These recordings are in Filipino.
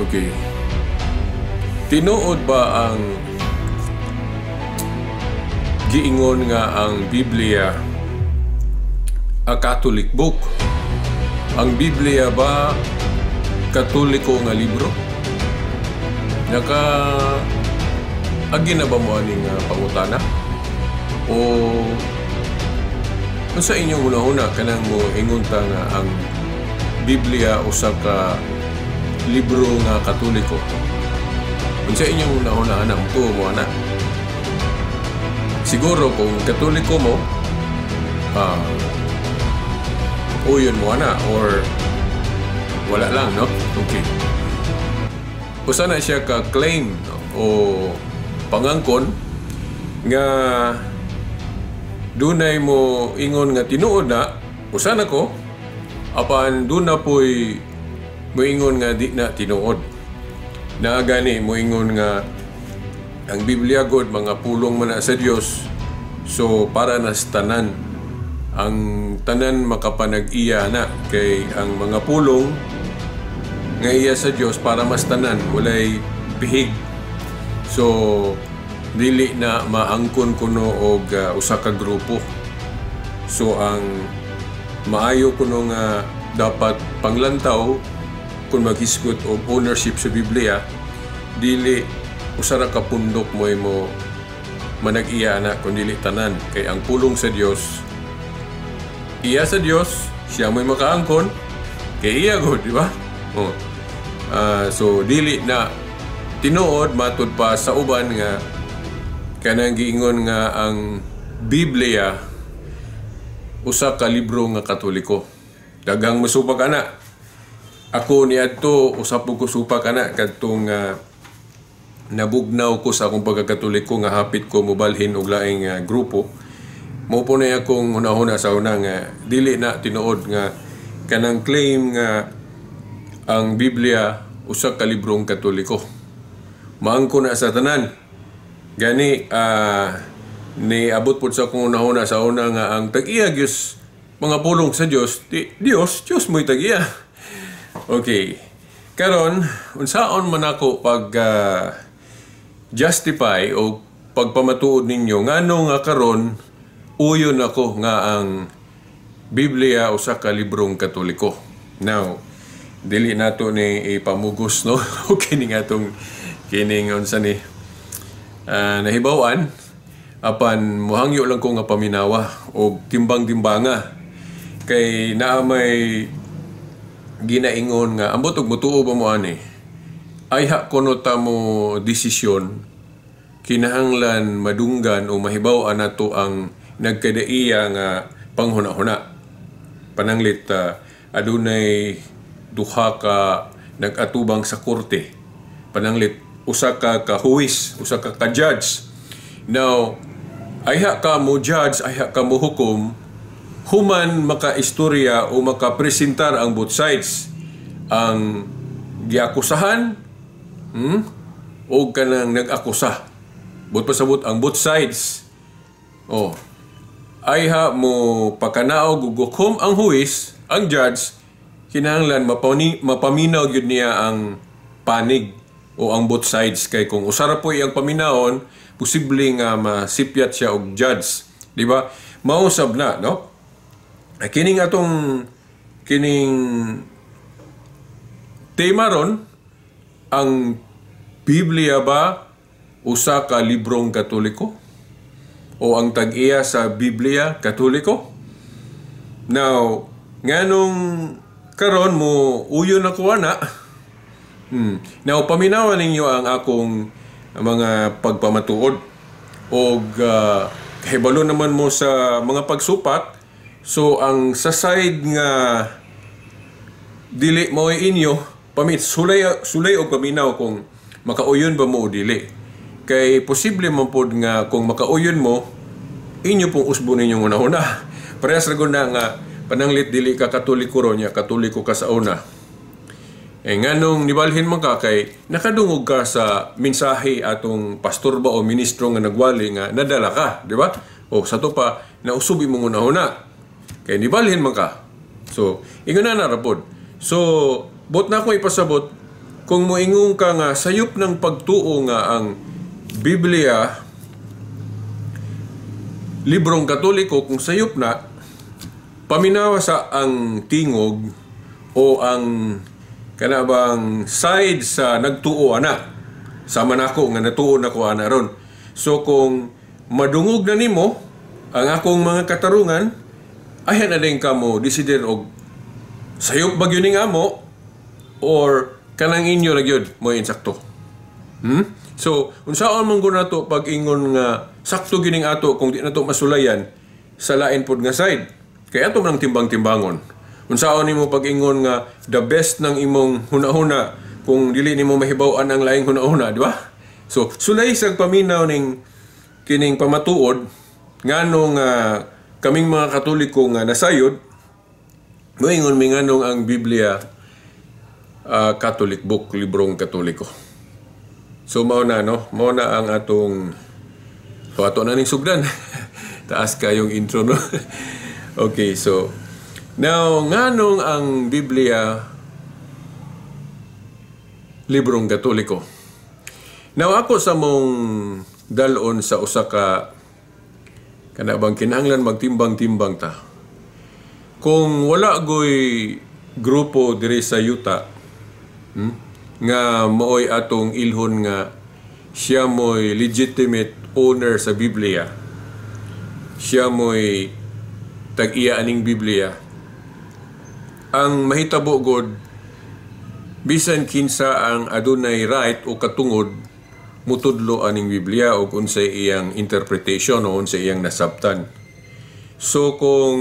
Okay. Tinuod ba ang giingon nga ang Biblia a Catholic book? Ang Biblia ba Katoliko nga libro? Agi na ba mo aning pangutana? O sa inyong una-una kanang mo ingon ta nga ang Biblia usa ka libro nga Katoliko? Sa inyong una-una anang tuo mo ana? Siguro kung Katoliko mo, yun mo na or wala lang, no? Okay. Usa na siya ka-claim, no? O pangangkon nga dunay mo ingon nga tinuod na, usa na ko, apan duna po'y moingon nga di na tinuod. Na gani moingon nga ang Biblia God mga pulong man na sa Dios, so para nas tanan ang tanan makapanag-iya na kay ang mga pulong nga iya sa Dios para mas tanan walay bihig. So dili na maangkon kuno og usa ka grupo. So ang maayo kuno nga dapat panglantaw kung maghisgot og ownership sa Biblia, dili usara ka pundok mo manag-iya na kung dili tanan kay ang pulong sa Dios iya sa Dios, siya mo'y makaangkon kay iya God, di ba? So dili na tinuod matud pa sa uban nga kanang giingon nga ang Biblia usa ka libro nga Katoliko. Daghang masupak ana. Ako niadto usap ko supak ana kadtong nabugnaw ko sa akong pagkakatoliko nga hapit ko mobalhin og laing grupo. Mao po na akong una-una sa una nga dili na tinuod nga kanang claim nga ang Biblia usa ka librong Katoliko. Maangko na sa tanan. Gani ni abot pud sa akong una-una sa una nga ang tag-iya Dios mga pulong sa Dios, Dios mo'y tag-iya. Okay. Karon unsaon man ako pag justify o pagpamatuod ninyo ngano nga karon uyon ako nga ang Biblia usa ka librong Katoliko. Now, dili nato ni ipamugos, no? Kining atong kining unsa ni nahibaw-an apan muhangyo lang ko nga paminawa og timbang-timbanga kay naa may ginaingon nga ambot og mutuo ba mo ani ay kuno ta mo desisyon kinahanglan madunggan o mahibaw-an nato ang nagkadaiya nga panghuna-huna. Pananglit adunay duha ka nagatubang sa korte. Pananglit usa ka kahuwis, usa ka ka-judge. Now, ayha ka mo judge, ayha ka mo hukom, human maka-istorya o maka-presentar ang both sides. Ang giakusahan o kanang nag-akusa. But pasabot ang both sides. Ayha mo pakanaog gugukom ang huwis, ang judge, kinahanglan mapaminaw gyud niya ang panig o ang both sides kay kung usara po iyang paminawon, posible nga masipyat siya og judge, di ba? Mausab na, no? Kining tema ron, ang Biblia ba usa ka librong Katoliko? O ang tag-iya sa Biblia Katoliko? Now, nganong karon mo uyon ako ana? Now, paminawan ninyo ang akong mga pagpamatuod o kahibalo naman mo sa mga pagsupat. So, ang sa side nga dili mo inyo, sulay o paminaw kung makauyon ba mo o dili. Kay posible man pod nga kung makauyon mo, inyo pong usbo ninyong una-una. Parehas ragon na nga pananglit dili ka Katoliko ron niya, Katoliko ka sa una. Nganong nibalhin man ka kay nakadungog ka sa mensahe atong pastor ba o ministro nga nagwali nga nadala ka, di ba? O sa to pa nausubi mo una-una. Kay nibalhin man ka. So, ingon na rapod. So, bot na ako ipasabot kung moingon ka nga sayop ng pagtuo nga ang Biblia, librong Katoliko, kung sayop na, paminawa sa ang tingog o ang kanabang side sa nagtuo ana. Sama nako nga natuo na ko ana ron. So kung madungog na nimo ang akong mga katarungan, ayan na din ka mo decider og sayop ba gyud ning amo or kanang inyo ra gyud mo insakto. So unsaon man gud nato pag ingon nga sakto gining ato kung di nato masulayan sa lain pod nga side. Kaya ato man timbang-timbangon. Unsaon nimo pag ingon nga the best ng imong hunahuna kung dili nimo mahibaw-an ang laing hunahuna, di ba? So sulay sa paminaw ning kining pamatuod nganong kaming mga Katoliko nga nasayod, moingon mi nganong ang Biblia Catholic book, librong Katoliko. So mao na no, mao na ang atong ato na ning sugdan. Taas kayong intro no. Okay, so now nganong ang Biblia librong Katoliko. Now ako sa mong dalon sa usa ka kanabang kinahanglan magtimbang-timbang ta. Kung wala goy grupo diri sa yuta nga mooy atong ilhon nga siya mo'y legitimate owner sa Biblia, siya mo'y tag-iya aning Biblia, ang mahitabo god bisan kinsa ang adunay right o katungod mutudlo aning Biblia o unsay iyang interpretation o unsay iyang nasabtan. So kung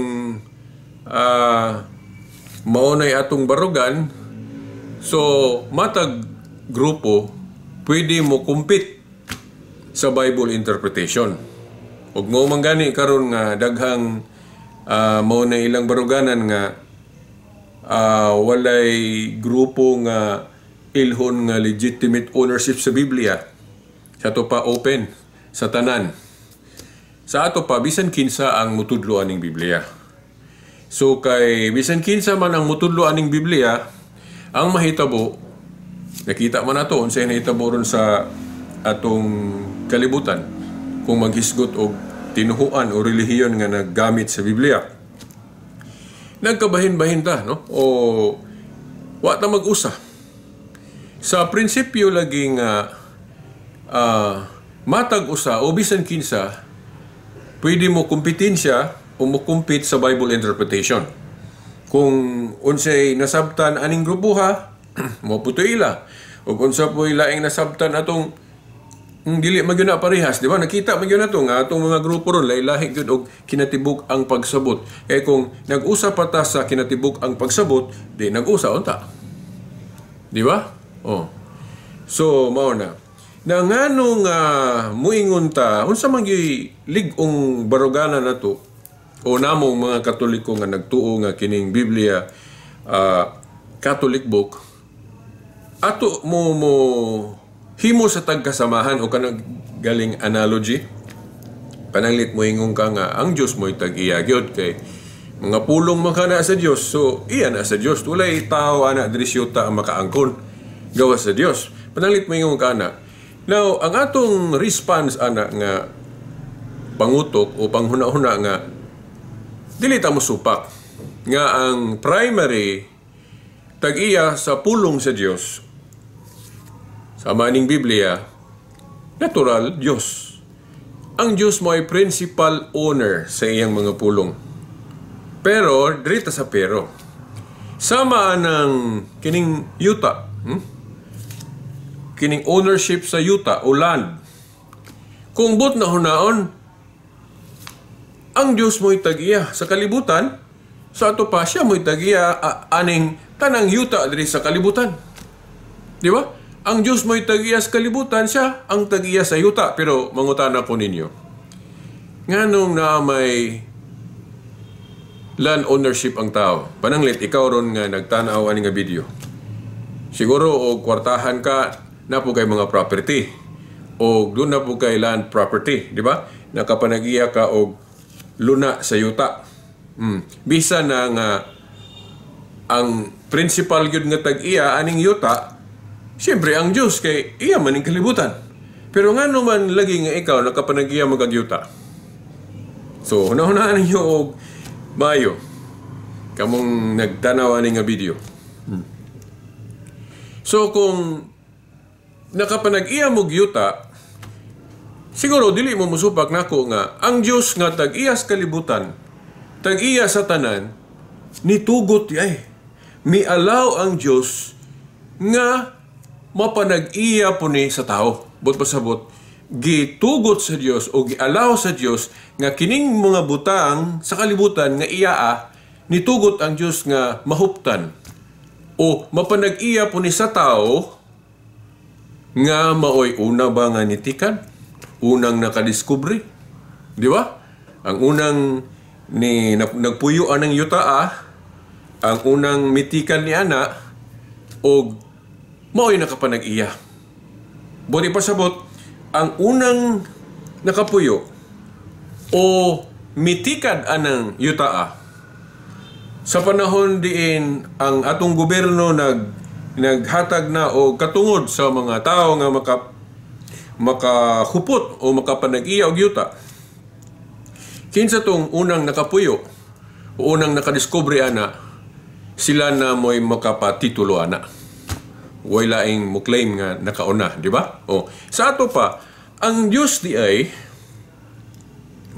maunay atong barugan, so matag grupo pwede mo compete sa Bible interpretation. Ug mo man gani karon nga daghang maunay ilang baruganan nga walay grupo nga ilhon nga legitimate ownership sa Biblia. Sa ato pa open sa tanan. Sa ato pa bisan kinsa ang mutudlo aning Biblia. So kay bisan kinsa man ang mutudlo aning Biblia, ang mahitabo nakita man nato unsay nahitabo ron sa atong kalibutan kung maghisgot og tinuhuan o relihiyon nga naggamit sa Biblia. Nagkabahin-bahin ta, no? O wa ta mag-usa. Sa prinsipyo lagi nga matag usa o bisan kinsa pwede mo kompetensya o mo compete sa Bible interpretation. Kung unsay nasabtan aning grupo ha, mo puto ila. O unsa po ilaing nasabtan atong dili magyud na parehas, di ba? Nakita magyud nato nga atong mga grupo ron lahi gyud og kinatibuk ang pagsabot. Kay kung nag-usa pa ta sa kinatibuk ang pagsabot, di nag-usa unta. Di ba? Oh. So mao na. Na nganong muingon ta unsa man gyud lig-ong barugana nato o namong mga Katoliko nga nagtuo nga kining Biblia Catholic book ato mo himo sa tagkasamahan o kanang galing analogy pananglit moingon ka nga ang Dios mo'y tag-iya gyud kay mga pulong makana sa Dios, so iya na sa Dios, walay tao ana diri syuta ang makaangkon gawas sa Dios. Pananglit moingon ka na. Now, ang atong response ana nga pangutok o panghuna-huna nga dili ta mo supak nga ang primary tag-iya sa pulong sa Dios sa maning Biblia, natural Dios. Ang Dios mo ay principal owner sa iyang mga pulong. Pero diri ta sa pero. Sama ng kining yuta, kining ownership sa yuta o land. Kung but na hunaon, ang Diyos mo'y tag-iya sa kalibutan, sa ato pa siya mo'y tag-iya aning tanang yuta diri sa kalibutan. Di ba? Ang Diyos mo'y tag-iya sa kalibutan, siya ang tag-iya sa yuta. Pero mangutana ko ninyo, nganong na may land ownership ang tao? Pananglit, ikaw ron nga nagtanaw ani nga video. Siguro o kwartahan ka na po kay mga property o doon na po kay land property, di ba? Nakapanagiya ka og luna sa yuta. Bisa na nga ang principal gyud nga tag-iya aning yuta Siyempre, ang Diyos kay iya maning kalibutan. Pero nga naman lagi nga ikaw nakapanag-iya magagyuta. So, hunahunaan ninyo og mayo. Kamong nagtanaw ani nga video. So, kung nakapanag-iya mo gyuta, siguro dili mo musupak nako nga ang Diyos nga tag-iya sa kalibutan, tag-iya sa tanan, nitugot ay. Mialaw ang Diyos nga mapanag-iya po ni sa tao. But pasabot, gitugot sa Diyos o gialaw sa Diyos nga kining mga butang sa kalibutan nga iyaa, nitugot ang Diyos nga mahuptan o mapanag-iya po ni sa tao nga maoy una ba nga nitikan? Unang nakadiskubre? Di ba? Ang unang nagpuyuan ng yutaa, ang unang mitikan ni ana, o maoy nakapanag-iya. Buti pasabot, ang unang nakapuyo o mitikan anang yutaa, sa panahon diin ang atong gobyerno naghatag na o katungod sa mga tao nga makahupot o makapanag-iya og yuta. Kinsa tong unang nakapuyo o unang nakadiskubre ana, sila na mo'y makapatitulo ana. Way laing mo claim nga nakauna, di ba? O, sa ato pa, ang Diyos di ay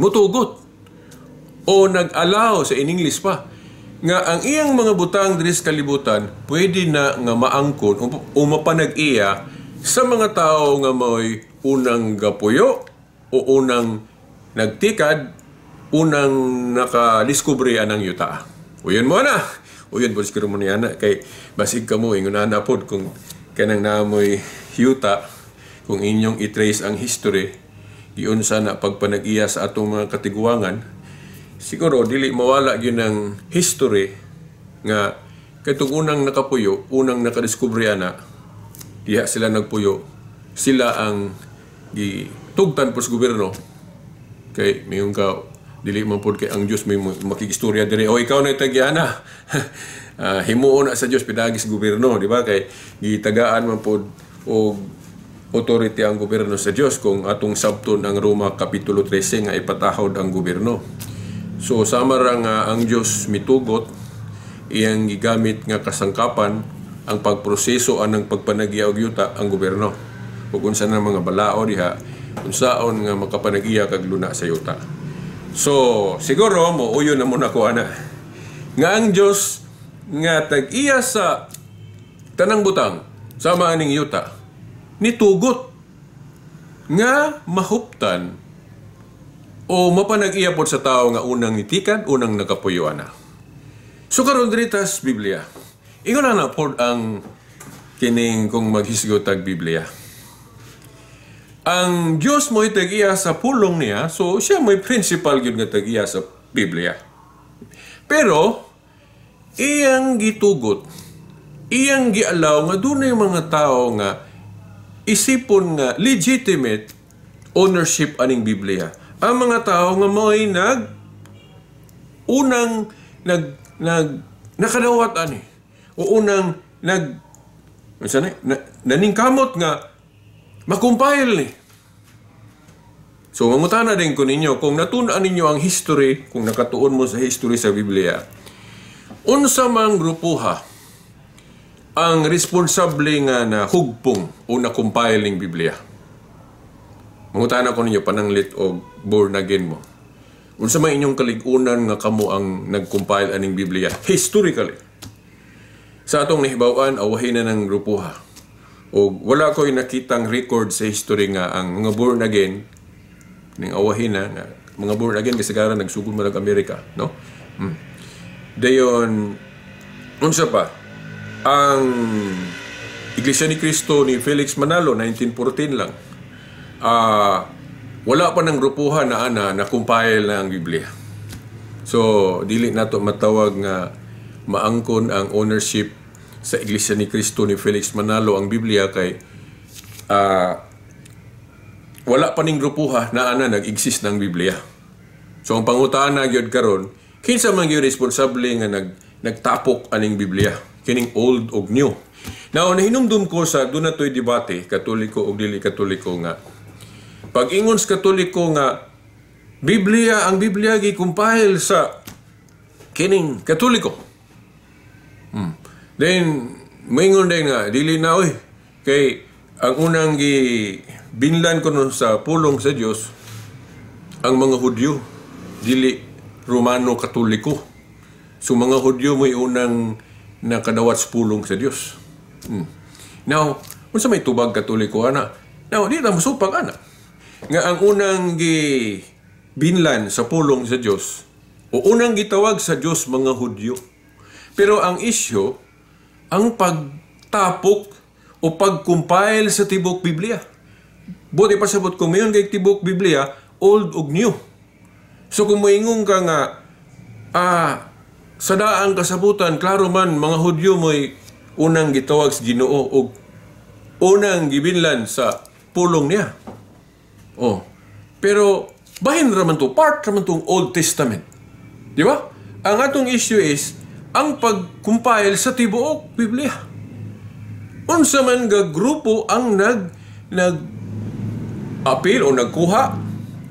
mutugot o nag-allow sa in English pa nga ang iyang mga butang diri sa kalibutan pwede na nga maangkon o mapanag-iya sa mga tao nga mo'y unang gapuyo o unang nagtikad, unang nakadiskubre anang yuta. Uyon mo na. Uyon po siguro mo niya na. Kay basig ka mo, ingon na po kung kanang naamoy yuta, kung inyong itrace ang history, iyon sana pagpanag-iya sa atong mga katiguangan, siguro dili mawala yun ang history nga katong unang nakapuyo, unang nakadiskubre ana, diha sila nagpuyo, sila ang gitugtan po sa gobyerno. Kay mayong ka dili man pod kay ang Dios may makikistorya diri o ikaw na tagiana. Himuon na sa Dios pinagis gobyerno, di ba? Kay gitagaan man pod og authority ang gobyerno sa Dios kung atong sabton ang Roma kapitulo 13 nga ipatahod ang gobyerno. So sama ra nga ang Dios mitugot iyang gigamit nga kasangkapan ang pagproseso anang pagpanag-iya og yuta ang gobyerno. Ug unsa na mga balao diha unsaon nga makapanag-iya kag luna sa yuta. So, siguro mo uyo na muna ko ana. Nga ang Dios nga tag-iya sa tanang butang sama aning yuta nitugot nga mahuptan o mapanag-iya pod sa tao nga unang nitikan, unang nakapuyo ana. So karon diri tas Biblia. Ingon na pod ang kining kung maghisgot tag Biblia. Ang Diyos mo'y tag-iya sa pulong niya, so siya mo'y principal yun nga tag-iya sa Biblia. Pero, iyang gitugot, iyang gialaw nga doon na yung mga tao nga isipon nga legitimate ownership aning Biblia. Ang mga tao nga mo'y nakadawat ani, o unang naningkamot nga makumpile ni. So, mamutana din ko ninyo, kung natunan ninyo ang history, kung nakatuon mo sa history sa Biblia, unsa mang grupuha ang responsable nga na hugpong o na-compile ng Biblia. Mamutana ko ninyo, pananglit o born again mo. Unsa man inyong kaligunan nga kamo ang nag-compile aning Biblia, historically. Sa atong nahibawan, awahin na ng grupuha. O wala ko'y nakitang record sa history nga ang mga born again ning awahin na nga mga born again kasi gara nagsugod mo Amerika, no? Dayon unsa pa ang Iglesia ni Cristo ni Felix Manalo 1914 lang. Wala pa ng grupuhan na na-compile na ang Biblia. So dili nato matawag nga maangkon ang ownership sa Iglesia ni Cristo ni Felix Manalo ang Biblia kay wala pa ning grupuha na nag-exist ng Biblia. So ang pangutana gyud karon, kinsa man gyud responsable nga nagtapok aning Biblia, kining old og new. Now, nahinumdum ko sa doon na to'y debate, Katoliko o dili Katoliko nga. Pag ingon sa Katoliko nga, ang Biblia gi-compile sa kining Katoliko. Then, maingon din nga, dili na oy, kay ang unang binlan ko nun sa pulong sa Diyos, ang mga Hudyo, dili Romano Katoliko. So mga Hudyo mo'y unang nakadawat sa pulong sa Diyos. Now, kung sa may tubag Katoliko, ana, now, di na masupag, ana. Nga ang unang binlan sa pulong sa Diyos, o unang gitawag sa Diyos mga Hudyo. Pero ang isyo, ang pagtapok o pag-compile sa tibok Biblia. Buti pasabot kung mayon kay tibok Biblia, old ug new. So kung moingon ka nga, sa daang kasabutan, klaro man, mga Hudyo mo'y unang gitawag sa Ginoo o unang gibinlan sa pulong niya. Pero, bahin raman to, part raman tong Old Testament. Di ba? Ang atong issue is, ang pag-compile sa tibuok Biblia. Unsa man nga grupo ang nag-appeal o nagkuha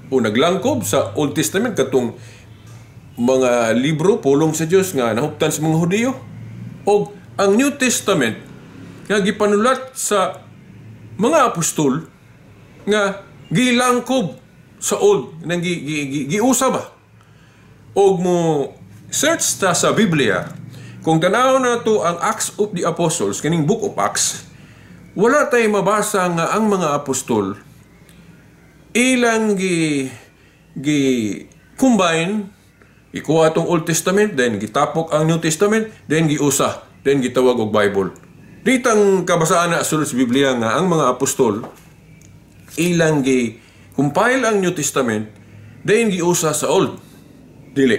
o naglangkob sa Old Testament katong mga libro, pulong sa Diyos nga nahuptan sa mga Hudyo. O ang New Testament nga gipanulat sa mga apostol nga gilangkob sa Old, nang giusa ba? O mo search ta sa Biblia, kung tanaw na to ang Acts of the Apostles, kaning Book of Acts, wala tayo mabasa nga ang mga apostol ilang combine, ikuha itong Old Testament, then gitapok ang New Testament, then giusa, then gitawag og Bible. Ditang kabasaan na sulod sa Biblia nga ang mga apostol ilang compile ang New Testament, then giusa sa Old. Dili.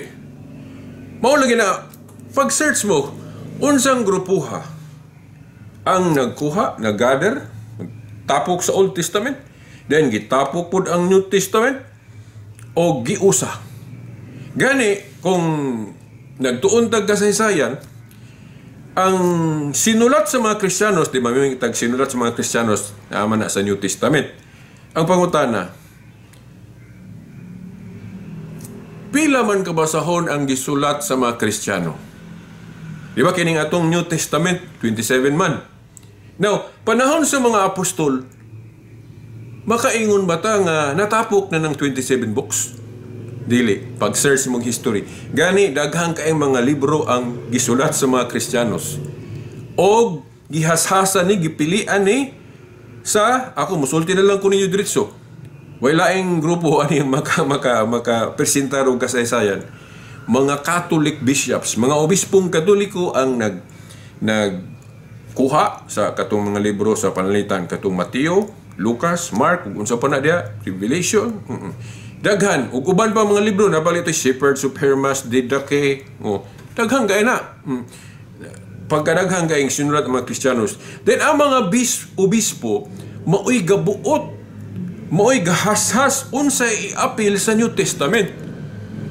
Mao lagi na pag-search mo, unsang grupuha ang nagkuha, nag-gather, tapok sa Old Testament, then gitapok pud ang New Testament, o giusa. Gani, kung nagtuon tag kasaysayan, ang sinulat sa mga Kristiyanos, di ba may sinulat sa mga Kristiyanos na na sa New Testament, ang pangutana, pila man kabasahon ang gisulat sa mga Kristiyano? Di ba kining atong New Testament, 27 man. Now, panahon sa mga apostol, makaingon ba ta nga natapok na ng 27 books? Dili, pag-search mong history. Gani, daghang kaayong mga libro ang gisulat sa mga Kristiyanos. O gihashasa ni, gipilian ni, sa, ako, musulti na lang ko ninyo diretso. Wala laing grupo ani maka-presentar og kasaysayan. Mga Catholic bishops, mga obispong Katoliko ang nagkuha sa katong mga libro sa panalitan, katong Mateo, Lucas, Mark, ug unsa pa na dia, Revelation. Daghan ug uban pa mga libro napalit Shepherds of Hermas, Didache. Daghang gay na. Pagkadaghang gay sinulat ang mga Kristiyanos. Then ang mga obispo maoy gabuot, maoy gahashas unsay i-appeal sa New Testament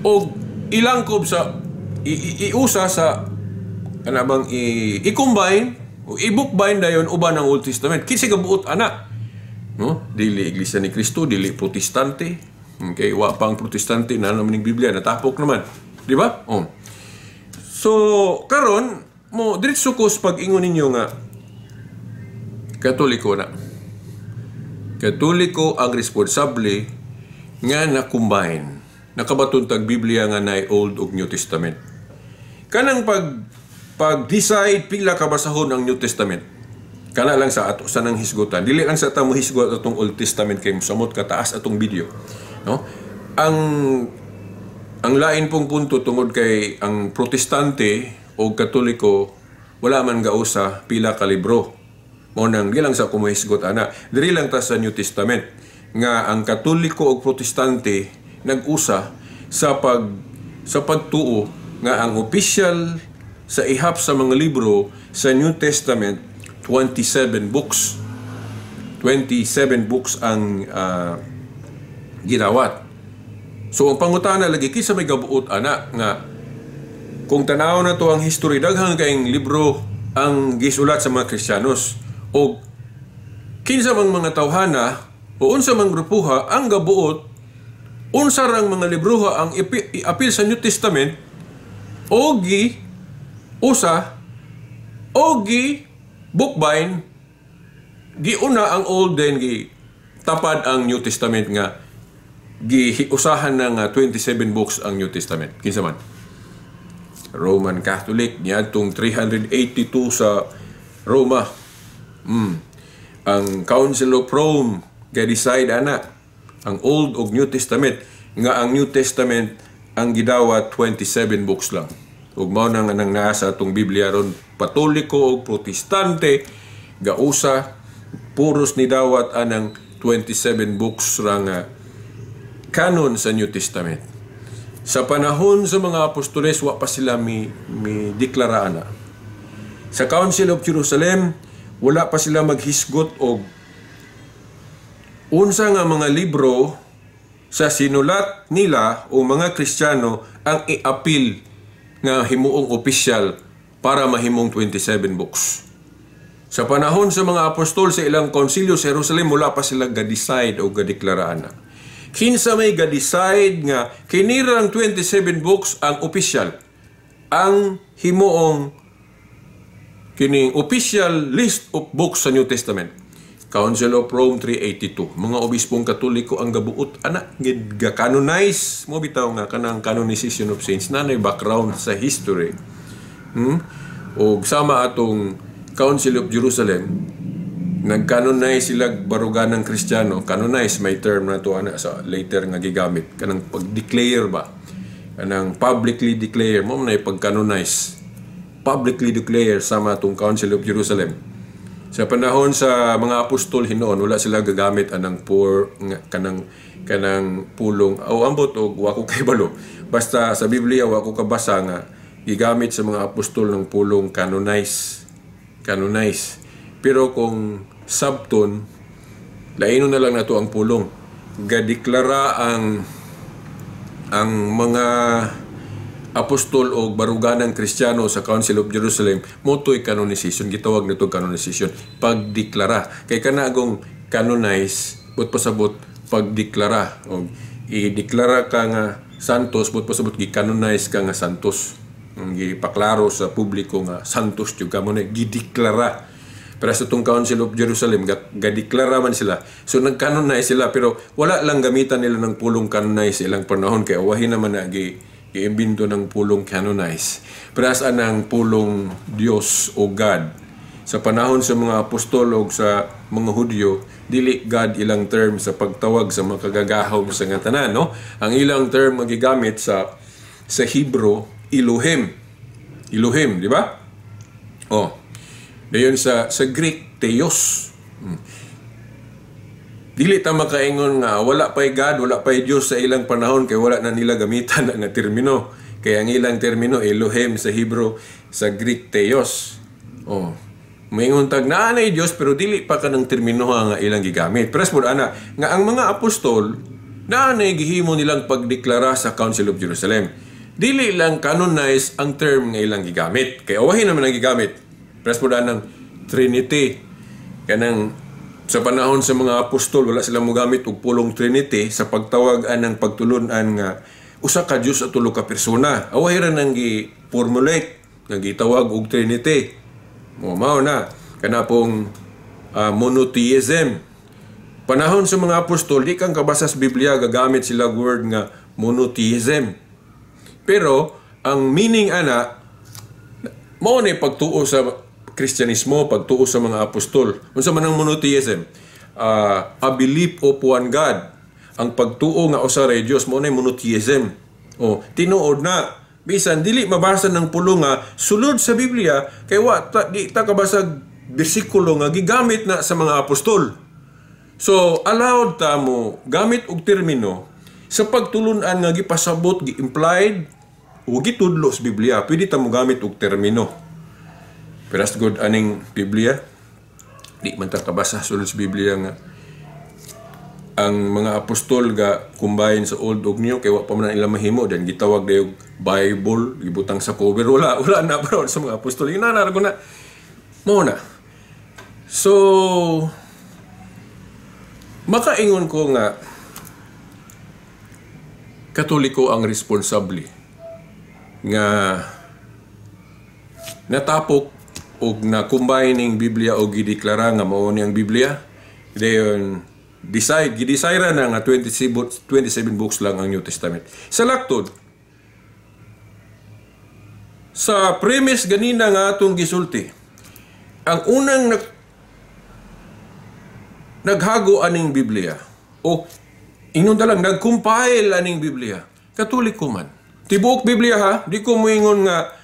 o ilangkob sa iusa sa kanabang i-combine o i-bookbind dayon uban ang Old Testament. Kinsa gabuot ana? No? Dili Iglesia ni Cristo, dili Protestante. Okay, wa pang Protestante na naman ning Biblia natapok naman. Di ba? So, karon mo diretso ko sa pag-ingon ninyo nga Katoliko na. Katoliko ang responsable nga na-combine, nakabaton tag Biblia nga na Old ug New Testament. Kanang pag-decide pila kabasahon ang New Testament, kana lang sa ato sa nang hisgutan. Dili lang sa tamo hisgot atong Old Testament kay mosamot kataas atong video. No? Ang lain pong punto tungod kay ang Protestante o Katoliko wala man gausa pila ka libro. Mo nang gilang sa kumuhisgot ana, diri lang ta sa New Testament nga ang Katoliko o Protestante nag-usa sa pagtuo nga ang official sa ihap sa mga libro sa New Testament 27 books. 27 books ang ginawat. So ang pangutana lagi kinsa may gabuot ana nga kung tanaw na to ang history daghang kayong libro ang gisulat sa mga Kristiyanos. O kinsa mang mga tawhana o unsa mang grupuha ang gabuot unsa rang mga libroha ang iapil sa New Testament o usa o bookbind giuna ang Old then tapad ang New Testament nga usahan ng 27 books ang New Testament. Kinsa man? Roman Catholic niadtong 382 sa Roma. Ang Council of Rome ga-decide ana ang Old ug New Testament nga ang New Testament ang gidawat 27 books lang. Ug mao nang naa sa atong Biblia ron Katoliko ug Protestante gausa puros ni dawat anang 27 books rang canon sa New Testament. Sa panahon sa mga apostoles wa pa sila mi deklara ana. Sa Council of Jerusalem wala pa sila maghisgot og unsa nga mga libro sa sinulat nila o mga Kristiyano ang iapil nga himuong opisyal para mahimong 27 books. Sa panahon sa mga apostol sa ilang konsilyo sa Jerusalem, wala pa sila ga-decide o ga-deklaraan na. Kinsa may ga-decide nga kinirang 27 books ang opisyal, ang himuong kining official list of books sa New Testament. Council of Rome 382. Mga obispong Katoliko ang gabuot ana ga-canonize mo bitaw nga kanang canonization of saints na background sa history. O sama atong Council of Jerusalem nag-canonize sila barugan ng Kristiyano. Canonize may term na to ana sa later nga gigamit kanang pag-declare ba, kanang publicly declare mo na pag-canonize, publicly declare sama atong Council of Jerusalem. Sa panahon sa mga apostol hinoon wala sila gagamit anang kanang pulong o ambot og wa ko kay balo, basta sa Biblia wa ko kabasa nga gigamit sa mga apostol ng pulong canonize. Pero kung sabton, laino na lang nato ang pulong. Gadeklara ang mga apostol o baruganang Kristiyano sa Council of Jerusalem, moto'y canonization. Gitawag nito canonization. Pagdeklara. Kay kanagong canonize, but pasabot pagdeklara. O i-deklara ka nga santos, but pasabot gi-canonize ka nga santos. Gipaklaro sa publiko nga santos yung ka mo na gideklara. Pero sa itong Council of Jerusalem, gadeklara man sila. So nag-canonize sila, pero wala lang gamitan nila ng pulong canonize ilang panahon. Kaya wahin naman na i-imbento ng pulong canonize. Pero saan ang pulong Diyos o God? Sa panahon sa mga apostol o sa mga Hudyo, dili God ilang term sa pagtawag sa mga kagagahaw sa nga tanan, no? Ang ilang term magigamit sa Hebrew, Elohim, di ba? Dayon sa Greek, Theos. Dili ta makaingon nga wala pay God, wala pay Dios sa ilang panahon kay wala na nila gamitan nga termino. Kaya ang ilang termino Elohim sa Hebrew, sa Greek Theos. Maingon tag naanay Dios pero dili pa kanang termino nga ilang gigamit. Pero mo ana nga ang mga apostol naanay gihimo nilang pagdeklara sa Council of Jerusalem. Dili lang canonize ang term nga ilang gigamit. Kaya awahin naman ang gigamit. Prespodan ng Trinity. Kanang sa panahon sa mga apostol, wala silang mogamit og pulong Trinity sa pagtawagan ng pagtulunan nga usa ka Dios at tulo ka persona. Awahin nang gi-formulate nga gitawag og Trinity. Mao na kana pong monotheism. Panahon sa mga apostol, di kang kabasa sa Biblia gagamit sila word nga monotheism. Pero ang meaning ana mao ni pagtuo sa Kristyanismo, pagtuo sa mga apostol. Unsa man ang monotheism? A belief of one God. Ang pagtuo nga usa ra Dios mao ni monotheism. Tinuod na bisan dili mabasa ng pulong nga sulod sa Biblia kay di ta kabasa bersikulo nga gigamit na sa mga apostol. So allowed ta mo gamit og termino sa pagtulunan nga gipasabot, gi-implied o gitudlo sa Biblia, pwede ta mo gamit og termino. Pero as good aning Biblia, di man ta kabasa sulod sa Biblia nga ang mga apostol ga combine sa Old ug New kay wa pa man nila mahimo dan gitawag dayon Bible, gibutang sa cover wala na bro sa mga apostol. Inanargo na Mao na. So makaingon ko nga Katoliko ang responsable nga natapok og na combining Biblia o gideklara nga mao ni ang Biblia. Dayon gidesira na nga 27 books lang ang New Testament. Sa laktod, sa premise ganina nga atong gisulti, ang unang naghago aning Biblia o ingon lang nag-compile aning Biblia, Katoliko man. Tibuok Biblia ha, di ko moingon nga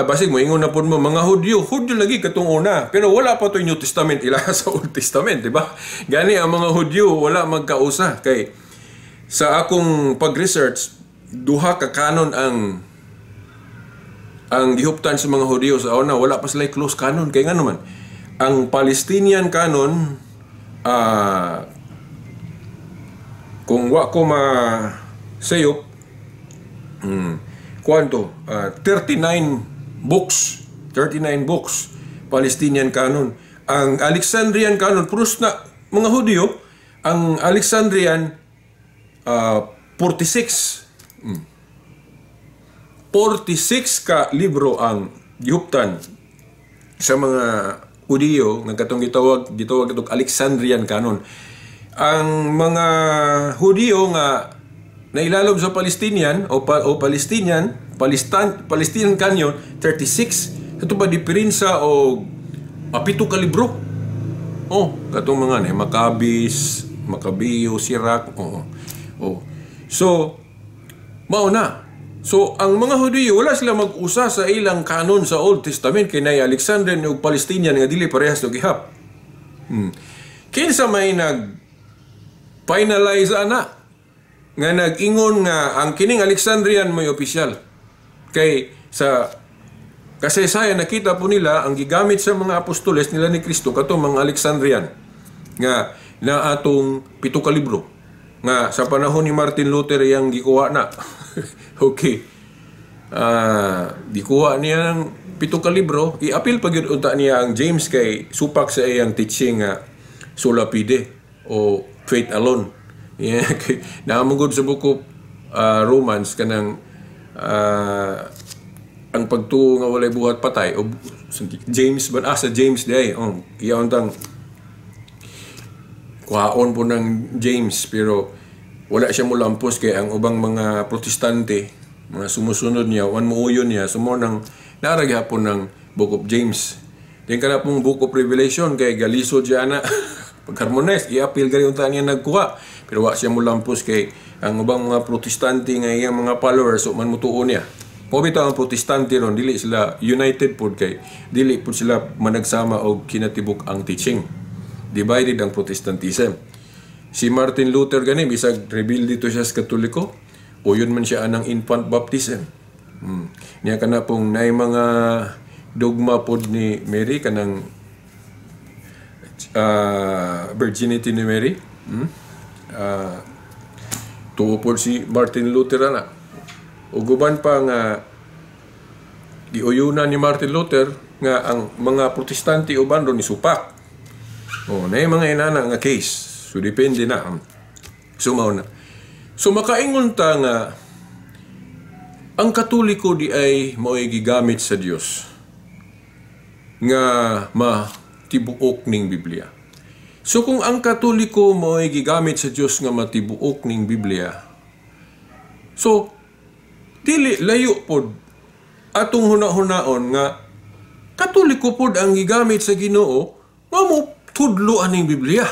basig moingon na pud mo mga Hudyo lagi katong una, pero wala pa to New Testament ila sa Old Testament, di ba? Gani ang mga Hudyo wala magkausa kay sa akong pag-research duha ka kanon ang gihuptan sa mga Hudyo sa una, wala pa sila close canon kay nga naman ang Palestinian canon kung wa ko sayop kwanto 39 books Palestinian canon. Ang Alexandrian canon puros na mga Hudyo, ang Alexandrian 46 ka libro ang gihuptan sa mga Hudyo nga katong gitawag katong Alexandrian canon. Ang mga Hudyo nga nailalob sa Palestinian Palestinian canon 36. Ito pa diferensya o 7 ka libro. Katong mga Maccabees, Sirach. So mao na. So ang mga Hudyo wala sila mag-usa sa ilang kanon sa Old Testament kay nay Alexandrian ug Palestinian nga dili parehas og gihap. Kinsa may finalize ana nga nag-ingon nga ang kining Alexandrian may opisyal kay sa kasaysayan nakita po nila ang gigamit sa mga apostoles nila ni Kristo katong mga Alexandrian nga na atong 7 ka libro nga sa panahon ni Martin Luther yang gikuha na. Okay, gikuha niya ng 7 ka libro, i-appeal pa gyud unta niya ang James kay supak sa iyang teaching nga sola fide o faith alone. Yeah, naamugod sa book of Romans kanang ang pagtuo nga walay buhat patay o James sa James day iyaon tang kuhaon po ng James pero wala siya mulampos kay ang ubang mga protestante mga sumusunod niya wan muuyon niya sumo nang naraghapon ng book of James. Then kana pong book of Revelation kay galisod siya na pag-harmonize, i-appeal gari unta niya nagkuha. Pero wa siya mulampos kay ang ubang mga protestante nga iyang mga followers so man mutuo niya. Pobito ang protestante ron, dili sila united pod kay dili pod sila managsama og kinatibuk ang teaching. Divided ang Protestantism. Si Martin Luther gani bisag rebel dito siya sa Katoliko, uyon man siya anang infant baptism. Niya kana pong nay mga dogma pod ni Mary kanang virginity ni Mary. Tuo po si Martin Luther na. Uguban pa nga giuyunan ni Martin Luther nga ang mga protestante uban ron ni supak. Na yung mga inana nga case. So depende na. Sumaw na. So makaingon ta nga ang Katoliko di ay mao'y gigamit sa Dios nga matibuok ning Biblia. So kung ang Katoliko mo'y gigamit sa Dios nga matibuok ning Biblia, so dili layo pod atong huna-hunaon nga Katoliko pod ang gigamit sa Ginoo nga mo tudlo aning Biblia.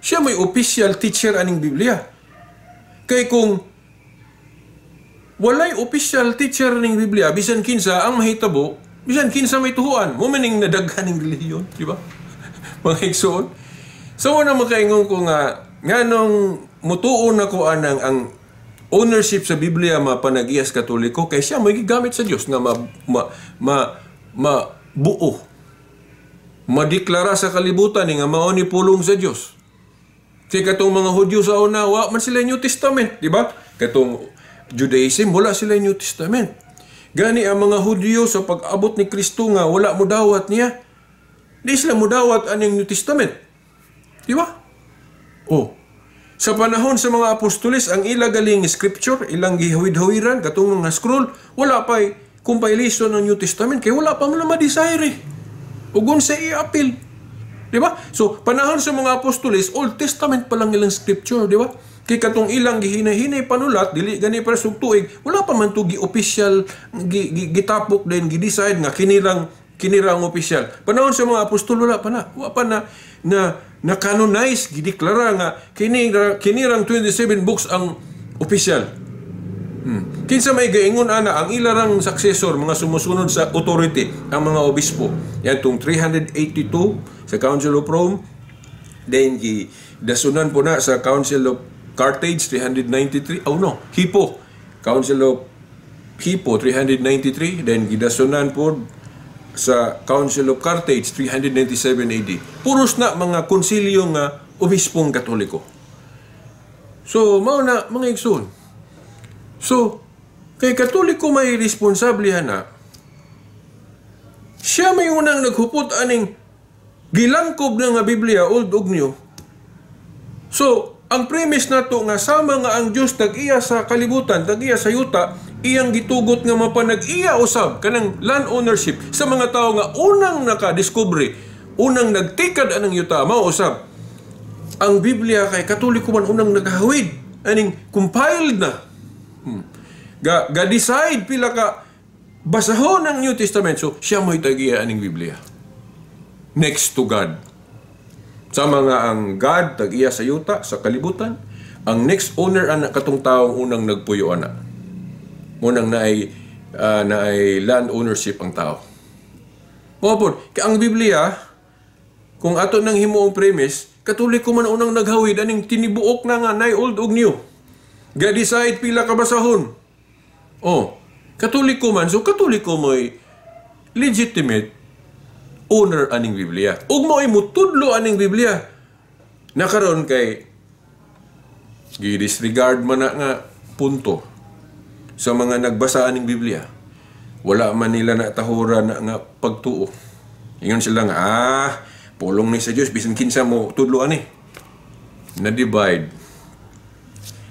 Siya may official teacher aning Biblia. Kay kung walay official teacher ning Biblia, bisan kinsa ang mahitabo, bisan kinsa may tuhuan, mo maning nadaghan ning relihiyon, di ba? Mga igsoon. So, wala makaingon ko nga nganong mutuon ako anang ang ownership sa Biblia mapanagiyas Katoliko kay siya may gigamit sa Dios nga buo. Madeklara sa kalibutan nga mao ni pulong sa Dios. Kay katong mga Hudyo sa una, wa man sila New Testament, di ba? Katong Judaism, wala sila New Testament. Gani ang mga Hudyo sa pag-abot ni Kristo nga wala mo dawat niya. Di sila mudawat aning New Testament. Di ba? Oh. Sa panahon sa mga apostoles, ang ila galing scripture, ilang gihawid-hawiran, katong mga scroll, wala pa'y compilation ng New Testament, kaya wala pa mo na ma-desire. Ugon sa i-appeal. Di ba? So, panahon sa mga apostoles, Old Testament pa lang ilang scripture, di ba? Kaya katong ilang gihinay-hinay panulat, dili gani para sugtuig, wala pa man to gi-official, gitapok din, gi-decide nga kinirang official. Panahon sa mga apostol, wala pa na. Wala pa na canonize, gideklara nga kinirang 27 books ang official. Kinsa may gaingon ana ang ilarang successor, mga sumusunod sa authority, ang mga obispo. Yan itong 382 sa Council of Rome, then dasunan po na sa Council of Carthage 393, Hippo, Council of Hippo 393, then gidasunan po sa Council of Carthage 397 AD. Puros na mga konsilyo nga obispong Katoliko. So, mao na mga igsoon. So, kay Katoliko may responsablihan na, siya may unang naghupot aning gilangkob na nga Biblia, Old ug New. So, ang premise na to nga sama nga ang Diyos tag-iya sa kalibutan, tag-iya sa yuta, iyang gitugot nga mapanag-iya usab kanang land ownership sa mga tao nga unang nakadiskubre, unang nagtikad anang yuta, mao usab. Ang Biblia kay Katoliko man unang naghawid, aning compiled na. Ga-decide pila ka basahon ang New Testament. So, siya mo'y tag-iya aning Biblia. Next to God. Sama nga ang God, tag-iya sa yuta, sa kalibutan. Ang next owner, anak katong taong unang nagpuyo, anak. Munang na ay land ownership ang tao. Mapod, ang Biblia, kung ato nang himuong premise, Katoliko man unang naghawid, aning tinibuok na nga, na Old ug New. Ga-decide pila kabasahon. Katoliko man, so Katoliko mo'y legitimate owner aning Biblia. Ug mo'y mutudlo aning Biblia. Nakaroon kay gi-disregard man na nga punto sa mga nagbasa aning Biblia. Wala man nila na tahuran na nga pagtuo. Ingon sila nga, pulong ni sa Diyos, bisan kinsa mo tudlo ani. Na-divide.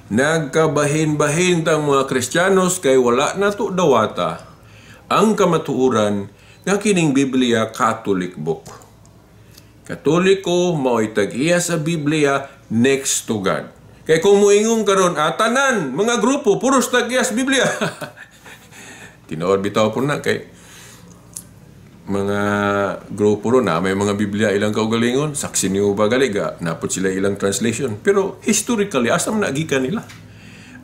Nagkabahin-bahin tang mga Kristiyanos kay wala na to dawata ang kamatuuran nga kining Biblia Catholic book. Katoliko mao'y tag-iya sa Biblia next to God. Kay kung muingong karon, tanan mga grupo puros tag-iya sa Biblia. Tinuod bitaw po na kay mga grupo ro na may mga Biblia ilang kaugalingon, saksi ni Uba galiga, napot sila ilang translation. Pero historically, asam na agikan nila.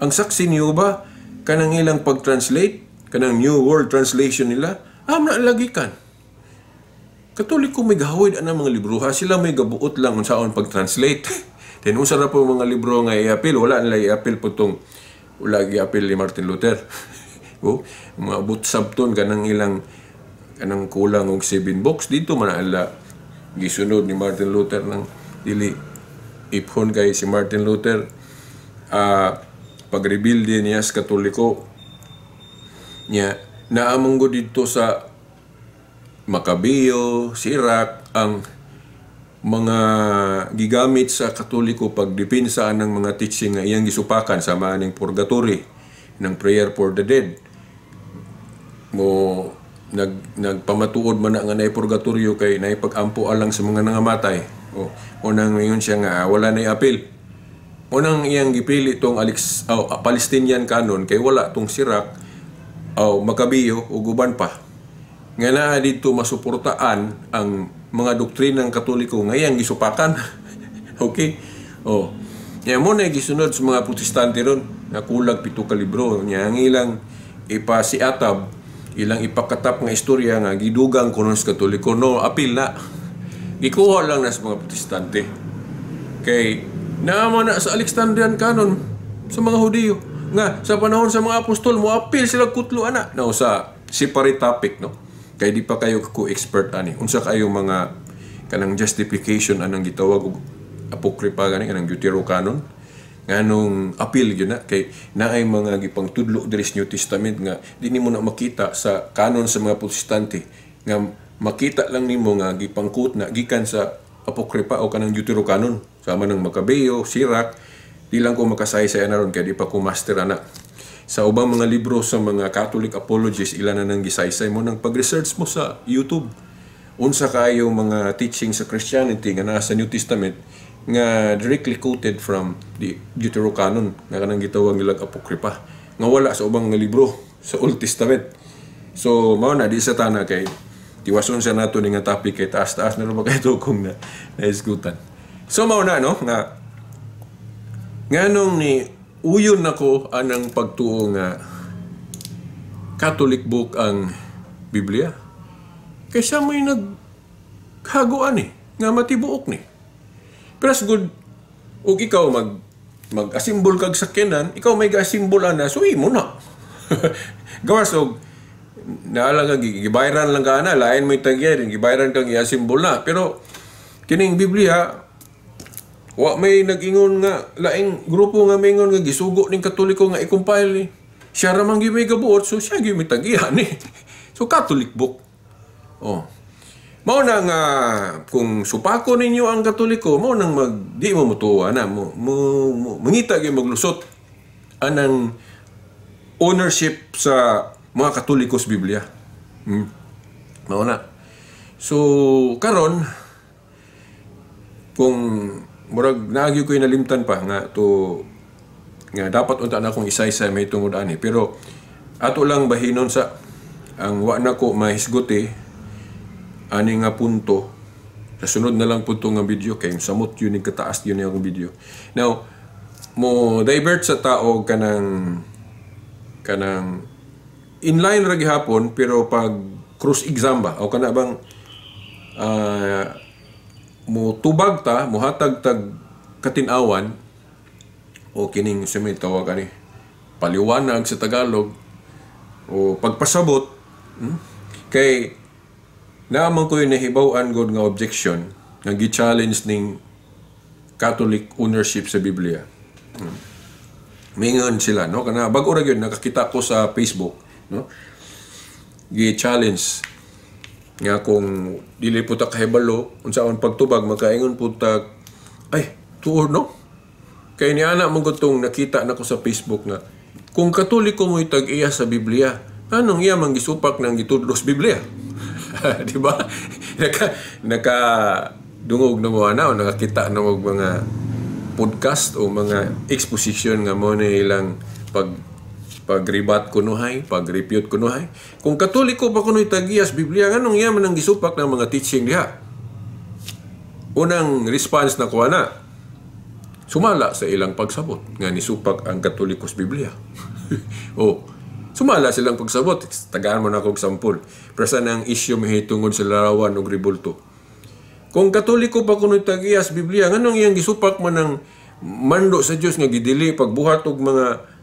Ang saksi ni Uba, kanang ilang pag-translate, kanang New World Translation nila, na lagikan. Katoliko may gahawid anang mga libro, sila may gabuot lang unsaon pag-translate. Then usa ra po mga libro nga i-appeal, wala nila i-appeal po itong, wala i-appeal ni Martin Luther. Mga sabton kanang ilang kanang kulang og 7 books dito man ala gisunod ni Martin Luther ng dili iphon kay si Martin Luther pagrebuilde niya sa Katoliko niya naamong go dito sa Macabeo, Sirach ang mga gigamit sa Katoliko pagdepensa ng mga teaching nga iyang gisupakan sa maning purgatory ng prayer for the dead mo nagpamatuod man nga na purgatorio kay naipag-ampo alang sa mga nangamatay. Unang ngayon siya nga wala na i-appeal. Unang iyang gipili tong Palestinian canon kay wala tong Sirach Macabeo ug uban pa. Nga na dito masuportaan ang mga doktrinang Katoliko nga iyang gisupakan. Okay? Nya mo na gisunod sa mga Protestante ron na kulag 7 ka libro nya ang ilang ipasiatab ilang ipakatap nga istorya nga gidugang kuno sa Katoliko apil na gikuha lang na sa mga Protestante kay naman na sa Alexandrian canon sa mga Hudiyo nga sa panahon sa mga apostol mo apil sila kutlo ana sa separate topic kay di pa kayo ko-expert ani unsa kayo mga kanang justification anang gitawag og apokripa gani kanang Deuterocanon nganong appeal gyud na kay naay mga gipangtudlo diri sa New Testament nga dinhi mo na makita sa kanon sa mga Protestante nga makita lang nimo nga gipangkut na gikan sa Apokripa o kanang Deuterocanon sama ng Makabeo, Sirach, di lang ko makasay-say na ron kaya di pa ko master ana. Sa ubang mga libro sa mga Catholic apologists, ilan na nang gisaysay mo nang pag-research mo sa YouTube. Unsa kayo mga teaching sa Christianity nga nasa New Testament nga directly quoted from the Deuterocanon nga kanang gitawag nilang Apokripa nga wala sa ubang nga libro sa Old Testament. So mao na di sa tana kay tiwason sa nato ni nga topic kay taas-taas na ba kay tukong na naisgutan. So mao na no nga nganong ni uyon nako anang pagtuo nga Catholic book ang Biblia. Kaysa may naghaguan nga matibuok ni. Pero good, og ikaw mag-asimbol kag sakyanan, ikaw may ga-asimbolan na, so imo na. Gawas og naala nga gibayran lang ka na, lain may tagyan, gibayran kang i-asimbol na. Pero kining Biblia, wa may nag-ingon nga, laing grupo nga may ingon nga gisugo ning Katoliko nga i-compile ni. Siya ramang may gabuot, so siya may tagyan ni. So Catholic book. Oh. Mao na nga kung supako ninyo ang Katoliko, mao nang di mo mutuwa na mangita gyud maglusot anang ownership sa mga Katoliko sa Biblia. Mao na. So karon kung murag naagyo ko inalimtan pa nga nga dapat unta na akong isay-say may tungod ani, pero ato lang bahinon sa ang wa na ko mahisguti ani nga punto sa sunod na lang punto nga video kay samot yun yung kataas yun yung video. Now mo divert sa tao kanang inline ra gihapon, pero pag cross exam ba o kana bang mo tubag ta mo hatag tag katinawan o kining may tawag ani paliwanag sa Tagalog o pagpasabot kay naman ko yung nahibaw-an god nga objection nga gi-challenge ning Catholic ownership sa Biblia. Mingon sila no kana bag-o ra gyud nakakita ko sa Facebook no gi-challenge nga kung dili po ta kahibalo unsaon pagtubag makaingon po ta ay tuod no kay ni ana mo gutong nakita nako sa Facebook nga kung Katoliko mo itag-iya sa Biblia anong iya man gisupak nang gitudlos Biblia. Di ba? Naka dungog na mo ana o nakakita na mo mga podcast o mga exposition nga mo na ilang pag-rebat kunuhay, pag-refute kunuhay. Kung Katoliko pa kunoy tagiyas Biblia, anong yaman ang gisupak ng mga teaching diha? Unang response na kuha na, sumala sa ilang pagsabot nga nisupak ang Katoliko sa Biblia. Sumala silang pagsabot. Tagaan mo na akong sampol. Pero saan ang issue mahitungod sa larawan o ribulto? Kung Katoliko pa kunoy tagiyas Biblia, anong iyang gisupak man ng mando sa Dios nga gidili pagbuhat og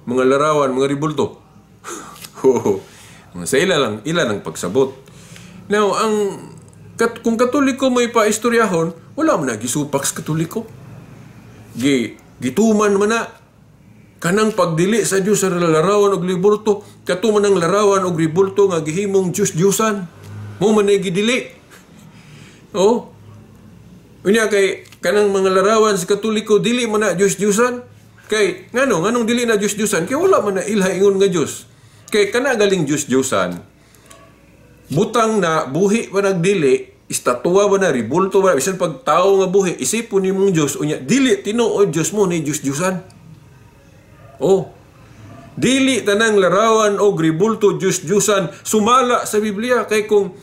mga larawan, mga ribulto? Sa ila lang pagsabot. Now, kung Katoliko may paistoryahon, wala man na gisupak sa Katoliko. Gituman man na kanang pagdili sa Dios sa larawan og ribulto, katuman ang larawan og ribulto nga gihimong Diyos-Diyosan. Mo man ay gidili. Unya kay kanang mga larawan sa Katoliko dili man na Diyos-Diyosan. Kay nganong dili na Diyos-Diyosan kay wala man na ilha ingon nga Dios. Kay kana galing Diyos-Diyosan. Butang na buhi pa nagdili, estatwa ba na ribulto ba bisan pag tawo nga buhi, isipon nimong Dios unya dili tinuod Dios mo ni Diyos-Diyosan. Dili tanang larawan o ribulto Diyos-Diyosan sumala sa Biblia kay kung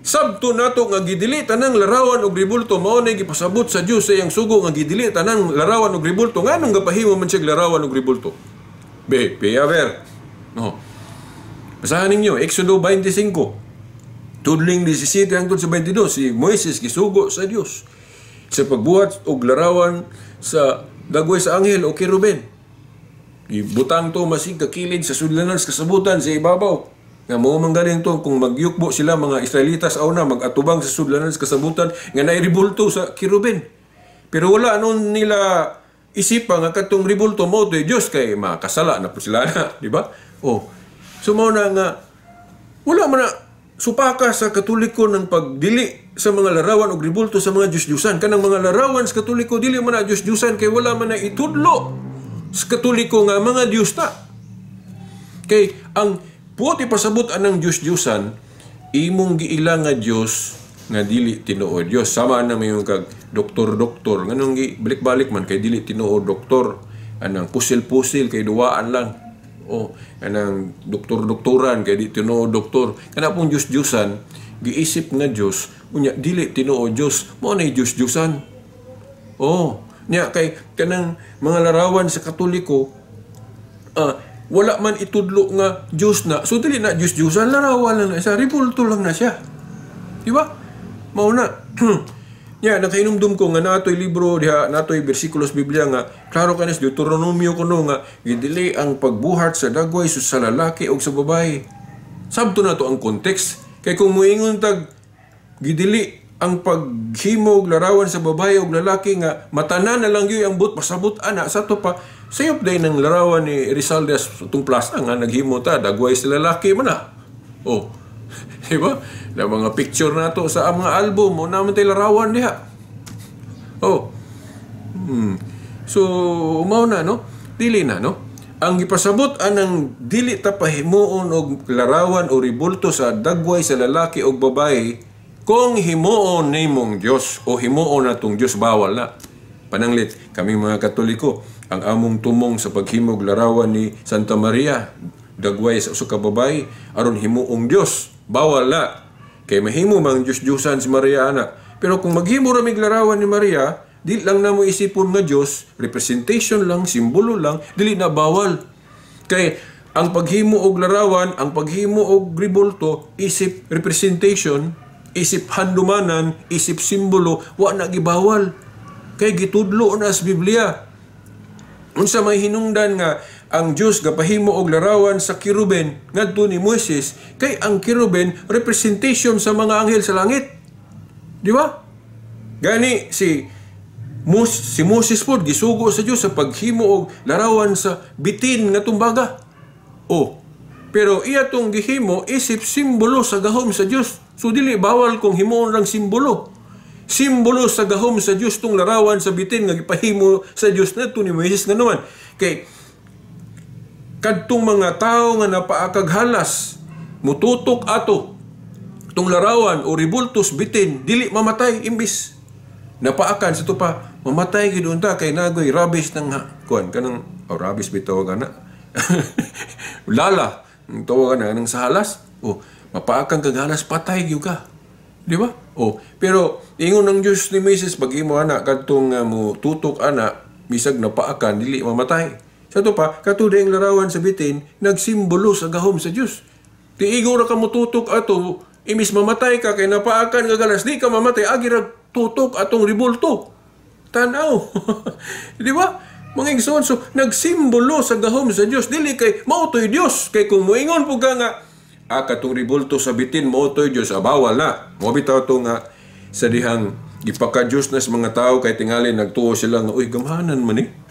sabto nato nga gidili tanang larawan og ribulto mao nay gipasabot sa Dios sa iyang sugo nga gidili tanang larawan og ribulto nganong gapahimo man siya larawan og ribulto. Pay ver. Basahan ninyo Exodo 25 tudling 17 hangtod sa 22 si Moises gisugo sa Dios sa pagbuhat og larawan sa dagway sa anghel o keruben. Ibutang to masig kakilid sa sudlanan sa kasabutan sa ibabaw. Nga mo manggaling to kung magyukbo sila mga Israelitas aw na magatubang sa sudlanan sa kasabutan nga nairibulto sa kirubin. Pero wala anon nila isipa nga katong ribulto mo to Dios kay makasala na po sila na, di ba? So mo na nga wala man na supaka sa Katoliko ng pagdili sa mga larawan o ribulto sa mga Diyos-Diyusan. Kanang mga larawan sa Katoliko, dili man na Diyos-Diyusan, kay wala man na itudlo sa Katoliko nga mga Diyos ta. Kay ang puot ipasabot anang Diyos-Diyusan, imong giila nga Diyos nga dili tinuod Diyos. Sama na may kag doktor-doktor. Nganong balik-balik man kay dili tinuod doktor. Anang pusil-pusil kay duwaan lang. O, anang doktor-doktoran kay di tinuod doktor. Kana pong Diyos-Diyusan, giisip nga Diyos, unya dili tinuod Diyos, mo na Diyos-Diyusan. Oh, nya kay kanang mga larawan sa Katoliko, wala man itudlo nga Diyos na. So dili na Diyos-Diyusan, larawan lang na siya, ribulto lang na siya. Di ba? Mauna. Ya, nakainumdum ko nga natoy libro diha, natoy bersikulos Biblia nga klaro kanis Deuteronomio kuno nga gidili ang pagbuhat sa dagway sa lalaki o sa babae. Sabto na to ang context. Kay kung moingon tag gidili ang paghimog larawan sa babae o lalaki nga matanan na lang gyud ang but pasabot ana sa to pa sayop day ng larawan ni Rizalde tung plaza nga naghimo ta dagway sa lalaki man na. Oh. Diba? Na mga picture na to sa mga album o naman tayo larawan diha. Oh. So, umaw na, no? Dili na, no? Ang ipasabot anang dili ta pahimuon og larawan o ribulto sa dagway sa lalaki o babae kung himuon nimong Dios o himuon natong Dios bawal na. Pananglit, kami mga Katoliko, ang among tumong sa paghimog larawan ni Santa Maria, dagway sa usa ka babae, aron himuong Dios bawal na. Kay mahimo mang Diyos-Diyusan si Maria ana. Pero kung maghimo ramig larawan ni Maria, di lang na mo isipon nga Diyos, representation lang, simbolo lang, dili na bawal. Kay ang paghimo og larawan, ang paghimo og ribulto, isip representation, isip handumanan, isip simbolo, wa na gibawal. Kay gitudlo na sa Biblia. Unsa may hinungdan nga ang Diyos gapahimo og larawan sa kiruben ngadto ni Moises, kay ang kiruben representation sa mga anghel sa langit. Di ba? Gani si Moses pod gisugo sa Dios sa paghimo og larawan sa bitin nga tumbaga. Oh, pero iya tong gihimo isip simbolo sa gahom sa Dios. So dili bawal kung himuon lang simbolo. Simbolo sa gahom sa Dios tong larawan sa bitin nga gipahimo sa Dios na ni Moises nga naman. Kay kadtong mga tao nga napaakaghalas mututok ato tong larawan o ribultos bitin dili mamatay imbis napaakan sa to pa mamatay gid unta kay nagoy rabies nang kuan kanang rabies bitaw gana lala tawag na nang sa halas mapaakan kag halas patay gyud ka, di ba? Pero ingon ng Dios ni Moses pag-imo ana kadtong mo tutok ana bisag napaakan dili mamatay. Sa to pa, katuday ang larawan sa bitin, nagsimbolo sa gahom sa Diyos. Tiigo ra ka mo tutok ato, imis mamatay ka, kay napaakan gagalas, di ka mamatay, agirag tutok atong ribulto. Tanaw. Di ba? Mga igsoon, so, nagsimbolo sa gahom sa Diyos. Dili kay, mautoy Diyos. Kay kung moingon po ka nga, katong ribulto sa bitin, mautoy Diyos, bawal na. Mabitaw to nga, sa dihang, ipaka-Diyos na sa mga tao, kay tingali, nagtuo sila nga, uy, gamhanan man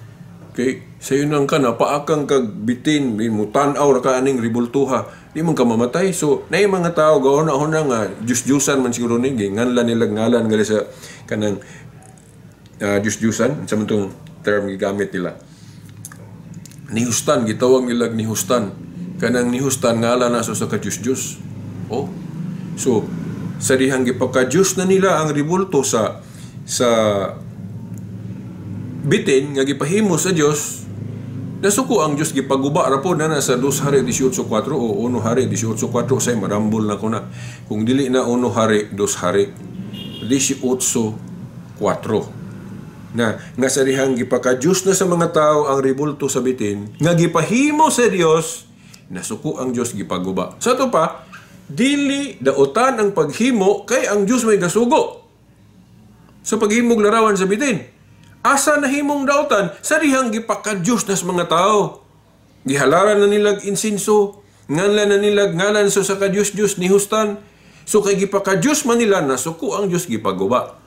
kay sayo nang ka na paakang kag bitin mutanaw ra ka aning ribultuha di man ka mamatay. So nay mga tao gaon-on nga Diyos-Diyusan man siguro ni nganlan nila ngalan gali sa kanang Diyos-Diyusan sa mantong term gigamit nila nihustan gitawag nila nihustan kanang nihustan ngalan na sa ka Diyos-Diyos. So sa dihang gipaka-Diyos na nila ang ribulto sa bitin nga gipahimo sa Dios nasuko ang Dios gipaguba ra po na sa 2 Hari 18:4 o 1 Hari 18:4 say marambol na ko na kung dili na 1 Hari 2 Hari 18:4 na nga sa dihang gipaka-Dios na sa mga tao ang ribulto sa bitin nga gipahimo sa Dios nasuko ang Dios gipaguba. Sa to pa dili daotan ang paghimo kay ang Dios may gasugo sa paghimog larawan sa bitin. Asa nahimong dautan sa dihang gipaka-Diyos nas mga tao. Gihalaran na nilag insinso, nganlan na nilag ngalan so sa ka-Diyos nihustan. So kay gipaka-Diyos man nila nasuko ang Diyos gipaguba.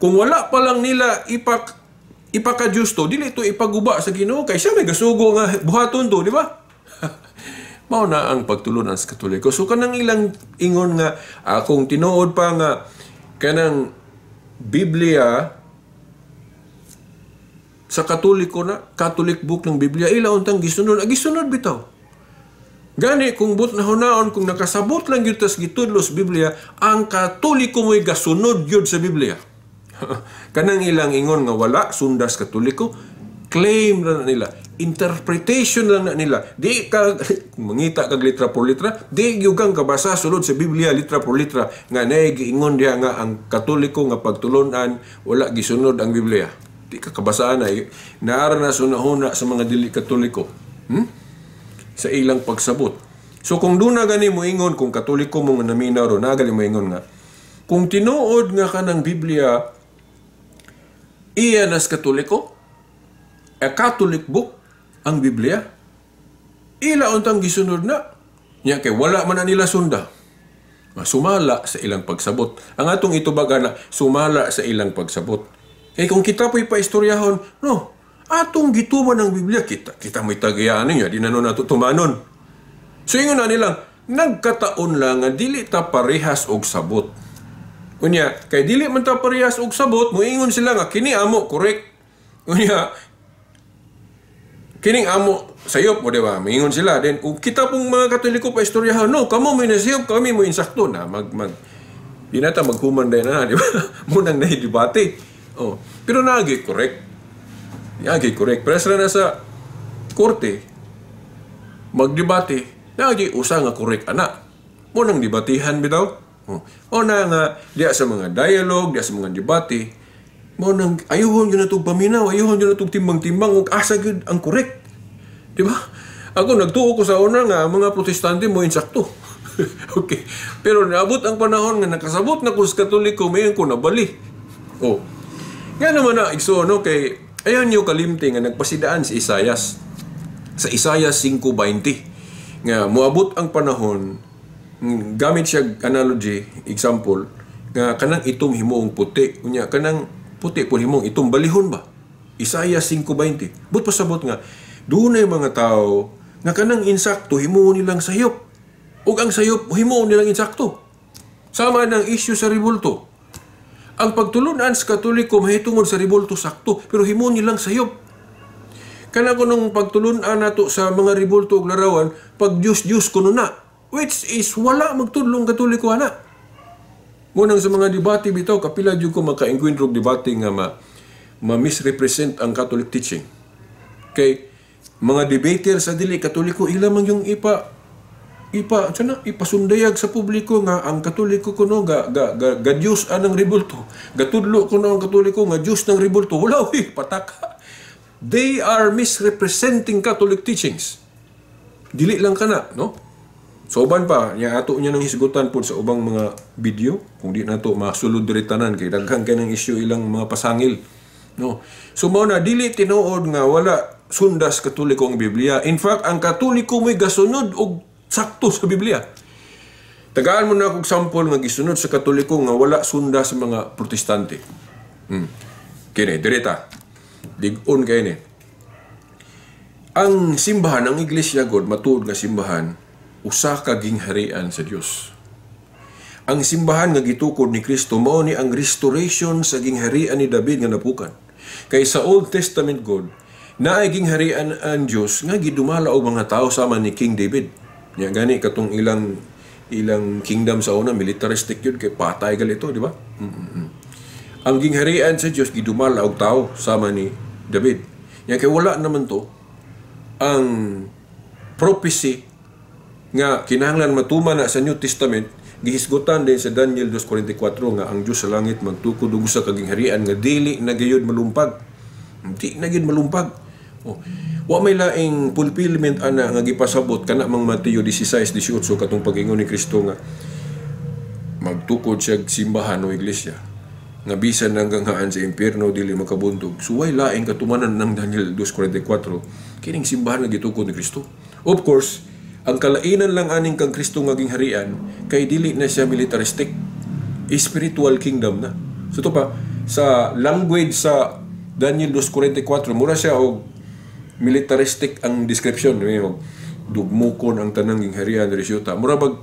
Kung wala pa lang nila ipaka-Diyos to, dili to ipaguba sa Ginoo kay siya may gasugo nga buhaton to, di ba? mao na ang pagtulunan sa Katoliko. So kanang ilang ingon nga akong tinuod pa nga kanang Biblia sa Katoliko na, Catholic book ng Biblia, ila untang gisunod, gisunod bitaw. Gani, kung but na hunaon, kung nakasabot lang yun tas gitudlos Biblia, ang Katoliko mo'y gasunod yun sa Biblia. Kanang ilang ingon nga wala, sundas Katoliko, claim na nila, interpretation lang na nila. Di ka, mangita kag litra por litra, di yugang kabasa sulod sa Biblia, litra por litra, nga naigiingon diya nga ang Katoliko nga pagtulunan, wala gisunod ang Biblia. Di ka kabasaan na, naara na sunahuna sa mga dili Katoliko. Sa ilang pagsabot. So kung doon na gani mo ingon, kung Katoliko mo nga naminaw ro, nagali mo ingon nga, kung tinuod nga ka ng Biblia, iya nas Katoliko, a Catholic book, ang Biblia, ila untang gisunod na. Nya kay wala man na nila sunda. Sumala sa ilang pagsabot. Ang atong itubaga na sumala sa ilang pagsabot. Kaya kung kita po'y paistoryahon, no, atong gituman ng Biblia, kita mo'y tagayaan niya, di na nun nato tumanon. So yun na nilang, nagkataon lang nga dili ta parehas og sabot. Kunya, kay dili man ta parehas og sabot, muingon sila nga, kini amo, correct. Kunya, kining amo, sayop mo, di ba? Muingon sila. Then, kung kita pong mga Katoliko paistoryahon, no, kamo mo inasayop, kami mo insakto na, di na ta maghuman din na, di ba? Munang nahidibate. Oh, pero nagi correct. Nagi correct. Pero sila na sa korte, magdebate, nagi usa nga correct ana. Mo nang debatihan bitaw. O na nga diya sa mga dialogue, diya sa mga debate, mo nang ayuhon yun na itong paminaw, ayuhon yun na itong timbang-timbang, ug asa gyud ang correct. Di ba? Ako nagtuo ko sa una nga mga protestante mo insakto. Okay. Pero naabot ang panahon nga nakasabot na ko sa Katoliko, mayon ko nabali. Oh. Nga naman na, no, kay, ayan yung kalimti nga nagpasidaan si Isaias. Sa Isaias 5:20. Nga, muabot ang panahon, gamit siya analogy, example, nga kanang itom himoong puti. Kunya, kanang puti po himoong itom balihon ba? Isaias 5:20. But pasabot nga, doon na yung mga tao, nga kanang insakto, himuon nilang sayop. O ang sayop, himuon nilang insakto. Sama ng issue sa ribulto. Ang pagtulunan sa Katoliko mahitungod sa ribulto sakto, pero himo nilang sayop. Kana ko nung pagtulunan nato sa mga ribulto ug larawan, pag Diyos kuno na, which is wala magtulong Katoliko ana. Munang sa mga debate bitaw, kapila jud ko maka-encuentro debate nga ma-misrepresent ang Catholic teaching. Kay mga debater sa dili Katoliko ilamang yung ipasundayag sa publiko nga ang Katoliko kuno ga Diyos anang ribulto. Gatudlo kuno ang Katoliko nga Diyos ng ribulto. Wala pataka. They are misrepresenting Catholic teachings. Dili lang kana, no? So uban pa, ato niya nang hisgutan po sa ubang mga video, kung di nato masulod diri tanan kay daghan kay nang issue ilang mga pasangil, no? So mao na dili tinuod nga wala sundas Katoliko ang Biblia. In fact, ang Katoliko mo'y gasunod og sakto sa Biblia. Tagaan mo na akong sample nga gisunod sa Katoliko nga wala sunda sa mga Protestante. Kini, direta. Dig-on kayo ni. Ang simbahan, ang Iglesia God, matuod nga simbahan, usa ka gingharian sa Dios. Ang simbahan nga gitukod ni Kristo mao ni ang restoration sa gingharian ni David nga napukan. Kay sa Old Testament God, naay gingharian ang Dios nga gidumala og mga tao sama ni King David. Nya gani katong ilang kingdom sa una militaristic yun kay patay galito, di ba? Ang gingharian sa Dios gidumala og tao sama ni David. Nya kay wala naman to ang prophecy nga kinahanglan matuman na sa New Testament gihisgutan din sa Daniel 2:44 nga ang Dios sa langit magtukod og usa ka gingharian nga dili na gayud malumpag. Di na gayud malumpag. Wa may laing fulfillment ana nga gipasabot kana mang Mateo 16:18 katong pag-ingon ni Kristo nga magtukod siya simbahan o iglesia nga bisan hanggang haan sa impierno dili makabuntog. So way laing katumanan ng Daniel 2:44 kining simbahan nga gitukod ni Kristo. Of course, ang kalainan lang aning kang Kristo nga gingharian kay dili na siya militaristic, spiritual kingdom na. So to pa sa language sa Daniel 2:44 mura siya og militaristic ang description. dugmukon ang tanang gingharian diri syuta. Murabag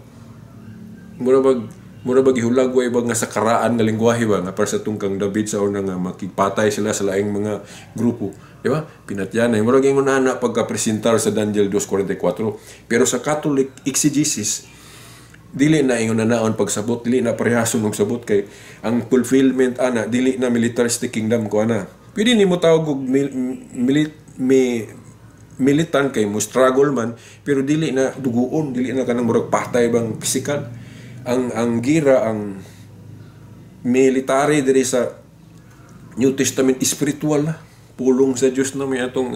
ihulagway ba nga sa karaan nga lengguwahe ba nga para sa tungkang David sa una nga makipatay sila sa laing mga grupo, di ba? Pinatyanay murag ingon ana pagka-presentar sa Daniel 2:44. Pero sa Catholic exegesis dili na ingon na naon pagsabot, dili na parehason og sabot kay ang fulfillment ana dili na militaristic kingdom ko ana. Pwede nimo tawag og militant kay mo struggle man, pero dili na duguon, dili na kanang murag patay bang pisikal. Ang gira, ang military diri sa New Testament spiritual na. Pulong sa Diyos na may atong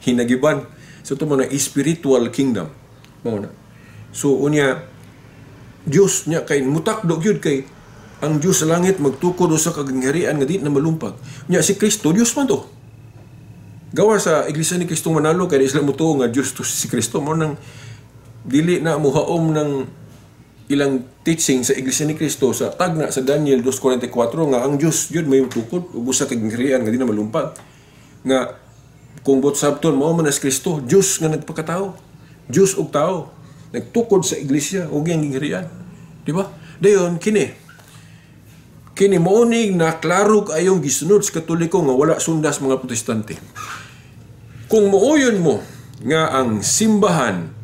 hinagiban. So ito mo na spiritual kingdom. So unya, Diyos niya kay mutakdo yun kay ang Diyos sa langit magtukod sa kagangharian nga di na malumpag. Unya si Kristo, Diyos man to. Gawa sa Iglesia ni Kristo Manalo kay isla mo to nga Diyos to si Kristo mo nang dili na muhaom ng ilang teaching sa Iglesia ni Kristo sa tagna sa Daniel 2:44 nga ang Diyos yun may tukod ug usa ka kagangharian nga di na malumpag. Nga kung bot sabton mao man as Kristo, Diyos nga nagpakatao. Diyos ug tao nagtukod sa Iglesia ug yang gingharian. Di ba? Dayon kini mao ni na klaro kayong gisunod sa Katoliko nga wala sundas mga Protestante. Kung mooyon mo nga ang simbahan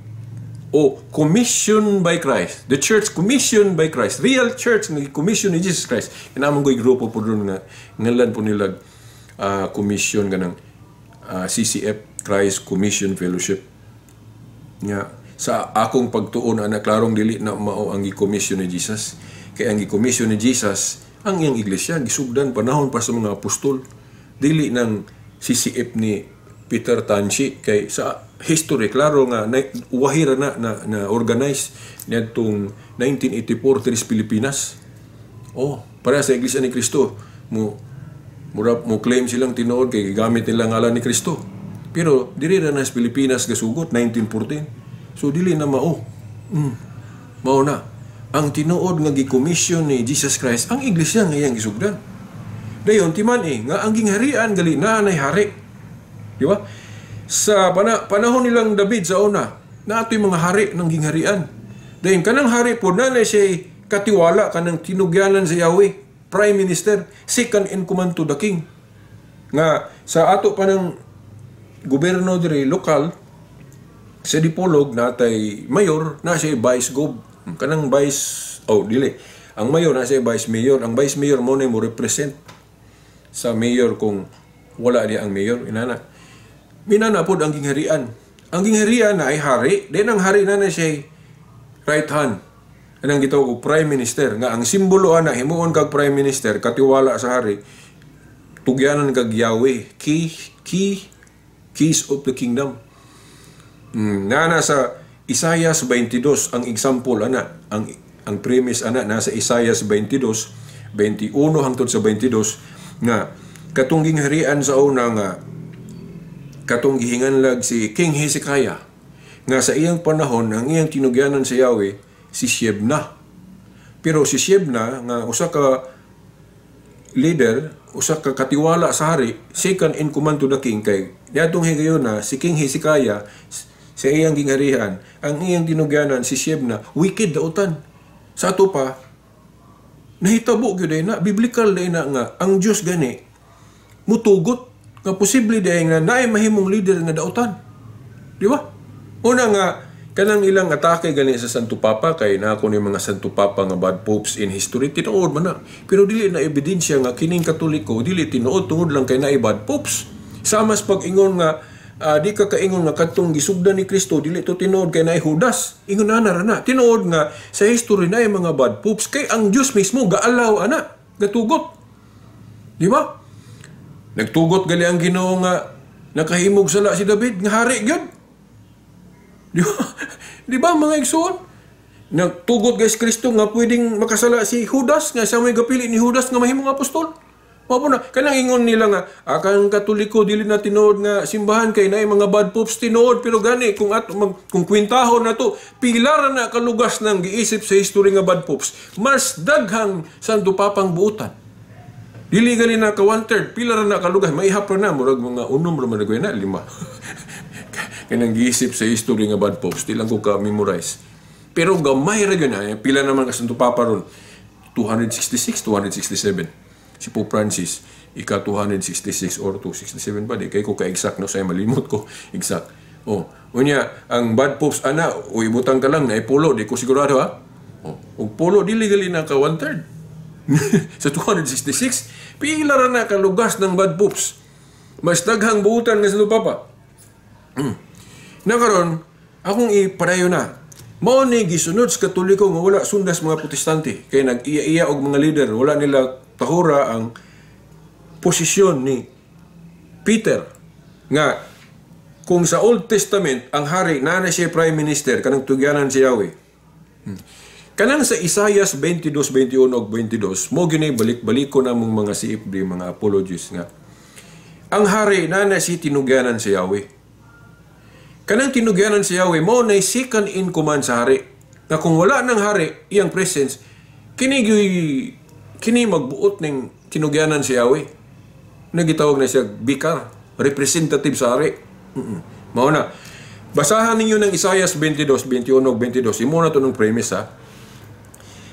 o commission by Christ, the church commissioned by Christ, real church nga commission ni Jesus Christ, kinamang ko'y grupo po doon nga ngalan po nila commission ganang CCF, Christ Commission Fellowship. Nga sa akong pagtuon ana klarong dili na mao ang gi-commission ni Jesus. Kay ang gi-commission ni Jesus ang iyang iglesia gisugdan panahon pa sa mga apostol, dili ng CCF ni Peter Tanchi. Kay sa history klaro nga wahira na organize niadtong 1984 diri sa Pilipinas. Para sa Iglesia ni Kristo mo claim silang tinuod kay gamit nila ngalan ni Kristo. Pero diri ra na sa Pilipinas gasugot 1914. So dili na mao na ang tinuod nga gi-commission ni Jesus Christ ang iglesia nga iyang gisugdan. Dayon timan nga ang gingharian gali na nay hari. Di ba? Sa panahon nilang David sa una, naatoy mga hari ng gingharian. Dayon kanang hari po na siya katiwala kanang tinugyanan sa Yahweh, prime minister, second in command to the king. Nga sa ato pa ng gobyerno diri lokal sa Dipolog natay mayor na siya vice gob. Kanang vice ang mayor na siya vice mayor. Ang vice mayor mo na mo represent sa mayor kung wala niya ang mayor inana. Minana pod ang gingharian. Ang gingharian na ay hari, then ang hari na siya right hand. Anang gitawag og prime minister nga ang simbolo ana himuon kag prime minister katiwala sa hari. Tugyanan kag Yahweh, keys of the kingdom. Nana sa Isaias 22 ang example ana, ang premise ana nasa Isaias 22, 21 hangtod sa 22 nga katong gingharian sa una nga katong gihinganlag si King Hezekiah nga sa iyang panahon ang iyang tinugyanan sa Yahweh si Shebna. Pero si Shebna nga usa ka leader, usa ka katiwala sa hari, second in command to the king kay niadtong higayon na si King Hezekiah sa iyang gingharian, ang iyang tinugyanan si Shebna, wicked dautan. Sa ato pa, nahitabo gyud na biblical na nga ang Dios gani mutugot nga posible day nga naay mahimong leader nga dautan. Di ba? Una nga kanang ilang atake gani sa Santo Papa kay naako ni mga Santo Papa nga bad popes in history tinuod man na. Pero dili na ebidensya nga kining Katoliko dili tinuod tungod lang kay naay bad popes. Samas pag-ingon nga di ka kaingon nga kadtong gisugdan ni Kristo dili to tinuod kay naay Judas. Ingon na na tinuod nga sa history naay mga bad popes kay ang Dios mismo gaalaw ana gatugot. Di ba? Nagtugot gali ang Ginoo nga nakahimog sala si David nga hari gyud. Di ba? Di ba mga igsoon? Nagtugot guys Kristo nga pwedeng makasala si Judas nga sa may gapili ni Judas nga mahimong apostol. Mao na kanang ingon nila nga akang Katoliko dili na tinuod nga simbahan kay naay mga bad popes tinuod pero gani kung kung kwintahon na to pila na kalugas nang giisip sa history nga bad popes mas daghang Santo Papang buutan. Dili gani na ka 1/3 pila na kalugas maihap na murag mga unom ra man na 5. kanang giisip sa history nga bad popes, di lang ko ka-memorize. Pero gamay ra gyud pila naman ka Santo Papa ron. 266, 267. Si Pope Francis, ika 266 or 267 pa di kay ko ka-exact no say malimot ko exact. Unya ang bad popes ana, ibutang ka lang na pulo, di ko sigurado ha. Og pulo dili gali na ka 1/3. Sa 266, pila ra na kalugas ng bad popes. Mas daghang buutan nga Santo Papa. Nakaron, akong ipadayon na. Mao ni gisunod sa Katoliko nga wala sundas mga Protestante. Kay nag-iya-iya og mga leader, wala nila tahura ang posisyon ni Peter nga kung sa Old Testament ang hari na siya prime minister kanang tugyanan si Yahweh. Kanang sa Isaias 22, 21 ug 22, mo gini balik-balik ko namong mga CFD, mga apologists nga. Ang hari na si tinugyanan si Yahweh. Kanang tinugyanan si Yahweh, mo na second in command sa hari. Na kung wala ng hari, iyang presence, kini magbuot ng tinugyanan si Yahweh. Nagitawag na siya bikar, representative sa hari. Mao na. Basahan ninyo ng Isaias 22, 21 ug 22. Imo na to ng premise ha.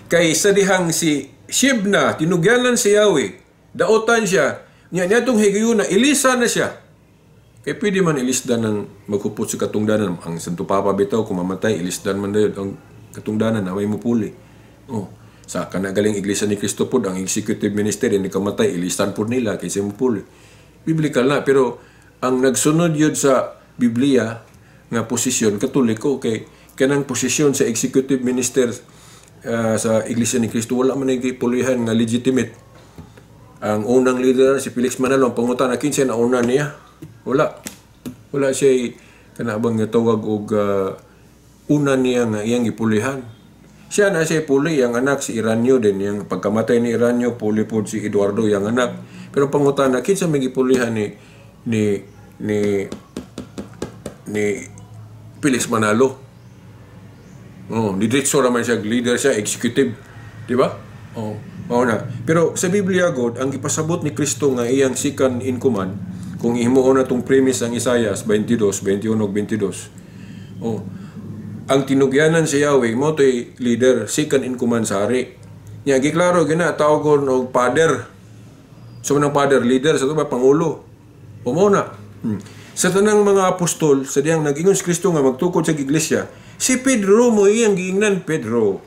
Kay sa dihang si Shebna, tinugyanan si Yahweh, daotan siya, niya itong higayon na ilisa na siya. Kaya pwede man ilisdan ng magkupot sa katungdanan. Ang Santo Papa bitaw, kung mamatay, ilisdan man na yun ang katungdanan na may mupuli. Sa kanagaling Iglesia ni Cristo po, ang executive minister, hindi kamatay, ilisdan po nila kaysa mupuli. Biblical na, pero ang nagsunod yun sa Biblia nga posisyon, Katoliko, kay kanang posisyon sa executive minister sa Iglesia ni Cristo, wala man nagpulihan nga legitimate. Ang unang leader, si Felix Manalo, ang pangutan na 15 na una niya. Wala siya kanabang nga tawag og una niya nga iyang ipulihan. Siya na siya puli, ang anak si Iranyo din. Yung pagkamatay ni Iranyo, puli po si Eduardo, yung anak. Pero pangutan na, kinsa may ipulihan ni Felix Manalo. Diretso naman siya, leader siya, executive. Di ba? Na. Pero sa Biblia, God, ang ipasabot ni Kristo nga iyang second in command, kung ihimuon na itong premise ang Isaias 22, 21 ug 22. Ang tinugyanan si Yahweh, mo to'y leader, second in command sa hari. Nga, giklaro, tawag ko ng father. So, ng father, leader, sa ito ba, pangulo. Umuna. Sa tanang mga apostol, sa diyang nag-ingon si Kristo nga magtukod sa iglesia, si Pedro mo iyang giingnan, Pedro.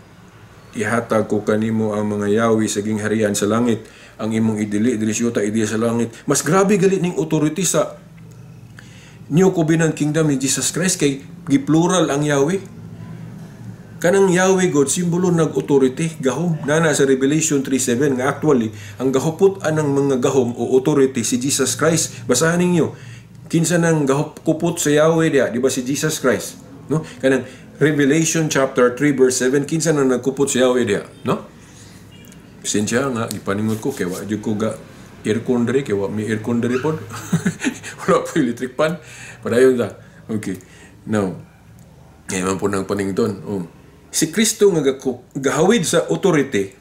Ihatag ko kanimo ang mga Yahweh sa gingharian sa langit, ang imong dili siya sa langit. Mas grabe galit ning authority sa New Covenant Kingdom ni Jesus Christ, kay giplural ang Yahweh. Kanang Yahweh God, simbolo nag-authority, gahom. Nana sa Revelation 3:7 nga actually, ang gahuputan ng mga gahom o authority si Jesus Christ. Basahan ninyo, kinsa nang gahupupot sa Yahweh dia, di ba si Jesus Christ? No? Kanang Revelation chapter 3 verse 7, kinsa nang nagkupot sa Yahweh dia, no? Sinsya nga, ipaningot ko, kaya wajud ko ga aircon diri, kaya may aircon diri po. Wala po electric fan. Padayon ta. Okay. Now, ngayon po ng panington. Si Kristo nga gahawid sa authority,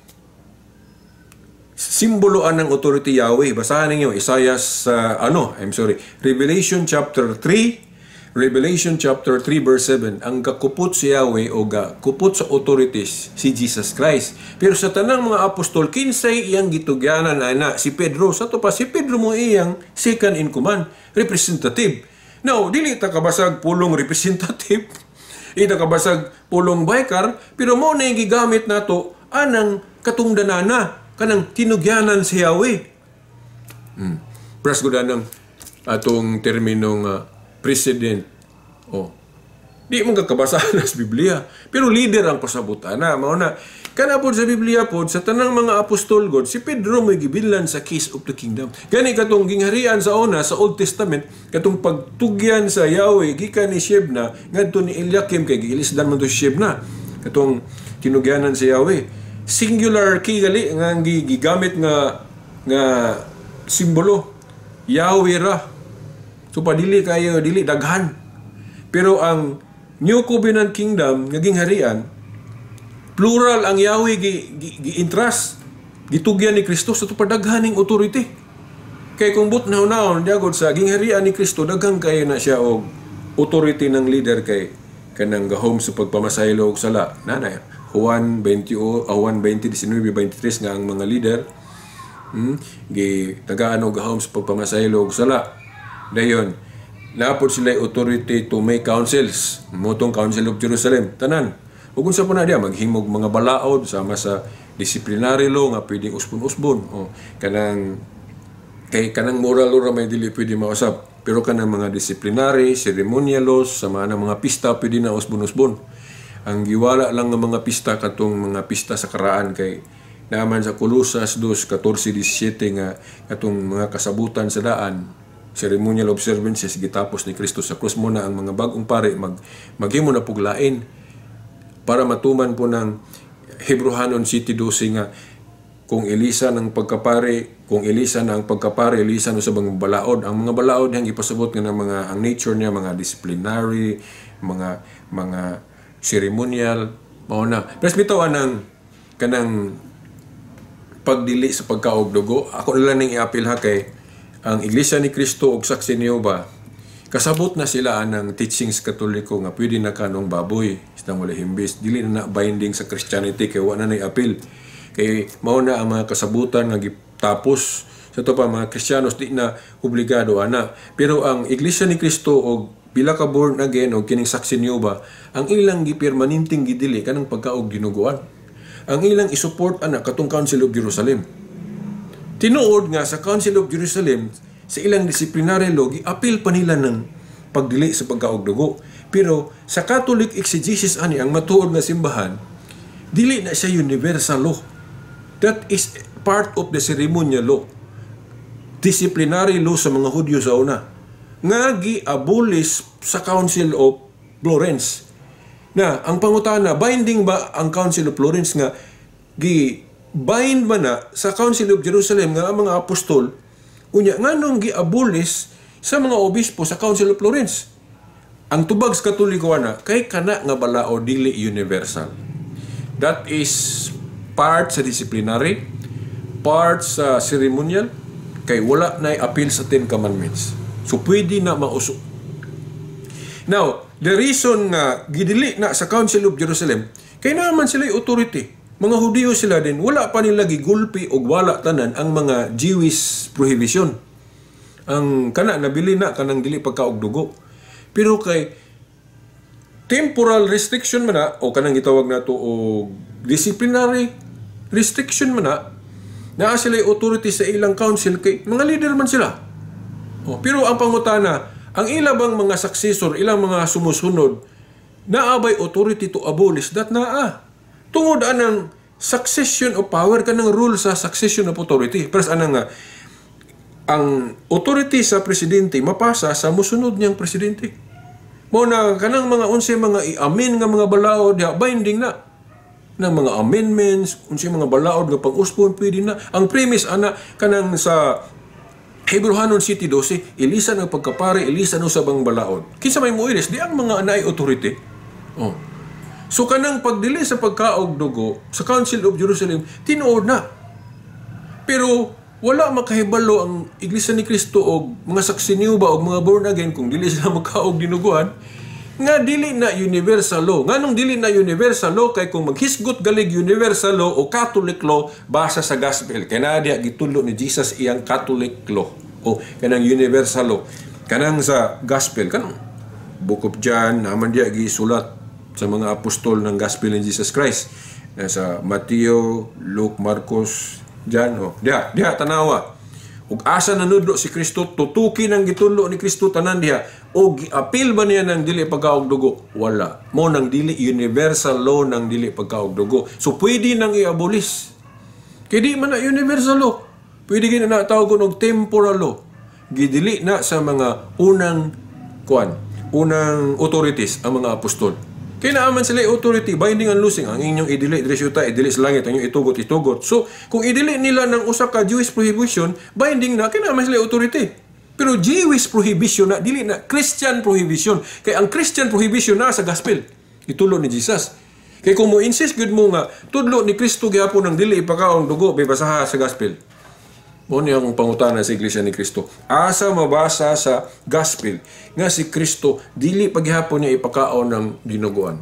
simboloan ng authority Yahweh. Basahan ninyo, Revelation chapter 3 verse 7, ang gakupot si Yahweh o gakupot sa authorities si Jesus Christ. Pero sa tanang mga apostol, kinsay iyang gitugyanan na si Pedro. Sa to pa, si Pedro mo iyang second in command, representative. Now, dili ta kabasag pulong representative, ita kabasag pulong baykar, pero mo na yung gigamit nato anang katungdanana, kanang tinugyanan si Yahweh. Pras ko ng atong terminong president. Di mong kakabasahan sa Biblia. Pero leader ang pasabutan na. Mauna, kana po sa Biblia po, sa tanang mga apostol God, si Pedro may gibilan sa keys of the kingdom. Gani katong gingharian sa una, sa Old Testament, katong pagtugyan sa Yahweh, gikan ni Shebna, ngadto ni Eliakim, kay gilisdan man to si Shebna. Katong tinugyanan sa Yahweh. Singular key gali, nga gigamit nga simbolo. Yahweh ra. So, dili daghan. Pero ang New Covenant Kingdom, naging harian, plural ang Yahweh gi-entrust, gitugyan ni Kristo sa padaghaning authority. Kaya kung but naon-naon, diagod sa gingharian ni Kristo, daghang kayo na siya og authority ng leader kay kanang gahom sa pagpamasaylo og sala. Nanay, Juan 20:19-23 nga ang mga leader tagaan og gahom sa pagpamasaylo og sala. Dayon, napod sila authority to make councils. Motong Council of Jerusalem, tanan. Ug unsa pa na diya maghimog mga balaod sama sa disciplinary law nga pwedeng usbon-usbon. Kanang moral law may dili pwede mausab. Pero kanang mga disciplinary, ceremonial laws, sa mga pista pwede na usbon-usbon. Ang giwala lang ng mga pista katong mga pista sa karaan kay naman sa Colosas 2:14-17 nga katong mga kasabutan sa daan, ceremonial observances gitapos ni Kristo sa krus mo na ang mga bagong pare maghimo na puglain para matuman po ng Hebrehanon City 12 nga kung Elisa ng pagkapare, Elisa no sa mga balaod. Ang mga balaod yang ipasabot nga ng mga ang nature niya mga disciplinary, mga ceremonial mao na. Pero bitaw anang kanang pagdili sa pagkaog dugo, ako nila ning i-appeal ha kay ang Iglesia ni Cristo ug Saksi ni Jehova kasabot na sila anang teachings Katoliko nga pwede na kanong baboy isang wala himbis dili na binding sa Christianity kay wa na nay appeal. Kay mao na ang mga kasabutan nga gitapos sa to pa mga Kristiyanos di na obligado ana. Pero ang Iglesia ni Cristo og pila ka born again og kining Saksi ni Jehova ang ilang gipermanenteng gidili kanang pagkaog ginuguan. Ang ilang isupport ana katong Council of Jerusalem. Tinuod nga sa Council of Jerusalem sa ilang disciplinary law gi-appeal pa nila ng pagdili sa pagkaog dugo. Pero sa Catholic exegesis ani ang matuod nga simbahan dili na siya universal law. That is part of the ceremonial law. Disciplinary law sa mga Hudyo sa una. Nga gi-abolish sa Council of Florence. Na, ang pangutana, binding ba ang Council of Florence nga gi-bind man na sa Council of Jerusalem nga ang mga apostol unya nganong gi-abolish sa mga obispo sa Council of Florence? Ang tubag sa Katoliko na kay kana nga balao dili universal. That is part sa disciplinary, part sa ceremonial, kay wala na appeal sa 10 Commandments. So, pwede na mauso. Now, the reason nga gidili na sa Council of Jerusalem, kay naman sila authority. Mga Hudiyo sila din, wala pa nila gigulpi o wala tanan ang mga Jewish prohibition. Ang kana, nabili na kanang dili pagkaog dugo. Pero kay temporal restriction man na, o kanang gitawag na to o disciplinary restriction man na, naa sila authority sa ilang council kay mga leader man sila. Pero ang pangutana, ang ilang mga successor, ilang mga sumusunod, naabay authority to abolish that naa. Tungod anang succession of power kanang rule sa succession of authority. Pero anang nga, ang authority sa presidente mapasa sa musunod niyang presidente. Mo na kanang mga unsa mga i-amin nga mga balaod binding na ng mga amendments, unsa mga balaod nga pag-uspon pwede na. Ang premise ana kanang sa Hebrehanon City 12, ilisan ang pagkapare, ilisan ang sabang balaod. Kinsa may muilis di ang mga anay authority. So kanang pagdili sa pagkaog dugo sa Council of Jerusalem tinuod na. Pero wala makahibalo ang Iglesia ni Cristo og mga saksi ni Jehova og mga born again kung dili sila magkaog dinuguan nga dili na universal law. Nganong dili na universal law kay kung maghisgot galig universal law o Catholic law basa sa gospel kay na diha gitulo ni Jesus iyang Catholic law o kanang universal law. Kanang sa gospel kanang Book of John naman diha gisulat sa mga apostol ng gospel ni Jesus Christ. Sa Mateo, Luke, Marcos, John, diha tanawa. Ug asa nanudlo si Kristo, tutuki ng gitulo ni Kristo tanan diha. O gi-appeal ba niya ng dili pagkaog dugo? Wala. Mo nang dili universal law ng dili pagkaog dugo. So pwede nang i-abolish. Kaya di man na universal law. Pwede gina na tawag og temporal law. Gidili na sa mga unang unang authorities ang mga apostol. Kaya naaman sila authority, binding and losing. Ang inyong idili, idili sa langit, ang inyong itugot. So, kung idili nila ng usa ka Jewish prohibition, binding na, kaya naaman sila authority. Pero Jewish prohibition na, dili na Christian prohibition. Kaya ang Christian prohibition na sa gospel. Itulo ni Jesus. Kaya kung mo insist good mo nga, tudlo ni Kristo gihapon ng dili ipakaon dugo, may basaha sa gospel. Mo niya akong pangutana sa Iglesia ni Cristo. Asa mabasa sa gospel nga si Cristo dili paghihapon niya ipakaon ng dinuguan.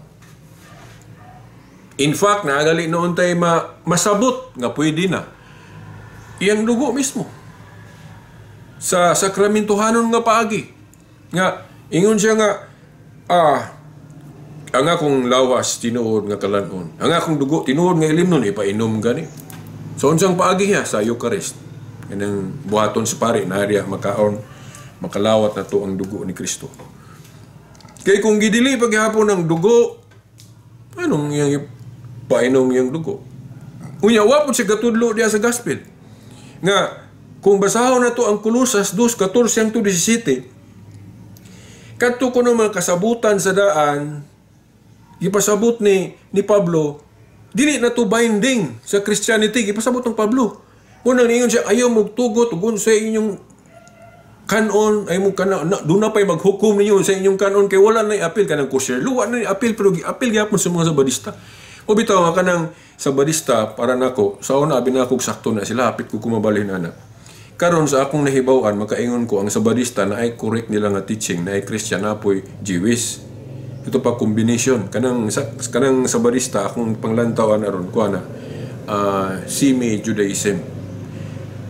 In fact, naagali noon tayo masabot nga pwede na. Iyang dugo mismo. Sa sakramentuhanon nga paagi. Nga, ingon siya nga, ang akong lawas tinuod nga kalanon. Ang akong dugo tinuod nga ilimnon, ipainom gani. So, unsang paagi niya sa Eucharist. Kanang buhaton sa pari, nariya makaon, makalawat na to ang dugo ni Kristo. Kaya kung gidili paghihapon ng dugo, anong yung painom yung dugo? Unya, wapot siya katudlo diya sa gospel. Nga, kung basahon na to ang Kolosas 2:14 hangtod 17, kadto ko ng mga kasabutan sa daan, ipasabot ni Pablo, dili na to binding sa Christianity, ipasabot ng Pablo. Unang ningon siya, ayaw magtugot, ugon sa inyong kanon, ay mo kanon, doon na pa'y maghukom ninyo sa inyong kanon, kay wala na i-appeal ka ng kusher. Luwa na i-appeal, pero i-appeal gyapon sa mga sabadista. O bitaw nga ka ng sabadista, para nako, sa una, binakog sakto na sila, hapit ko kumabalhin na. Karon sa akong nahibawan, makaingon ko, ang sabadista na ay correct nila nga teaching, na ay Christian, na po'y Jewish. Ito pa combination. Kanang sabadista, akong panglantawan aron ko na, semi-Judaism.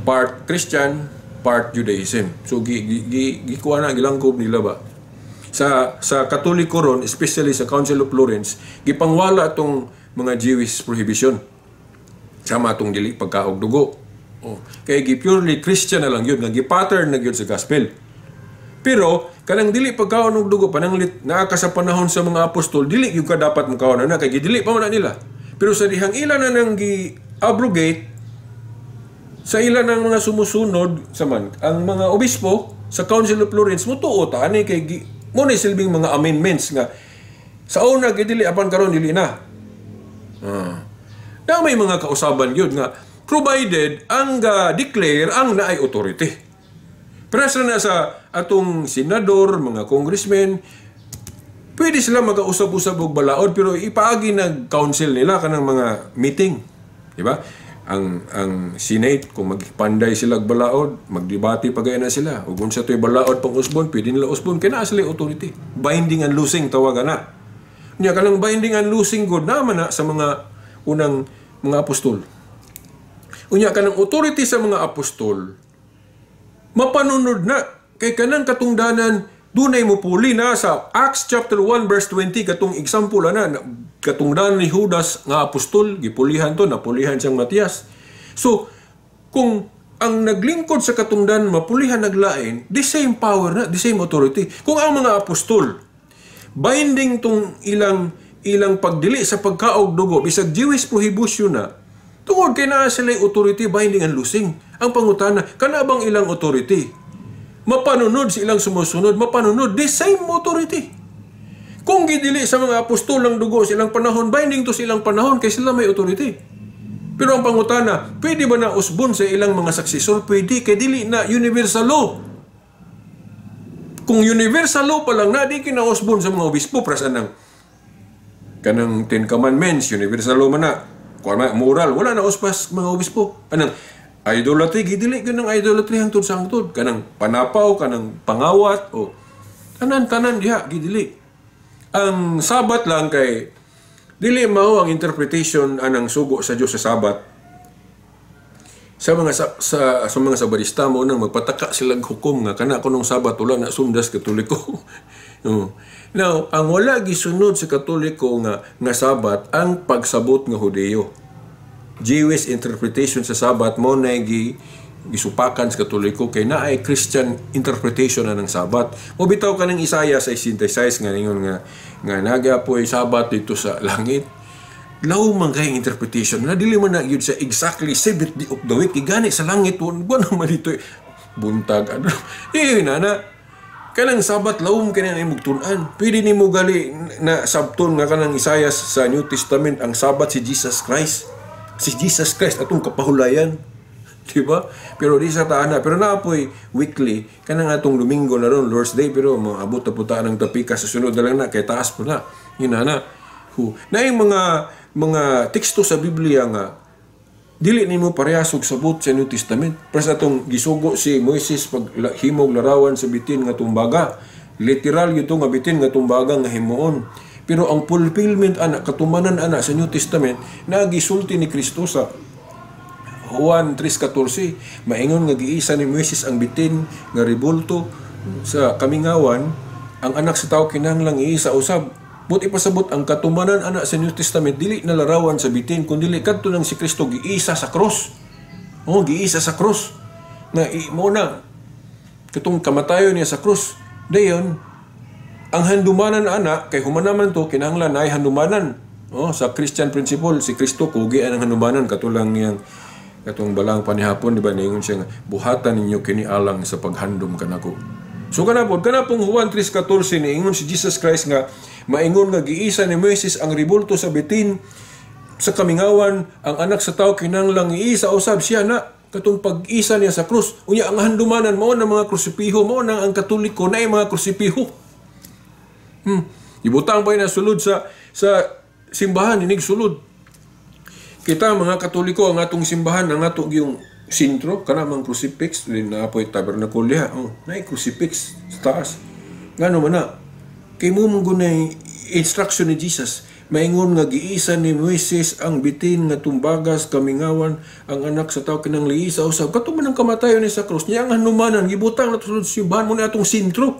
Part Christian, part Judaism. So, gikuha na, gilangkob nila ba? Sa Katoliko ron, especially sa Council of Florence, gipangwala itong mga Jewish prohibition. Sama itong dili pagkaog dugo. Kaya purely Christian na lang yun, nag-pattern na yun sa gospel. Pero, kanang dili pagkaon og dugo, pananglit, naaka sa panahon sa mga apostol, dili yung ka dapat makaon na, kaya dili pa man nila. Pero sa dihang ilan na nang gi-abrogate, sa ilan ng mga sumusunod, ang mga obispo, sa Council of Florence, mutuo ta, kay mo na silbing mga amendments nga, sa una, dili, apan karon dili na. Na may mga kausaban yun nga, provided ang declare ang naay authority. Pero na sa atong senador, mga congressmen, pwede sila mag-usap-usap og balaod, pero ipaagi ng council nila kanang mga meeting. Diba? Ang Senate, kung magpanday sila balaod, magdebate pagaya na sila. O kung sa ito'y balaod pang usbon, pwede nila usbon, kaya na sila authority. Binding and losing, tawagan na. Niya ka ng binding and losing good naman na sa mga unang mga apostol. Unya ka ng authority sa mga apostol, mapanunod na. Kay kanang katungdanan, dunay mo puli na sa Acts chapter 1 verse 20, katong example na, katungdanan ni Judas nga apostol, gipulihan to, napulihan siyang Matias. So, kung ang naglingkod sa katungdanan, mapulihan naglain, the same power na, the same authority. Kung ang mga apostol, binding tong ilang pagdili sa pagkaog dugo, bisag Jewish prohibition na, tungod kay naa sila authority, binding and losing. Ang pangutana, kanabang ilang authority? Mapanunod sa ilang sumusunod, mapanunod, the same authority. Kung gidili sa mga apostol ng dugo silang panahon, binding to silang panahon, kay sila may authority. Pero ang pangutana, pwede ba na usbon sa ilang mga successor? Pwede, kay dili na universal law. Kung universal law pa lang na, di kinausbon sa mga obispo, prasan ng kanang 10 Commandments, universal law man na. Kung moral, wala na uspas mga obispo. Anang idolatry, gidili ganang idolatry hangtod sa hangtod. Kanang panapaw, kanang pangawat, o tanan diha, gidili. Ang Sabat lang kay dili mao ang interpretation anang sugo sa Dios sa Sabat. Sa mga sabadista mo nang magpataka sila hukom nga kana kunong Sabat wala na sundas Katoliko. No. Now, ang wala gisunod sa Katoliko nga Sabat ang pagsabot nga Hudeo. Jewish interpretation sa Sabat mo na gisupakan sa Katoliko kay naay Christian interpretation na ng Sabat. O bitaw ka ng Isaiah 66 nga ningon nga nagapoy Sabat dito sa langit. Law man kay interpretation na dili man na gyud sa exactly 7th day of the week igani sa langit won naman dito buntag ano. Na kanang Sabat lawom kani na mugtun-an. Pwede nimo gali na sabton nga kanang Isaiah sa New Testament ang Sabat si Jesus Christ. Si Jesus Christ atong kapahulayan. Diba? Pero di sa taana. Pero naapoy weekly. Kanang atong Domingo na ron, Lord's Day. Pero maabot na putaan ng tapika sa sunod na lang na. Kaya taas po na. Yun na. Na yung mga teksto sa Biblia nga dili nimo parehasog sabot sa New Testament. Para sa atong gisugo si Moises pag himog larawan sa bitin nga tumbaga. Literal yun nga bitin nga tumbaga nga himuon. Pero ang fulfillment ana, katumanan ana sa New Testament, nagisulti ni Kristo sa Juan 3:14, maingon nga giisa ni Moises ang bitin nga ribulto sa kamingawan, ang anak sa tao kinahanglang iisa usab. Buti pasabot ang katumanan ana sa New Testament dili na larawan sa bitin kundi kadto nang si Kristo giisa sa cross. Giisa sa cross. Na mo na katong kamatayon niya sa cross. Dayon ang handumanan ana kay humanaman to kinahanglan ay handumanan. Sa Christian principle si Kristo kugi ang handumanan katulang niyang katong balang panihapon di ba ningon siya nga buhatan ninyo kini alang sa paghandom kanako. So kanapod kanapong Juan 3:14 niingon si Jesus Christ nga maingon nga giisa ni Moises ang ribulto sa bitin sa kamingawan, ang anak sa tao kinahanglang iisa usab siya na katong pag-isa niya sa krus. Unya ang handumanan mao na mga krusipiho, mao na ang Katoliko na mga krusipiho. Ibutang pa na sulod sa simbahan inig sulod. Kita mga Katoliko ang atong simbahan ang ato yung sintro kanang crucifix din na apoy tabernacle diha. Na crucifix sa taas. Ngano man na kay mo gunay instruction ni Jesus, maingon nga giisa ni Moises ang bitin nga tumbagas kamingawan, ang anak sa tao kinang liisa usab. Kato man ang kamatayon ni sa krus niya ang hanumanan gibutang na sulod simbahan mo na atong sintro.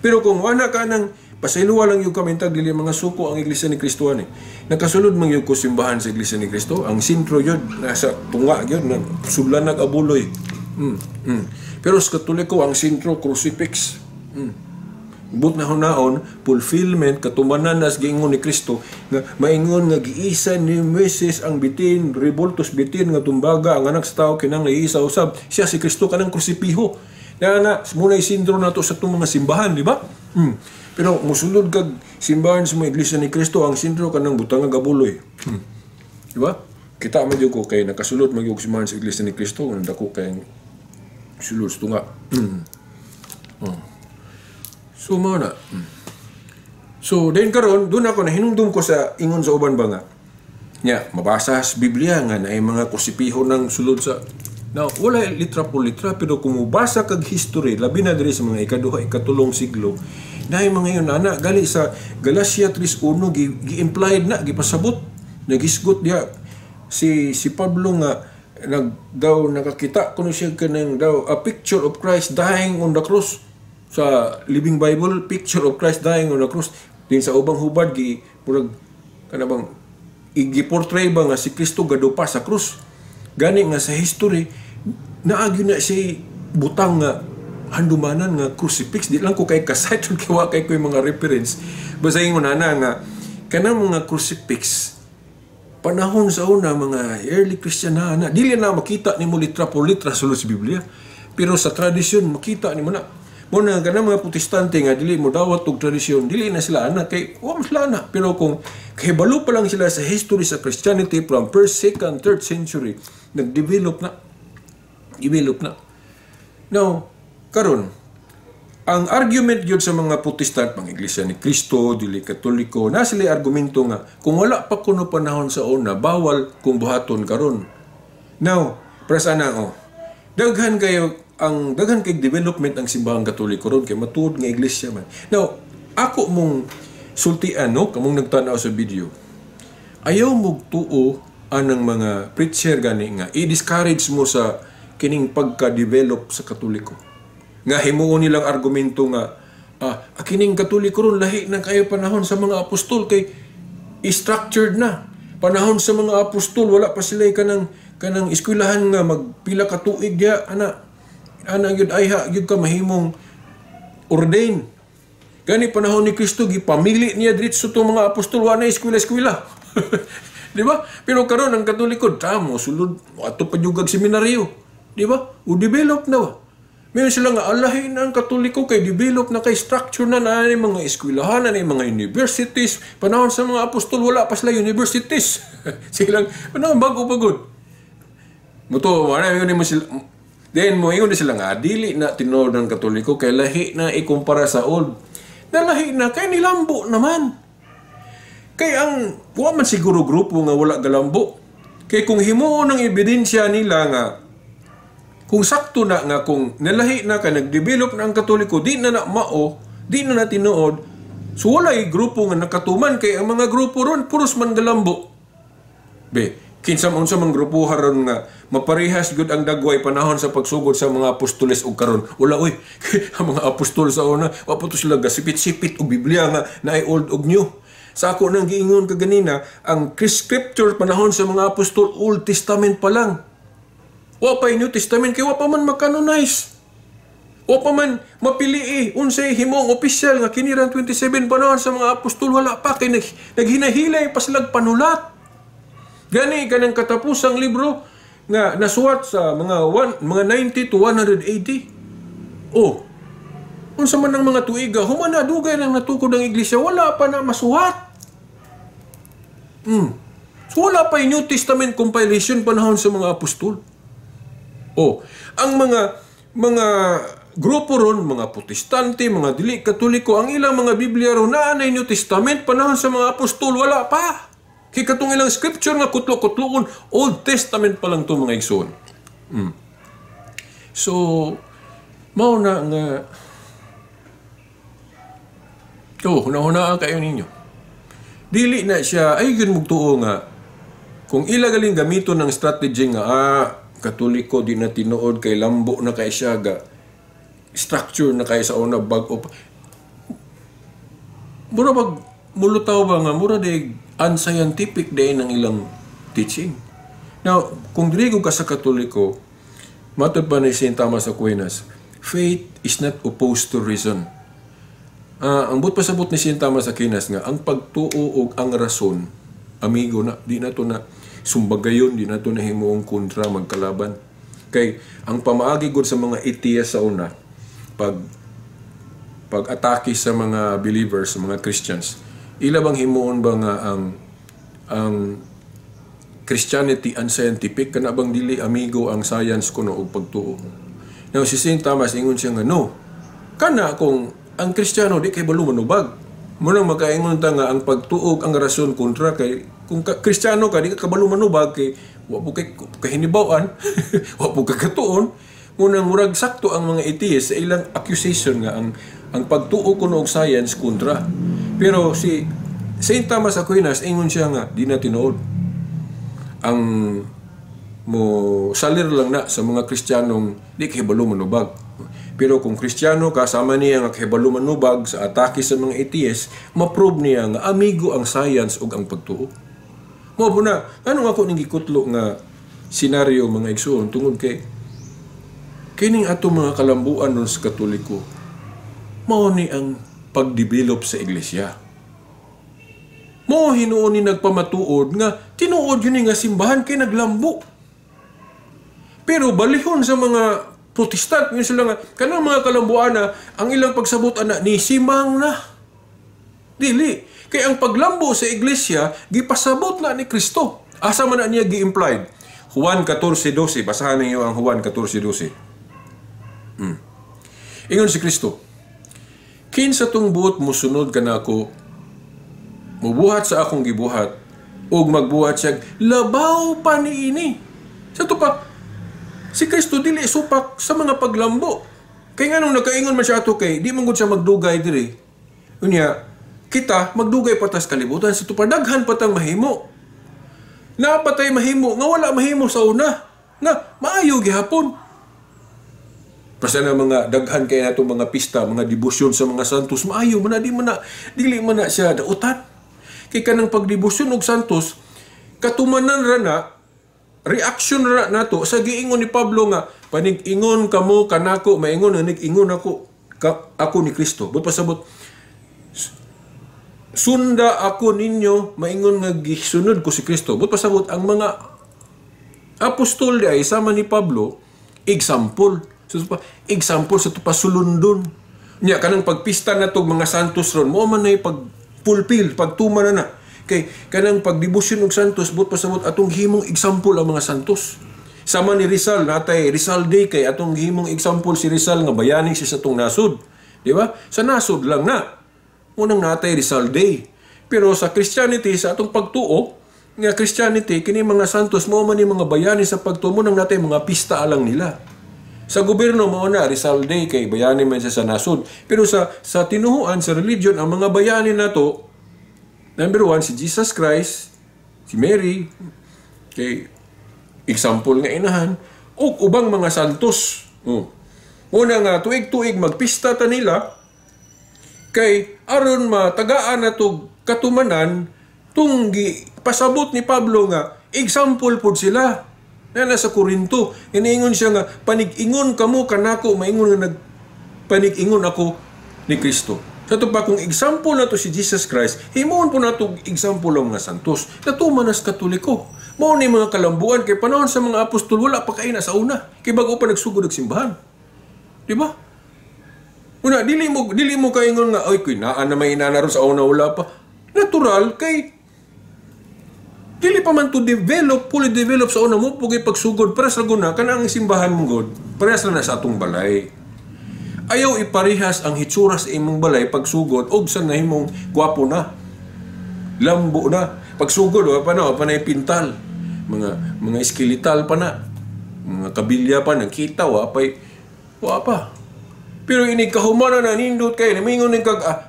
Pero kung wala ka nang pasayloa lang yung kamentag dili mga suko ang Iglesia ni Kristo ani. Nakasulod man yung simbahan sa Iglesia ni Kristo, ang sintro yun nasa tunga yun na sublan nag-abuloy. Pero sa Katoliko ang sintro crucifix. But na hunaon, fulfillment, katumanan nas giingon ni Kristo, nga maingon nga giisa ni Moises ang bitin, ribultos bitin nga tumbaga, ang anak sa tao kinang iisa usab. Siya si Kristo kanang krusipiho. Na muna sindro nato sa itong mga simbahan, di ba? Pero musulod kag simbahan sa mga Iglesia ni Kristo, ang sindro kanang butang nga gabuloy. Di ba? Kita medyo ko kay nakasulod magyug simbahan sa Iglesia ni Kristo, kung dako kay sulod sa tunga. So, mao na. So, then karon doon ako nahinumdum ko sa ingon sa uban ba nga. Mabasa sa Biblia nga na ay mga kusipiho ng sulod sa... Now, wala litra po litra, pero kung mubasa kag history, labi na diri sa mga ikaduha, ikatulong siglo, na ay mga yun, gali sa Galatia 3:1, gi-implied na, gipasabot, nagisgot diya. Si Pablo nga, nakakita kuno siya kanang daw, a picture of Christ dying on the cross. Sa Living Bible, picture of Christ dying on the cross. Din sa ubang hubad, i-portray ba nga si Kristo gadupa sa krus. Gani nga sa history, naagyo na si butang nga handumanan nga crucifix. Di lang ko kay kasite, kiwa kay ko yung mga reference. Basahin mo na nga, kanang mga crucifix, panahon sa una, mga early Christian na, dili na makita ni mo litra por litra sulod sa Biblia. Pero sa tradisyon, makita ni mo na. Muna ka mga protestante nga, dili mo dawat og tradisyon, dili na sila anak, kay wala sila anak. Pero kung kahibalo pa lang sila sa history sa Christianity from 1st, 2nd, 3rd century, nag-develop na. Now, karon ang argument yun sa mga protestant, mga Iglesia ni Kristo, dili Katoliko, na sila argumento nga, kung wala pa kuno panahon sa una, bawal kung buhaton karon. Now, prasa na, daghan kay development ang simbahang Katoliko ron kay matuod nga iglesia man. Now, ako mong sultian kamong nagtanaw sa video. Ayaw mo tuo anang mga preacher gani nga i-discourage mo sa kining pagka-develop sa Katoliko. Nga himuon nilang argumento nga kining Katoliko ron lahi na kayo panahon sa mga apostol kay structured na. Panahon sa mga apostol wala pa sila kanang eskwelahan nga magpila ka tuig diya yun ay yun ka mahimong ordain. Gani panahon ni Kristo gipamili niya diretso to mga apostol wa na eskwela. Di ba? Pero karon ang Katoliko tamo sulod ato pa jugag seminaryo. Di ba? O develop na ba? May sila nga alahin ang Katoliko kay develop na kay structure na mga eskwelahan na mga universities. Panahon sa mga apostol wala pa sila universities. Silang panahon bago pagod. Muto wala yun mo sila. Then mo ingon sila nga dili na tinuod ng Katoliko kay lahi na ikumpara sa old. Na lahi na kay nilambo naman. Kay ang wa man siguro grupo nga wala galambo. Kay kung himuon ng ebidensya nila nga, kung sakto na nga, kung nalahi na ka, nag-develop na ang Katoliko, di na mao, di na tinuod, so walay grupo nga nakatuman, kay ang mga grupo ron, puros man galambo. Kinsa man sa mga grupo haron nga, maparehas gud ang dagway panahon sa pagsugod sa mga apostoles ug karon. Wala ang mga apostol sa una, wa pa to sila gasipit-sipit og Biblia nga naay old ug new. Sa ako nang giingon kaganina, ang scripture panahon sa mga apostol, Old Testament pa lang. Wa pa New Testament, kay wa pa man makanonize. Wa pa man mapili unsay himong opisyal nga kiniran 27 panahon sa mga apostol, wala pa, kay naghinahilay pa silang panulat. Gani kanang katapusang libro nga nasuwat sa mga 90 to 100 AD. Unsa man ang mga tuiga, humana dugay nang natukod ang iglesia, wala pa na masuwat. So wala pa yung New Testament compilation panahon sa mga apostol. Ang mga grupo ron, mga Protestante, mga dili Katoliko, ang ilang mga Biblia ron na New Testament panahon sa mga apostol, wala pa. Kaya katong ilang scripture nga kutlo-kutloon, Old Testament pa lang ito mga igsoon. So, mao na nga, hunahunaan kayo ninyo. Dili na siya, ay yun magtuo nga, kung ilagaling gamito ng strategy nga, Katoliko, di na tinuod, kay lambo na kay siya, structure na kay sa una, bago pa. Mura mulutaw ba nga, mura de unscientific day ng ilang teaching. Now, kung dirigo ka sa Katoliko, matod pa ni St. Thomas Aquinas, faith is not opposed to reason. Ang pasabot ni St. Thomas Aquinas nga, ang pagtuo og ang rason, amigo na, di na to na sumbagayon, di na to na himuong kontra magkalaban. Kay, ang pamaagi gud sa mga atheist sa una, pag-atake sa mga believers, sa mga Christians, ila bang himuon ba nga ang Christianity unscientific, kana bang dili amigo ang science kuno og pagtuo? Now si St. Thomas ingon siya nga no, kana kung ang Kristiyano di kay balo manubag, munang makaingon ta nga ang pagtuog ang rason kontra kay kung Kristiyano ka di ka kabalo manubag kay wa po kay kahinibaw-an wa po kagatuon. Munang murag sakto ang mga atheist sa ilang accusation nga ang pagtuo kuno og science kontra. Pero si St. Thomas Aquinas, ingon siya nga, di na tinuod. Ang mo salir lang na sa mga Kristiyanong di kahibalo manubag. Pero kung Kristiyano, kasama niya nga kahibalo manubag sa atake sa mga atheist, ma-prove niya nga amigo ang science ug ang pagtuo. Mo na, ano ako ning gikutlo nga senaryo mga igsoon tungod kay kining ato mga kalambuan nun sa Katoliko, mao ni ang pagdevelop sa iglesia. Mo hinuon ni nagpamatuod nga tinuod yun nga simbahan kay naglambo. Pero balihon sa mga Protestant, yun sila nga, kanang mga kalambuan na ang ilang pagsabot ana ni simang na. Dili. Kaya ang paglambo sa iglesia, gipasabot na ni Kristo. Asa man na niya gi-implied? Juan 14:12. Basahan niyo ang Juan 14:12. Ingon si Kristo, kinsa tong buot musunod kanako, mubuhat sa akong gibuhat, ug magbuhat siya, labaw pa niini. Sa to pa, si Kristo dili supak sa mga paglambo. Kaya nga nung nakaingon man siya ato kay, di man gud siya magdugay diri. Unya, kita magdugay patas kalibutan, sa to pa daghan patang mahimo. Napatay mahimo, nga wala mahimo sa una. Na, maayo gihapon. Basta na mga daghan kay nato mga pista, mga debosyon sa mga santos, maayo man na, dili man na siya dautan. Kay kanang pagdebosyon og santos, katumanan ra na, reaction ra nato sa giingon ni Pablo nga, panig-ingon kamo kanako, maingon nig-ingon ako ni Kristo. But pasabot, sunda ako ninyo, maingon nga gisunod ko si Kristo. But pasabot, ang mga apostol di ay sama ni Pablo, example. So, example sa tupa sulundon. Nya kanang pagpista na to mga santos ron, mo man nay pagpulpil, pagtuma na. Kay kanang pagdebosyon og santos, but pasabot atong himong example ang mga santos. Sama ni Rizal, natay Rizal Day, kay atong himong example si Rizal nga bayani siya sa atong nasod. Di ba? Sa nasod lang na. Unang natay Rizal Day. Pero sa Christianity, sa atong pagtuo, nga Christianity, kini mga santos mo man ni mga bayani sa pagtumo ng natin mga pista alang nila. Sa gobyerno mo na Rizal Day kay bayani man siya sa nasod. Pero sa tinuhuan sa religion ang mga bayani nato, number 1 si Jesus Christ, si Mary, kay example nga inahan, o ubang mga santos. Una nga tuig-tuig magpista ta nila kay aron matagaan nato katumanan tunggi pasabot ni Pablo nga example pod sila na nasa Korinto. Iniingon siya nga panig-ingon kamo kanako maingon nga nagpanig-ingon ako ni Kristo. Sa ito pa kung example na to si Jesus Christ, himuon po na ito example ng mga santos. Natuman nas Katoliko. Mao ni mga kalambuan kay panahon sa mga apostol wala pa kay na sa una. Kay bago pa nagsugod og simbahan. Di ba? Una dili mo kaingon nga oy kuy naa na may inanaron sa una wala pa. Natural kay dili pa man to fully develop sa una mo pugay pagsugod para sa guna kanang simbahan mong God. Parehas na sa atong balay. Ayaw iparihas ang hitsura sa imong balay pagsugod og sa nahimong gwapo na. Lambo na. Pagsugod wa pa na pintal. Mga skeletal pa na. Mga kabilya pa nakita wa pa. Pero ini kahumana na nindot kay namingon ning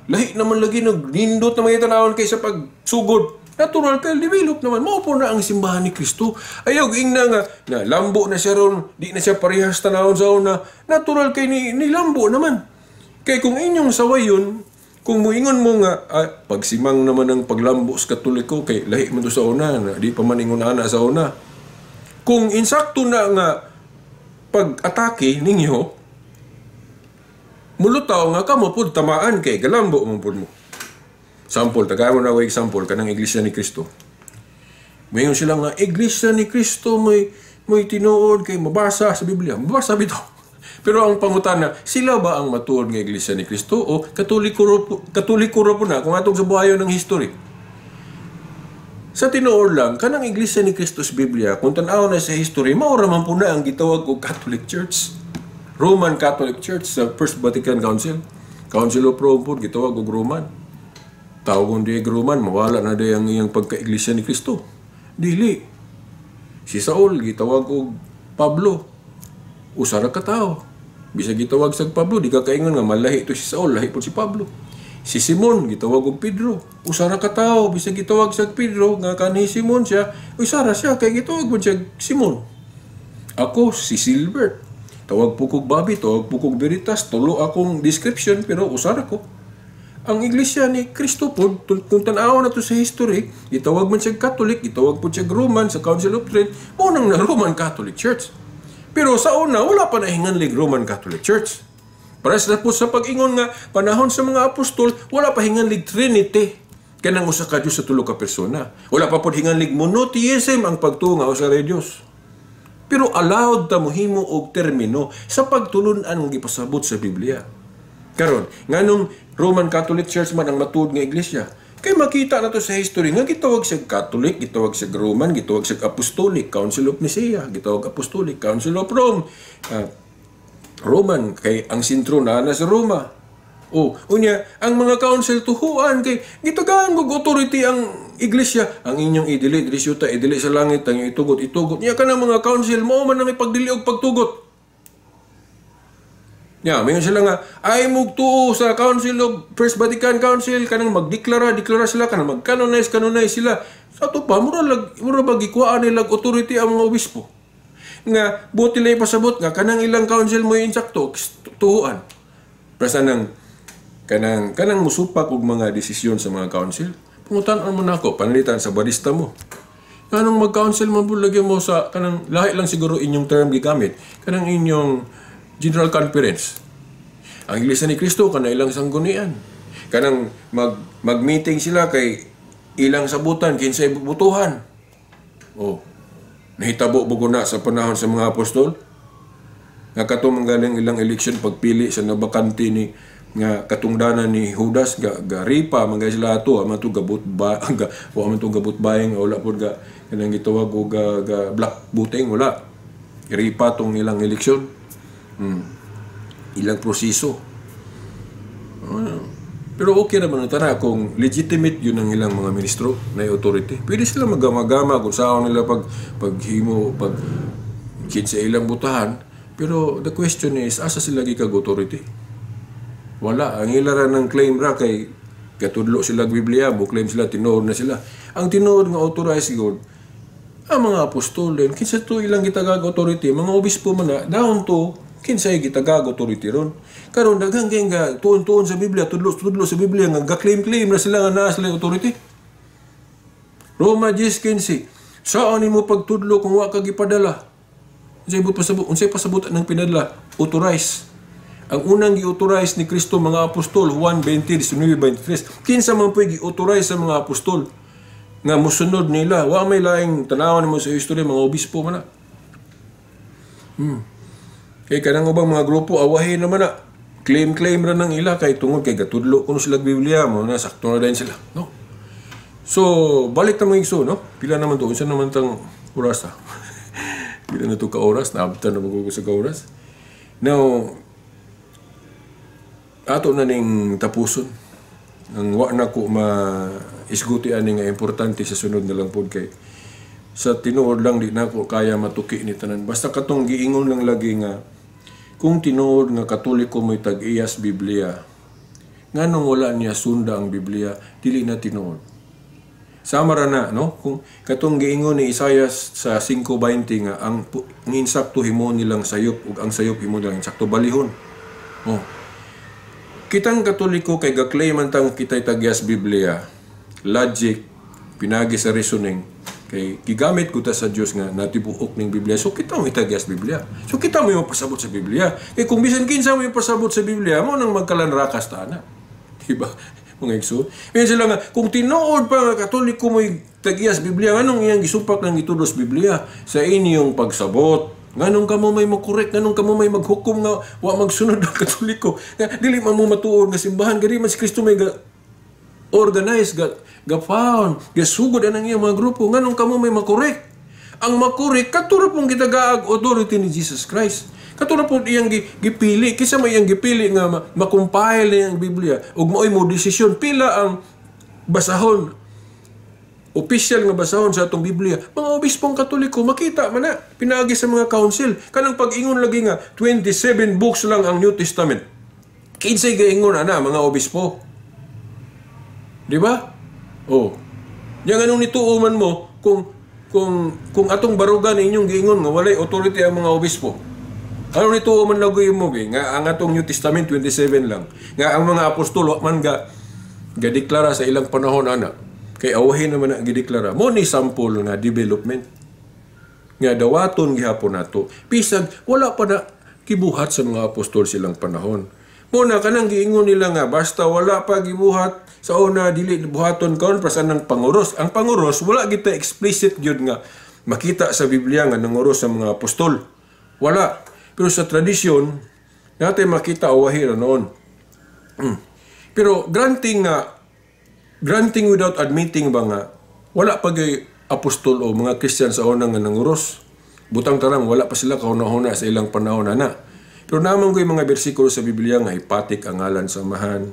lahi naman lagi nindot na mga tanawon kay sa pagsugod. Natural kay develop naman. Maupo na ang simbahan ni Kristo. Ayaw ingna nga na lambo na siya ron, di na siya parehas tanawon sa una. Natural kay ni lambo naman. Kay kung inyong sawayon, kung muingon mo nga pagsimang naman ang paglambo sa Katoliko kay lahi man to sa una, na di pa man ingon ana sa una. Kung insakto na nga pag-atake ninyo, mulutaw nga kamo pud tamaan kay galambo man pud mo. Sample, tagamo na ako example, kanang Iglesia ni Cristo. Mayon sila nga, Iglesia ni Cristo may tinuod kay mabasa sa Biblia. Mabasa bito. Pero ang pangutana, sila ba ang matuod ng Iglesia ni Cristo o Katoliko po na kung atong sa buhayon ng history? Sa tinuod lang, kanang Iglesia ni Cristo sa Biblia, kung tanaw na sa history, maura man po na ang gitawag o Catholic Church. Roman Catholic Church sa First Vatican Council. Council of Rome po, gitawag og Roman. Tawag di Roman, mawala na di ang iyang pagka-iglesia ni Kristo. Dili. Si Saul, gitawag og Pablo. Usara ka tao. Bisa gitawag sa Pablo, di ka kaingon nga malahi ito si Saul, lahi po si Pablo. Si Simon, gitawag og Pedro. Usara ka tao, bisa gitawag sa Pedro, nga kanhi Simon siya, usara siya, kay gitawag po siya Simon. Ako, si Silbert. Tawag po kog Bobby, tawag po kog Veritas, tulo akong description, pero usara ko. Ang Iglesia ni Cristo po, kung tanaw na to sa history, itawag man siya Catholic, itawag po siya Roman sa Council of Trent, unang na Roman Catholic Church. Pero sa una, wala pa na hinganlig Roman Catholic Church. Pares na po sa pag-ingon nga, panahon sa mga apostol, wala pa hinganlig Trinity. Kanang usa ka Diyos sa tulo ka persona. Wala pa po hinganlig monotheism ang pagtunga sa Diyos. Pero allowed ta mohimo og termino sa pagtulunan ang gipasabot sa Biblia. Karon, nganong Roman Catholic Church man ang matuod nga iglesia. Kay makita na to sa history nga gitawag siya Catholic, gitawag siya Roman, gitawag siya Apostolic, Council of Nicaea, gitawag Apostolic, Council of Rome. Roman kay ang sentro na sa Roma. Unya ang mga council tuhuan kay gitagaan og authority ang iglesia, ang inyong idili syuta idili sa langit, ang itugot. Nya kana mga council mao man ang ipagdili og pagtugot. Mayon sila nga, ay mugtuo sa Council of First Vatican Council, kanang magdeklara sila, kanang mag-canonize sila. Sa ito pa, mura ba gikuhaan nila authority ang mga obispo. Nga, buti nila ipasabot nga, kanang ilang council mo yung insakto, tuhuan. Basta kanang musupak og mga desisyon sa mga council. Pungutan mo na ako, panalitan sa barista mo. Kanang mag-council mo, lagyan mo sa, kanang lahi lang siguro inyong term gigamit, kanang inyong General Conference. Ang Iglesia ni Cristo kana ilang sanggunian. Kanang mag-meeting sila kay ilang sabutan kinsay butuhan. Nahitabo bugo na sa panahon sa mga apostol. Nga katong galing ilang election pagpili sa nabakante ni nga katungdanan ni Judas ga ripa man sila ato aman to gabot ba aman to gabot bayeng wala pud ga kanang gitawag og ga black voting wala. Ripa tong ilang eleksyon. Ilang proseso. Pero okay naman ito na kung legitimate yun ang ilang mga ministro na authority. Pwede sila magama-gama kung saan nila paghimo, pag kinsa ilang butahan. Pero the question is, asa sila gikag authority? Wala. Ang ilaran ng claim ra kay katudlo sila Biblia, claim sila, tinuod na sila. Ang tinuod nga authorized God, ang mga apostol din, kinsa to ilang gitagag authority, mga obispo man na, down to, kinsay gitagag authority ron. Karon daghang kay nga tuon-tuon sa Biblia, tudlo sa Biblia nga ga-claim na sila nga naa sila authority. Roma 10:15. Saan nimo pagtudlo kung wa ka gipadala? Unsay pasabot ng pinadala? Authorize. Ang unang gi-authorize ni Kristo mga apostol, Juan 20:19-23. Kinsa man puy gi-authorize sa mga apostol nga musunod nila? Wa may laing tanawan mo sa history mga obispo man na. Kay kanang ubang mga grupo awahin naman na. Claim ra nang ila kay tungod kay gatudlo kuno sila Biblia mo na sakto na din sila, no? So, balik ta mga igso, no? Pila naman to, unsa naman tang oras ha? Pila na to ka oras, naabtan na magkuko sa ka oras. Now, ato na ning tapuson. Ang wa na ko isguti ani nga importante sa sunod na lang pod kay sa tinuod lang di na ko kaya matuki ni tanan. Basta katong giingon lang lagi nga kung tinuod nga Katoliko mo'y tag-iyas Biblia, nganong wala niya sunda ang Biblia, dili na tinuod. Sama ra na, no? Kung katong giingon ni Isaias sa 5:20 nga ang insakto himo nilang sayop ug ang sayop himo nilang insakto balihon. Oh. Kitang Katoliko kay ga-claim man tang kitay tag-iyas Biblia, logic pinagi sa reasoning kay gigamit ko ta sa Dios nga natibuok ning Biblia. So kita mo itagyas Biblia. So kita mo yung pasabot sa Biblia. Kay kung bisan kinsa mo yung pasabot sa Biblia, mo nang magkalanrakas ta na. Diba? Mga igsoon. Kaya sila nga, kung tinuod pa nga Katoliko mo tagyas Biblia, anong iyang gisupak ng itudos Biblia sa inyong pagsabot? Nganong kamo may makorek, nganong kamo may maghukom nga wa magsunod ng Katoliko. Nga dili man mo matuod nga simbahan, gari man si Kristo may organize, ga-found, gasugod anang iyang mga grupo. Nganong kamo may makorek? Ang makorek, katulad pong gitagaag authority ni Jesus Christ. Katulad pong iyang gipili. Kisa may iyang gipili nga makumpile na iyang Biblia. Ug mo'y mo desisyon. Pila ang basahon, official nga basahon sa atong Biblia. Mga obispong Katoliko, makita man na. Pinagi sa mga council. Kanang pag-ingon lagi nga, 27 books lang ang New Testament. Kinsay gaingon ana, mga obispo. Di ba? Oh. Yang anong nituuman mo kung atong barugan inyong giingon nga walay authority ang mga obispo. Ano nituuman lagoy mo nga ang atong New Testament 27 lang. Nga ang mga apostol man ga deklara sa ilang panahon ana. Kay awahin naman na gideklara. Mo ni sample na development. Nga dawaton gihapon nato. Bisag wala pa na kibuhat sa mga apostol silang panahon. Muna kanang giingon nila nga basta wala pa gibuhat sa una dili buhaton karon pasan ng panguros. Ang panguros wala kita explicit gyud nga makita sa Biblia nga nanguros sa mga apostol. Wala. Pero sa tradisyon natin makita awahi ra noon. Pero granting without admitting ba nga wala pa gyud apostol o mga Kristiyan sa una nga nanguros. Butang tarang wala pa sila kauna-una sa ilang panahon ana. Pero naman ko yung mga bersikulo sa Biblia nga ipatik ang ngalan samahan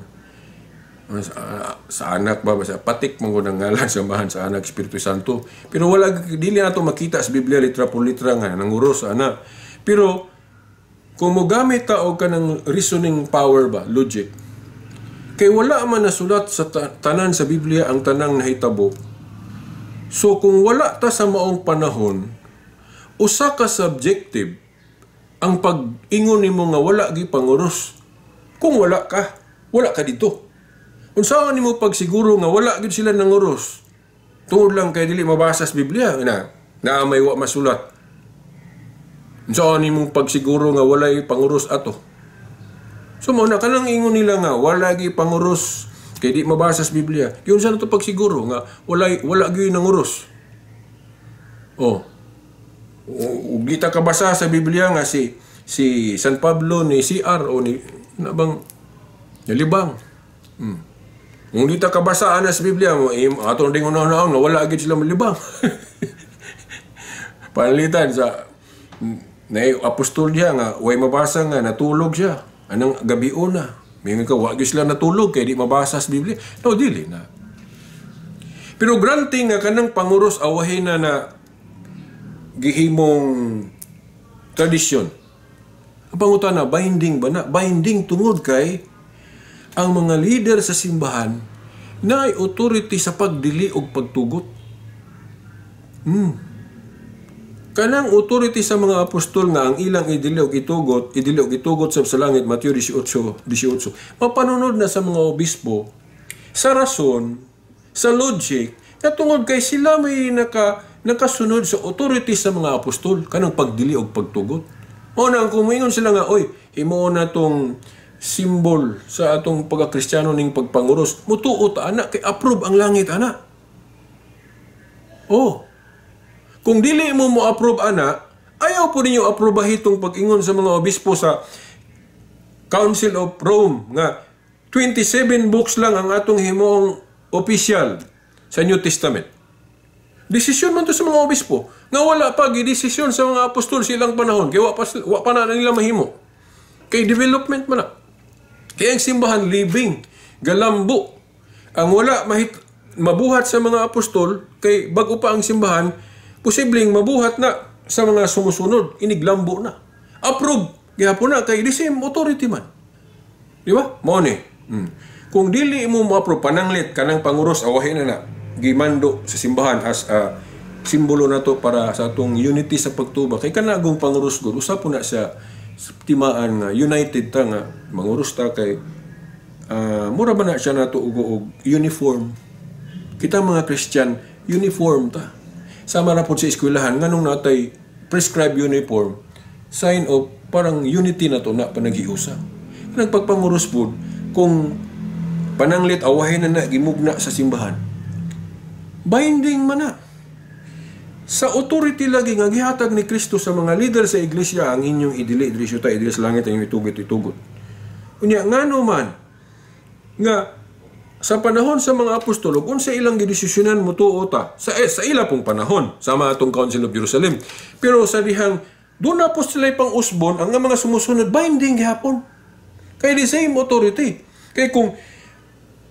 sa anak ba sa patik man ng ngalan samahan sa anak Espiritu Santo. Pero wala dili nato makita sa Biblia litra por litra nga nanguros ana. Pero kung mo gamit ta og kanang reasoning power ba, logic. Kay wala man nasulat sa tanan sa Biblia ang tanang nahitabo. So kung wala ta sa maong panahon, usa ka subjective ang pag-ingon nimo nga wala gi panguros. Kung wala ka dito. Unsaon nimo pagsiguro nga wala gid sila nanguros? Tungod lang kay dili mabasa sa Biblia na may wa masulat. Unsaon nimo pagsiguro nga walay panguros ato? So mao na kanang ingon nila nga wala gi panguros kay di mabasa sa Biblia. Kay unsa nato pagsiguro nga wala gi nanguros? Oh. Kita kabasa sa Biblia nga si San Pablo ni CR o ni nabang nalibang. Kung di ta kabasa na sa Biblia mo aton ding una-una na wala gid sila malibang. Panalitan sa na apostol diya nga way mabasa nga natulog siya anang gabi una Mingon ka, wag sila natulog kay di mabasa sa Biblia. No, dili na. Pero granting nga kanang panguros awahin na gihimong tradisyon. Ang pangutana, binding ba na? Binding tungod kay ang mga leader sa simbahan na ay authority sa pagdili o pagtugot. Kanang authority sa mga apostol nga ang ilang idili og itugot sa langit, Mateo 18:18. Mapanunod na sa mga obispo sa rason, sa logic, na tungod kay sila may nakasunod sa authority sa mga apostol, kanang pagdili og pagtugot. O nang kumingon sila nga, oy, imo na tong simbol sa atong pagkakristyano ning pagpanguros, mutuot ana kay approve ang langit ana. Kung dili mo approve ana, ayaw po ninyo aprobahi itong pag-ingon sa mga obispo sa Council of Rome nga 27 books lang ang atong himong official sa New Testament. Desisyon man to sa mga obispo nga wala pa gidesisyon sa mga apostol silang panahon kaya wa pa na nila mahimo. Kay development man na. Kaya ang simbahan living, galambo. Ang wala mabuhat sa mga apostol kay bago pa ang simbahan, posibleng mabuhat na sa mga sumusunod, iniglambo na. Approve. Gihapon na kay the same authority man. Di ba? Mao ni. Kung dili mo approve pananglit kanang panguros awahin na gimando sa simbahan as a simbolo na to para sa atong unity sa pagtuba. Kay kanagong panguros gud usap na sa timaan nga united ta nga manguros ta kay mura ba na siya nato og uniform. Kita mga Christian uniform ta. Sama ra pod sa eskwelahan nganong natay prescribed uniform, sign of parang unity na to na panagiusa. Nagpagpanguros pod kung pananglit awahin na gimugna sa simbahan. Binding man na. Sa authority lagi nga gihatag ni Kristo sa mga leader sa iglesia ang inyong idili sa langit ang inyong itugot. Unya ngano man nga sa panahon sa mga apostol, kung sa ilang gidesisyonan mo tuota, sa ila pong panahon, sama atong Council of Jerusalem. Pero sa dihang, doon na po sila pang usbon, ang mga sumusunod, binding gihapon. Kaya the same authority. Kaya kung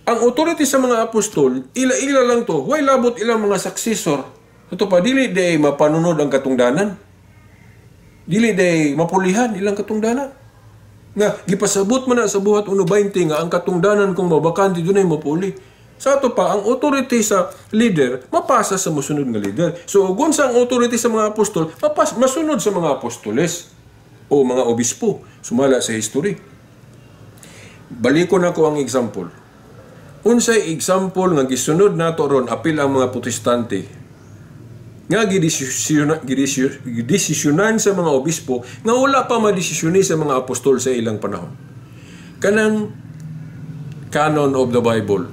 ang authority sa mga apostol, ila-ila lang to, why labot ilang mga successor? Ito pa, dili day mapanunod ang katungdanan. Dili day mapulihan ilang katungdanan. Nga, gipasabot man na sa buhat 1:20 nga ang katungdanan kung mabakanti doon ay mapuli. Sa ato pa, ang authority sa leader, mapasa sa masunod nga leader. So, kung sa ang authority sa mga apostol, masunod sa mga apostoles o mga obispo, sumala sa history. Balikon ako ang example. Unsay example nga gisunod nato ron apil ang mga protestante nga gidesisyonan sa mga obispo nga wala pa madesisyon sa mga apostol sa ilang panahon. Kanang canon of the Bible.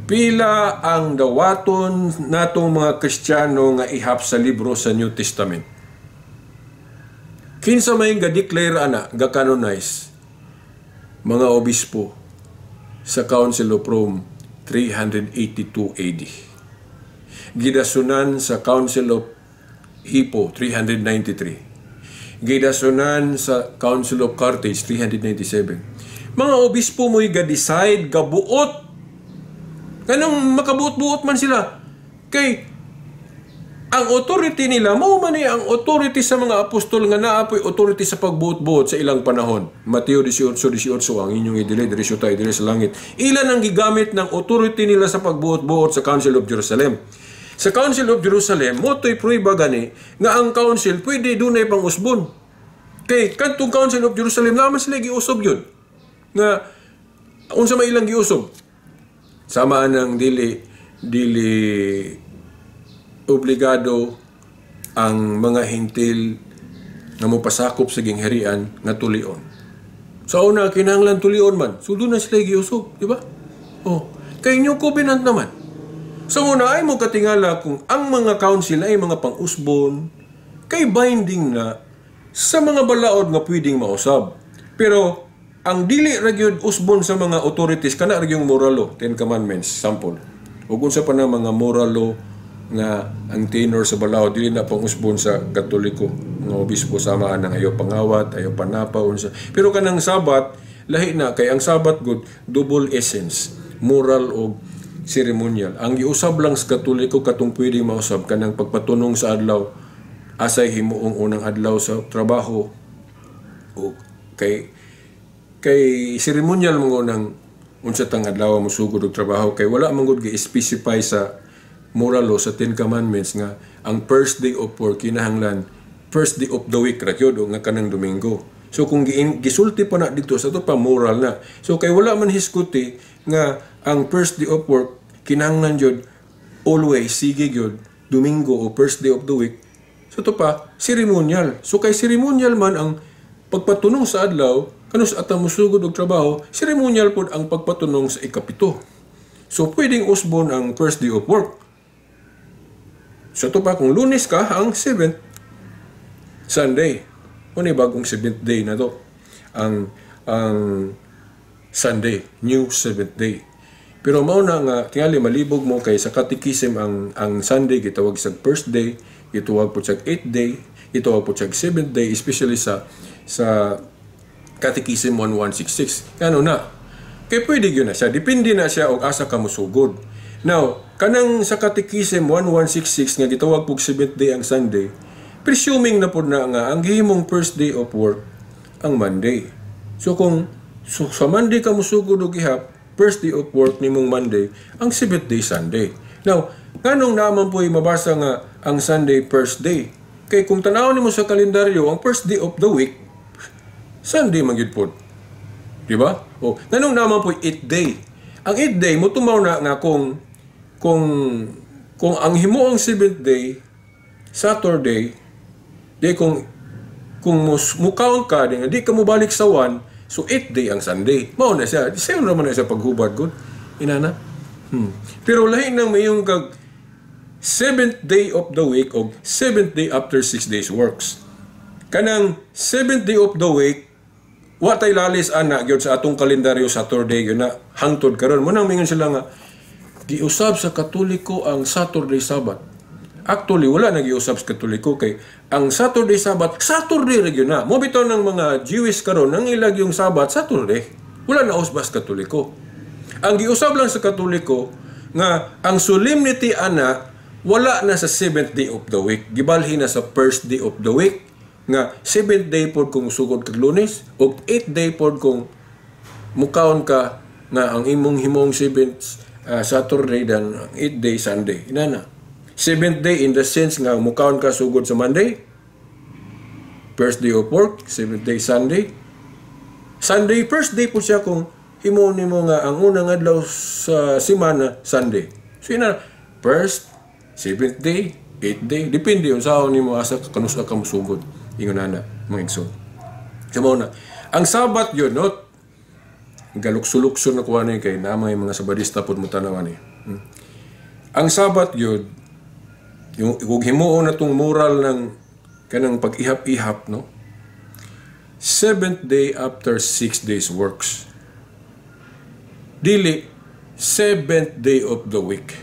Pila ang dawaton natong mga Kristiyano nga ihap sa libro sa New Testament. Kinsa may ga-declare ana, ga-canonize mga obispo sa Council of Rome 382 AD. Gidasunan sa Council of Hippo 393. Gidasunan sa Council of Carthage 397. Mga obispo mo'y ga-decide, gabuot. Kanang makabuot-buot man sila. Kay ang authority nila, mao man ang authority sa mga apostol nga naapoy authority sa pagbuot-buot sa ilang panahon. Mateo 18:18 ang inyong idili sa langit. Ilan ang gigamit ng authority nila sa pagbuot-buot sa Council of Jerusalem. Sa Council of Jerusalem, moto'y pruiba gani nga ang council pwede dunay pang usbon. Kay kadtong Council of Jerusalem naman sila giusob yun. Nga unsa may ilang giusob? Samaan ng dili obligado ang mga hintil na mopasakop sa gingharian nga tulion. Sa una kinahanglan tulion man, so doon na sila giusob, di ba? Kay New Covenant naman. Sa una ay mo katingala kung ang mga council ay mga pang-usbon, kay binding na sa mga balaod nga pwedeng mausab. Pero ang dili ra gyud usbon sa mga authorities kana ra yung moral law, 10 commandments sample. Ug unsa pa na mga moral law nga ang tenor sa balaod dili na pang-usbon sa Katoliko, mga obispo samaan ng ayaw pangawat, ayaw panapa unsa. Pero kanang Sabat lahi na kay ang Sabat good double essence, moral o ceremonial. Ang giusab lang sa Katoliko katong pwede mausab kanang pagpatunong sa adlaw asay himuong unang adlaw sa trabaho o kay ceremonial mo nang unsa tang adlaw mo sugod og trabaho kay wala man gud gi-specify sa moral law sa Ten Commandments nga ang first day of work kinahanglan first day of the week ra gyud o nga kanang Domingo. So kung gisulti pa na dito sa to pa moral na. So kay wala man hisguti nga ang first day of work kinahanglan jud always sige gyud Domingo o first day of the week. So to pa ceremonial. So kay ceremonial man ang pagpatunong sa adlaw kanus atang musugod og trabaho, ceremonial pod ang pagpatunong sa ikapito. So pwedeng usbon ang first day of work. So to pa kung Lunes ka ang 7th Sunday. Kung bagong 7th day na to. Ang Sunday, new 7th day. Pero mao na nga tingali malibog mo kay sa Catechism ang Sunday gitawag sa first day, gitawag po sa 8th day, gitawag po sa 7th day, especially sa Catechism 1166. Kano na? Kay pwede yun na siya. Depende na siya og asa ka musugod. Now, kanang sa Catechism 1166 nga gitawag po 7th day ang Sunday, presuming na po na nga ang gihimong first day of work ang Monday. So kung sa Monday ka musugod og ihap, first day of work nimong Monday, ang 7th day Sunday. Now, nganong naman po mabasa nga ang Sunday first day? Kay kung tanaw nimo sa kalendaryo, ang first day of the week, Sunday man gyud pod. Di ba? O, nganong naman po 8th day? Ang 8th day, mo tumaw na nga kung ang himuong 7th day, Saturday, di kung mukhaon ka, di ka mo balik sa 1, so 8th day ang Sunday. Mao na siya. Sayo naman na siya paghubad good. Inana. Pero lahi nang mayong kag 7th day of the week o 7th day after 6 days works. Kanang 7th day of the week, wa tay lalis ana gyud sa atong kalendaryo Saturday gyud na hangtod karon. Mo nang mingon sila nga giusab sa Katoliko ang Saturday Sabbath. Actually, wala nag-iusap sa Katoliko kay ang Saturday Sabbath, Saturday rin yun na. Mo bitaw ng mga Jewish karon nang ilag yung Sabbath, Saturday. Wala na usbas Katoliko. Ang giusap lang sa Katoliko nga ang solemnity ana wala na sa 7th day of the week. Gibalhin na sa first day of the week nga 7th day pod kung sugod kag Lunes o 8th day pod kung mukaon ka nga ang imong himong 7th Saturday dan 8th day Sunday. Inana. 7th day in the sense nga mukaon ka sugod sa Monday, first day of work, 7th day Sunday. Sunday, first day po siya kung himo nimo nga ang unang adlaw sa semana, Sunday. So yun na, first, 7th day, 8th day, depende yun sa nimo asa kanus ka musugod. Ingon na mga igsoon. So mo na, ang Sabat yun, no? Galuksulukso na kuha na kay namay mga sabadista po mo tanawan eh. Ang Sabat yun, yung himuon na itong moral ng kanang pag-ihap-ihap, no? 7th day after 6 days works. Dili, 7th day of the week.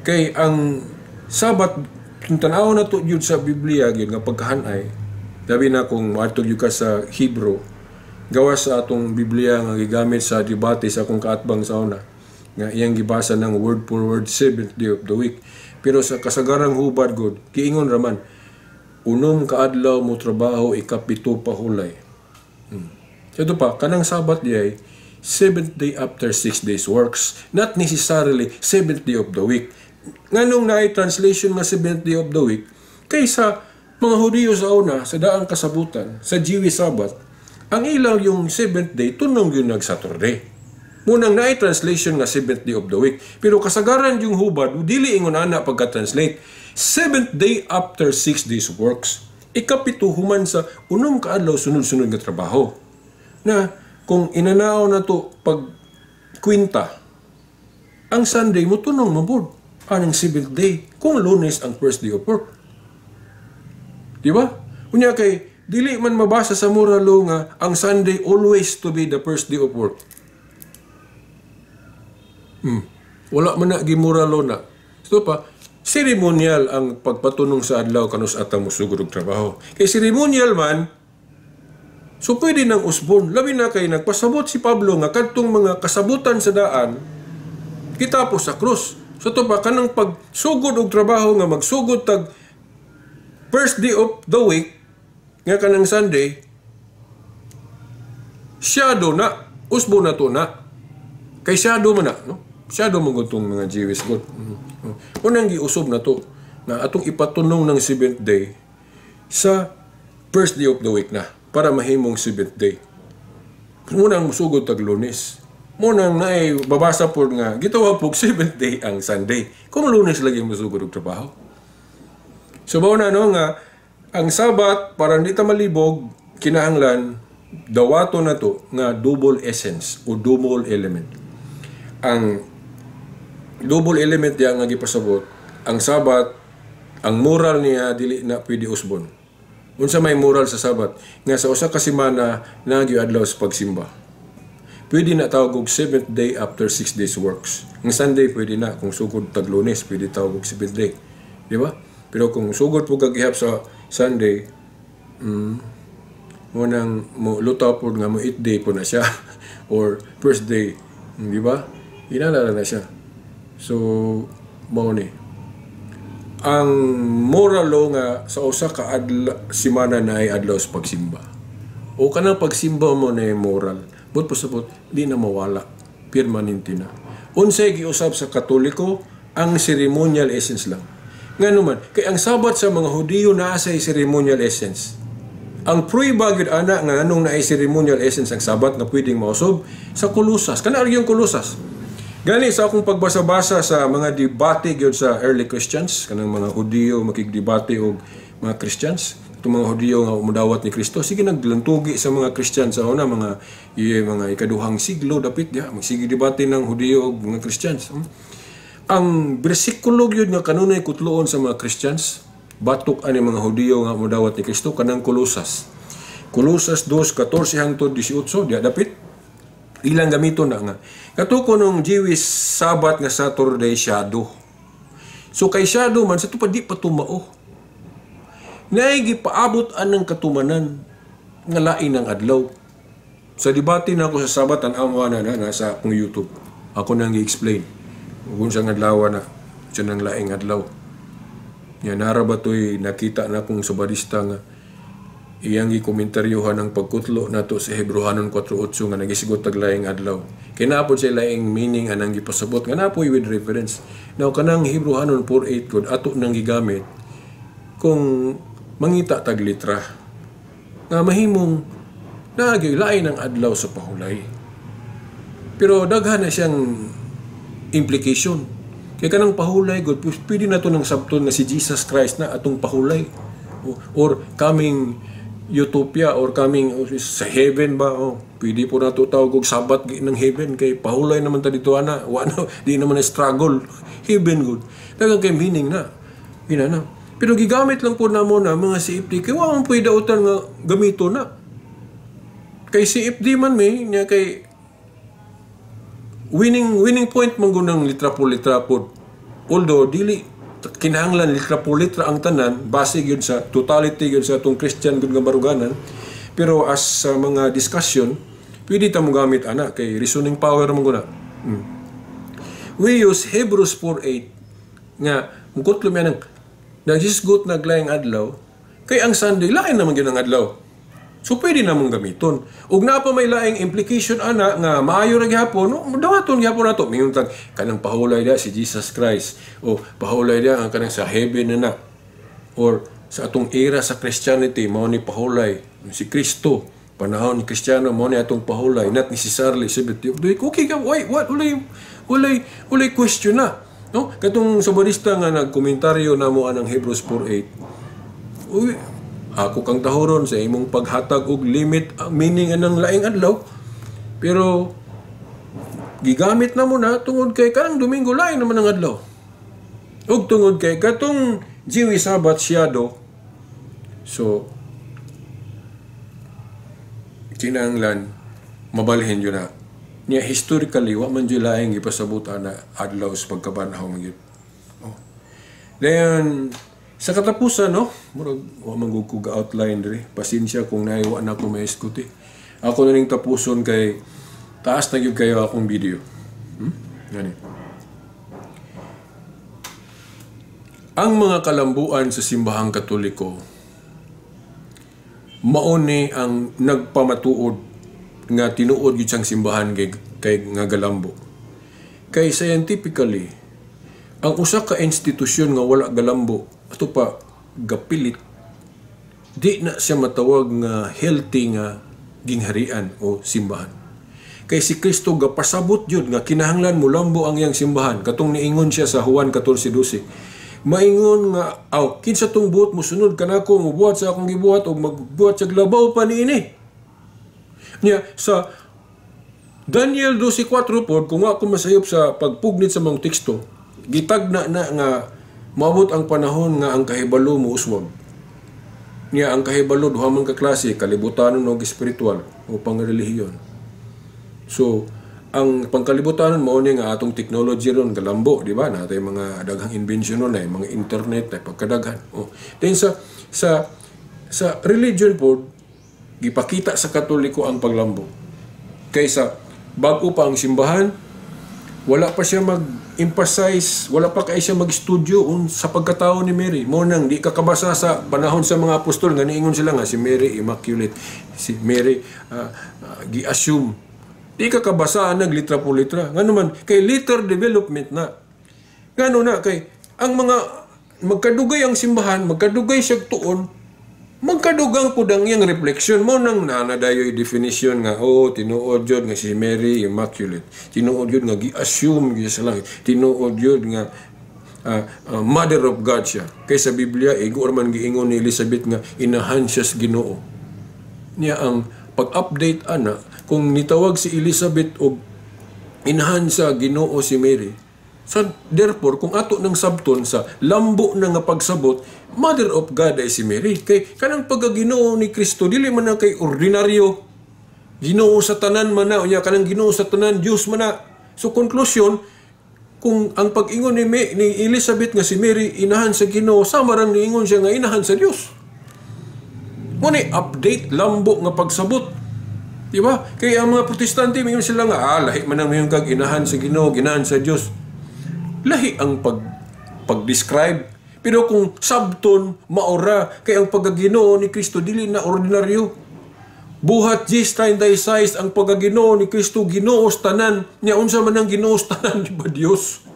Kay ang Sabat, kung tanaw na ito yun sa Biblia, yun nga pagkahanay, sabi na kung matog yun ka sa Hebrew, gawa sa atong Biblia nga gigamit sa debate sa akong kaatbang sa una, nga iyang gibasa ng word for word 7th day of the week. Pero sa kasagarang hubad god, kiingon raman, unom kaadlaw mo trabaho, ikapito pa hulay. So ito pa, kanang Sabat di 7th day after 6 days works, not necessarily 7th day of the week. Nganong naay translation nga 7th day of the week, kaysa mga Hudiyo sa una, sa daang kasabutan, sa Jewish Sabbath, ang ilaw yung 7th day, tunong yun nag-Saturday. Munang naay translation nga 7th day of the week. Pero kasagaran yung hubad, dili ingon ana pagka-translate. 7th day after 6 days works. Ikapito human sa unom kaadlaw sunod-sunod nga trabaho. Na kung inanao na to pag kwinta, ang Sunday mo tunong mabud. Anong 7th day? Kung Lunes ang first day of work. Di ba? Kunya kay, dili man mabasa sa moral law nga ang Sunday always to be the first day of work. Wala man na gimuralo na. So pa, ceremonial ang pagpatunong sa adlaw kanus atang musugod og trabaho. Kay ceremonial man, So pwede nang usbon. Labi na kay nagpasabot si Pablo nga kadtong mga kasabutan sa daan kitapos sa krus. So to pa kanang pagsugod og trabaho nga magsugod tag first day of the week nga kanang Sunday, shadow na, usbo na to na. Kay shadow man na, no? Shadow man gutong mga Jewish God. Unang giusob na to na atong ipatunong ng 7th day sa first day of the week na para mahimong 7th day. Munang musugod tag Lunes. Munang naay babasa po nga gitawag po 7th day ang Sunday. Kung Lunes lagi musugod og trabaho. So mao na no nga ang Sabat para hindi ta malibog kinahanglan dawato na to nga double essence o double element. Ang double element diya nga gipasabot, ang Sabat, ang moral niya dili na pwede usbon. Unsa may moral sa Sabat nga sa usa ka semana nagyadlaw sa pagsimba. Pwede na tawag og 7th day after 6 days works. Ang Sunday pwede na kung sugod tag Lunes pwede tawag og 7th day. Di ba? Pero kung sugod po kagihap sa Sunday, munang mo lutaw po nga mo 8 day po na siya or first day, di ba? Inalala na siya. So, mao ni. Ang moral law nga sa usa ka semana na ay adlaw sa pagsimba. O kanang pagsimba mo na moral. But pasabot, di na mawala. Permanente na. Unsay giusab sa Katoliko, ang ceremonial essence lang. Nga naman, kay ang Sabat sa mga Hudiyo naa sa ceremonial essence. Ang pruiba gyud ana nga anong naay ceremonial essence ang Sabat na pwedeng mausob sa Kolosas. Kana yung Kolosas. Gani sa akong pagbasa-basa sa mga debate gyud sa early Christians, kanang mga Hudiyo makigdebate og mga Christians, itong mga Hudiyo nga umudawat ni Kristo, sige naglantugi sa mga Christian sa una mga ikaduhang siglo dapit ya, magsige debate ng Hudiyo og mga Christians. Ang bersikulo gyud nga kanunay kutloon sa mga Christians, batok ani mga Hudiyo nga umudawat ni Kristo kanang Kolosas. Kolosas 2:14 hangtod 18 dia dapit ilang gamito na nga. Katuko nung Jewish Sabat nga Saturday shadow. So kay shadow man sa tupad di pa tumao. Naay gipaabot anang katumanan nga lain ng adlaw. Sa debate na ako sa Sabat an amwa na nasa akong YouTube. Ako nang gi-explain kung sa adlaw na siya nang laing adlaw. Yan nara ba to'y nakita na kong sabadista nga iyang gikomentaryohan ang pagkutlo nato sa Hebrehanon 4:8 nga nagisigot tag laing adlaw. Kinapod sa laing meaning anang gipasabot nga napoy with reference. Now kanang Hebrehanon 4:8 gud ato nang gigamit kung mangita tag litra nga mahimong naagay lain ang adlaw sa pahulay. Pero daghan na siyang implication. Kaya kanang pahulay gud pwede na to ng sabton nga si Jesus Christ na atong pahulay or coming utopia or coming sa heaven ba pwede po na to tawag og Sabat ng heaven kay pahulay naman ta dito ana wala di naman na struggle heaven good dagang kay meaning na ina pero gigamit lang po namo na mga CFD kay wa man pwede utan nga gamito na kay CFD man may nya kay winning point man gunang litra po although dili kinahanglan litra po litra ang tanan base gyud sa totality gyud sa atong Christian gyud nga baruganan pero as sa mga discussion pwede ta mo gamit ana kay reasoning power man guna. We use Hebrews 4:8 nga mungkutlo man nang nagisgot naglaing adlaw kay ang Sunday lain naman gyud ang adlaw. So pwede namang gamiton. Ug na pa may laing implication ana nga maayo ra gyapon, no, dawaton gyapon nato mingon tag kanang pahulay dia si Jesus Christ o pahulay dia ang kanang sa heaven na or sa atong era sa Christianity mao ni pahulay si Kristo panahon ni Kristiyano mao ni atong pahulay not necessarily sabit. Okay ka why what ulay question na, no? Katong sabadista nga nagkomentaryo namo anang Hebrews 4:8. Ako kang tahoron sa imong paghatag og limit meaning anang laing adlaw. Pero gigamit na mo na tungod kay kanang Domingo lain naman ang adlaw. Ug tungod kay katong Jewish Sabat shadow. So kinahanglan mabalhin yun na. Niya historically wa man jud laing gipasabutan na adlaw sa pagkabanhaw gyud. Then Sa katapusan, no? Murag, wa man gud ko ga-outline diri. Pasensya kung naiwa na ko maiskuti. Ako na ning tapuson kay taas na gyud kayo akong video. Gani. Ang mga kalambuan sa simbahang Katoliko mao ni ang nagpamatuod nga tinuod gyud siyang simbahan kay nga galambo. Kay scientifically, ang usa ka institusyon nga wala galambo ato pa gapilit, di na siya matawag nga healthy nga gingharian o simbahan. Kay si Kristo gapasabot yun nga kinahanglan mo lambo ang iyang simbahan. Katong niingon siya sa Juan 14:12. Maingon nga, kinsa tong buot mo sunod kanako, mubuhat sa akong gibuhat o magbuhat sa glabaw pa niini. Nya sa Daniel 12:4 pod, kung ako masayop sa pagpugnit sa mga teksto, gitagna na nga maabot ang panahon nga ang kahibalo mo uswag. Niya ang kahibalo duha man ka klase, kalibutanon o espiritual o pangrelihiyon. So, ang pangkalibutanon mao ni nga atong technology ron galambo, di ba? Natay mga daghang invention ron, mga internet ay pagkadaghan. Then sa religion po, gipakita sa Katoliko ang paglambo. Kaysa bago pa ang simbahan, wala pa siya mag-emphasize, wala pa kay siya mag-studio sa pagkatao ni Mary. Mo nang di kakabasa sa panahon sa mga apostol nga niingon sila nga si Mary Immaculate, si Mary gi-assume. Di kakabasa naglitra po litra. Nga naman kay later development na. Ngano na kay ang mga magkadugay ang simbahan, magkadugay siya tuon, magkadugang po dang yung reflection mo nang nanadayoy definition nga tinuod yun nga si Mary Immaculate, tinuod yun nga gi-assume sa langit, tinuod yun nga Mother of God siya. Kay sa Biblia igor man giingon ni Elizabeth nga inahan siya sa Ginoo. Niya ang pag-update ana kung nitawag si Elizabeth og inahan sa Ginoo si Mary. So, therefore, kung ato ng sabton sa lambo na nga pagsabot, Mother of God ay si Mary. Kay kanang pagkaginoo ni Kristo, dili man na kay ordinaryo. Ginoo sa tanan man na, unya kanang Ginoo sa tanan, Diyos man na. So, conclusion, kung ang pag-ingon ni Elizabeth nga si Mary, inahan sa Ginoo, sama rang niingon siya nga inahan sa Diyos. Muna, update, lambo nga pagsabot. Diba? Kaya ang mga protestante, mingon sila nga, lahi man ang mayong kag inahan sa Ginoo, ginahan sa Diyos. Lahi ang pag-describe. Pero kung sabton, maora, kaya ang pagkaginoo ni Kristo, dili na ordinaryo. Buhat Jis 36, ang pagkaginoo ni Kristo, ginoos tanan. Niya, unsa man ang ginoos tanan, di ba Diyos?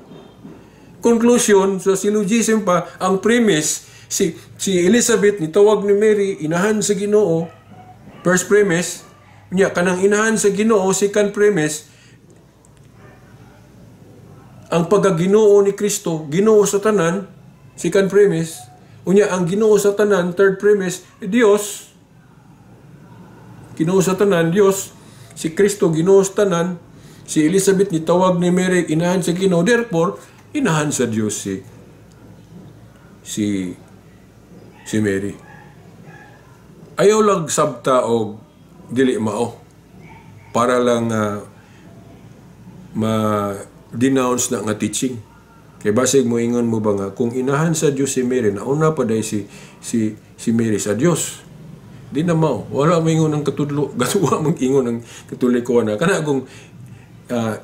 Conclusion, sa syllogism pa, ang premise, si Elizabeth, nitawag ni Mary, inahan sa Ginoo. First premise, niya, kanang inahan sa Ginoo, second premise, ang pagkaginoo ni Kristo, ginoo sa tanan, second premise. Unya, ang ginoo sa tanan, third premise, Diyos. Ginoo sa tanan, Diyos. Si Kristo, ginoo sa tanan. Si Elizabeth, nitawag ni Mary, inahan sa Ginoo. Therefore, inahan sa Diyos si Mary. Ayaw lang sabta o dili mao. Para lang denounce na nga teaching. Kaya basig mo ingon mo ba nga, kung inahan sa Diyos si Mary, nauna pa dahil si Mary sa Diyos. Di na mao. Wala mo ingon ng katudlo. Wala mo ingon ng katoliko na. Kana kung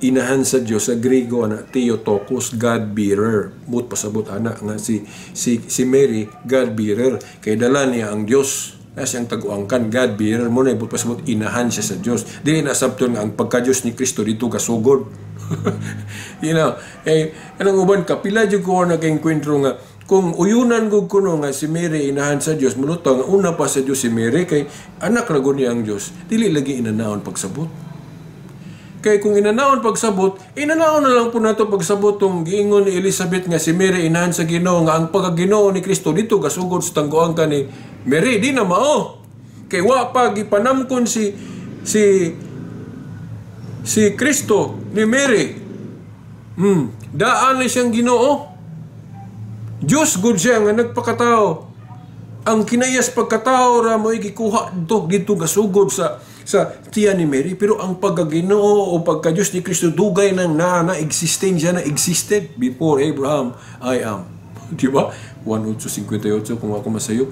inahan sa Diyos, sa Griego, Theotokos, God-bearer. But pasabot anak nga si Mary, God-bearer. Kaya dala niya ang Diyos. Kasi ang taguangkan, God-bearer mo na, but pasabot inahan siya sa Diyos. Di na sabton nga ang pagka-Diyos ni Kristo dito kasugod. Anong uban, kapila dyan ko na kayong nga, kung uyunan ko kuno nga si Mary inahan sa Diyos, mulutang, una pa sa Diyos si Mary, kay anak rago niya ang Diyos, dili lagi inanaon pagsabot. Kay kung inanaon pagsabot, inanaon na lang po nato pagsabot tong giingon ni Elizabeth nga si Mary inahan sa Ginoo, nga ang pagkaginoo ni Kristo dito gasugod sa tangguang ka ni Mary, di na mao. Kay wa pa gipanamkon si Kristo ni Mary. Daan na siyang Ginoo. Diyos good siya nga nagpakatao. Ang kinayas pagkatao ra mo gikuha dito gasugod sa tiyan ni Mary, pero ang pagkaginoo o pagka-Diyos ni Kristo dugay nang na-existing siya na existed before Abraham, I am. Di ba? 1:8:58 kung ako masayop.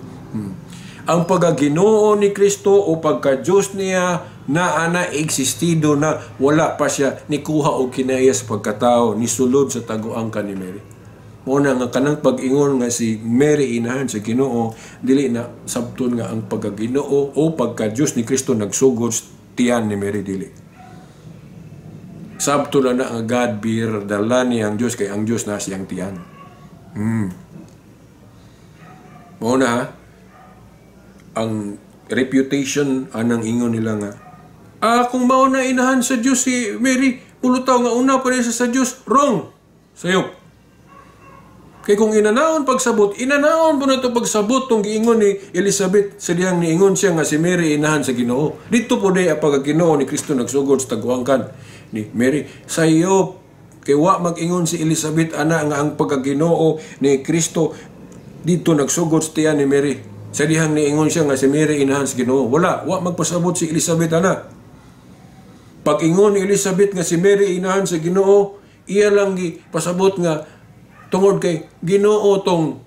Ang pagkaginoo ni Kristo o pagka-Diyos niya na ana existido na wala pa siya nikuha o kinaya sa pagkatao ni sulod sa taguangkan ni Mary. Muna nga kanang pag-ingon nga si Mary inahan sa Ginoo dili na sabton nga ang pagkaginoo o pagka-Diyos ni Kristo nagsugod sa tiyan ni Mary dili. Sabto na ang God bear dala ni ang Diyos kay ang Diyos na siyang tiyan. Muna ha, ang reputation anang ingon nila nga kung mao na inahan sa Diyos si Mary pulutaw nga una pa rin sa Diyos, wrong sayop. Kay kung inanaon pagsabot po na ito pagsabot tong giingon ni Elizabeth sa diyang niingon siya nga si Mary inahan sa Ginoo. Dito po day ang pagkaginoo ni Kristo nagsugod sa taguangkan ni Mary sayop. Kay wa mag-ingon si Elizabeth ana nga ang pagkaginoo ni Kristo dito nagsugod sa tiyan ni Mary. Sa dihang niingon siya nga si Mary inahan sa Ginoo. Wa magpasabot si Elizabeth ana. Pag ingon ni Elizabeth nga si Mary inahan sa Ginoo, iya lang gi pasabot nga tungod kay Ginoo tong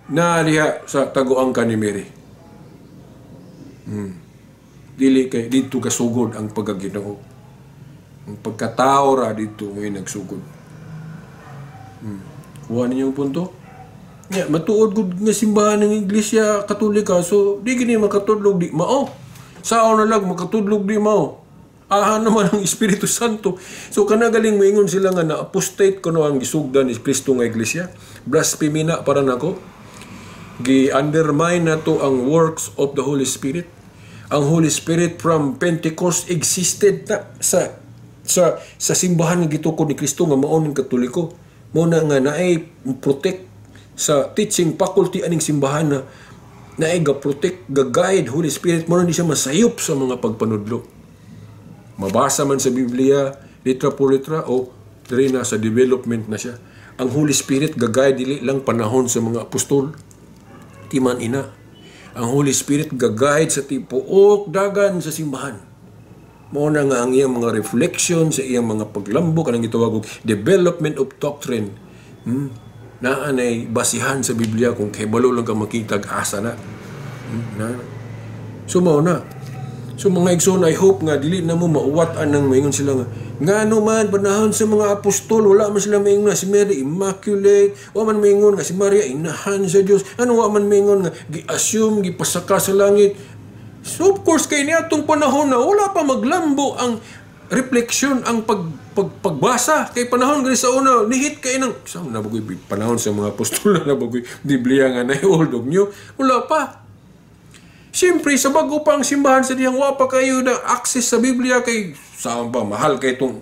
naaliha sa taguangkan ni Mary. Dili kay dito kasugod ang pagkaginoo. Ang pagkatao ra dito may nagsugod. Kuha ninyo yung punto? Yeah, matuod gud nga simbahan ng Iglesia Katolika, so di gini makatudlog di mao. Sao na lang makatudlog di mao. Aha naman ang Espiritu Santo. So kanagaling moingon sila nga na apostate kuno ang gisugdan ni Kristo nga Iglesia. Blasphemy na para nako. Gi-undermine na to ang works of the Holy Spirit. Ang Holy Spirit from Pentecost existed na sa simbahan nga gitukod ni Kristo nga mao ning Katoliko. Mo na nga naay protect sa teaching faculty aning simbahan na ga-protect, ga-guide Holy Spirit mo na di siya masayop sa mga pagpanudlo. Mabasa man sa Biblia, litra po litra, o diri na sa development na siya. Ang Holy Spirit ga-guide dili lang panahon sa mga apostol, timan ina. Ang Holy Spirit ga-guide sa tipuok dagan sa simbahan. Mao na nga ang iyang mga reflection sa iyang mga paglambok, anong gitawag og development of doctrine. Naanay basihan sa Biblia kung kebalo lang ka makitag asa na. So mao na. So mga igsoon, I hope nga dili na mo mauwat-an nang maingon sila nga ngano man panahon sa mga apostol wala man sila maingon nga si Mary Immaculate, wa man maingon nga si Maria inahan sa Dios, ano wa man maingon nga gi-assume gipasaka sa langit. So of course kay niadtong panahon na wala pa maglambo ang refleksyon ang pagbasa kay panahon gani sa una nihit kay nang saan na bagoy panahon sa mga apostol na bagoy Biblia nga na old of new wala pa. Siyempre sa bago pa ang simbahan sa diyang wa pa kayo na access sa Biblia kay saan pa mahal kay itong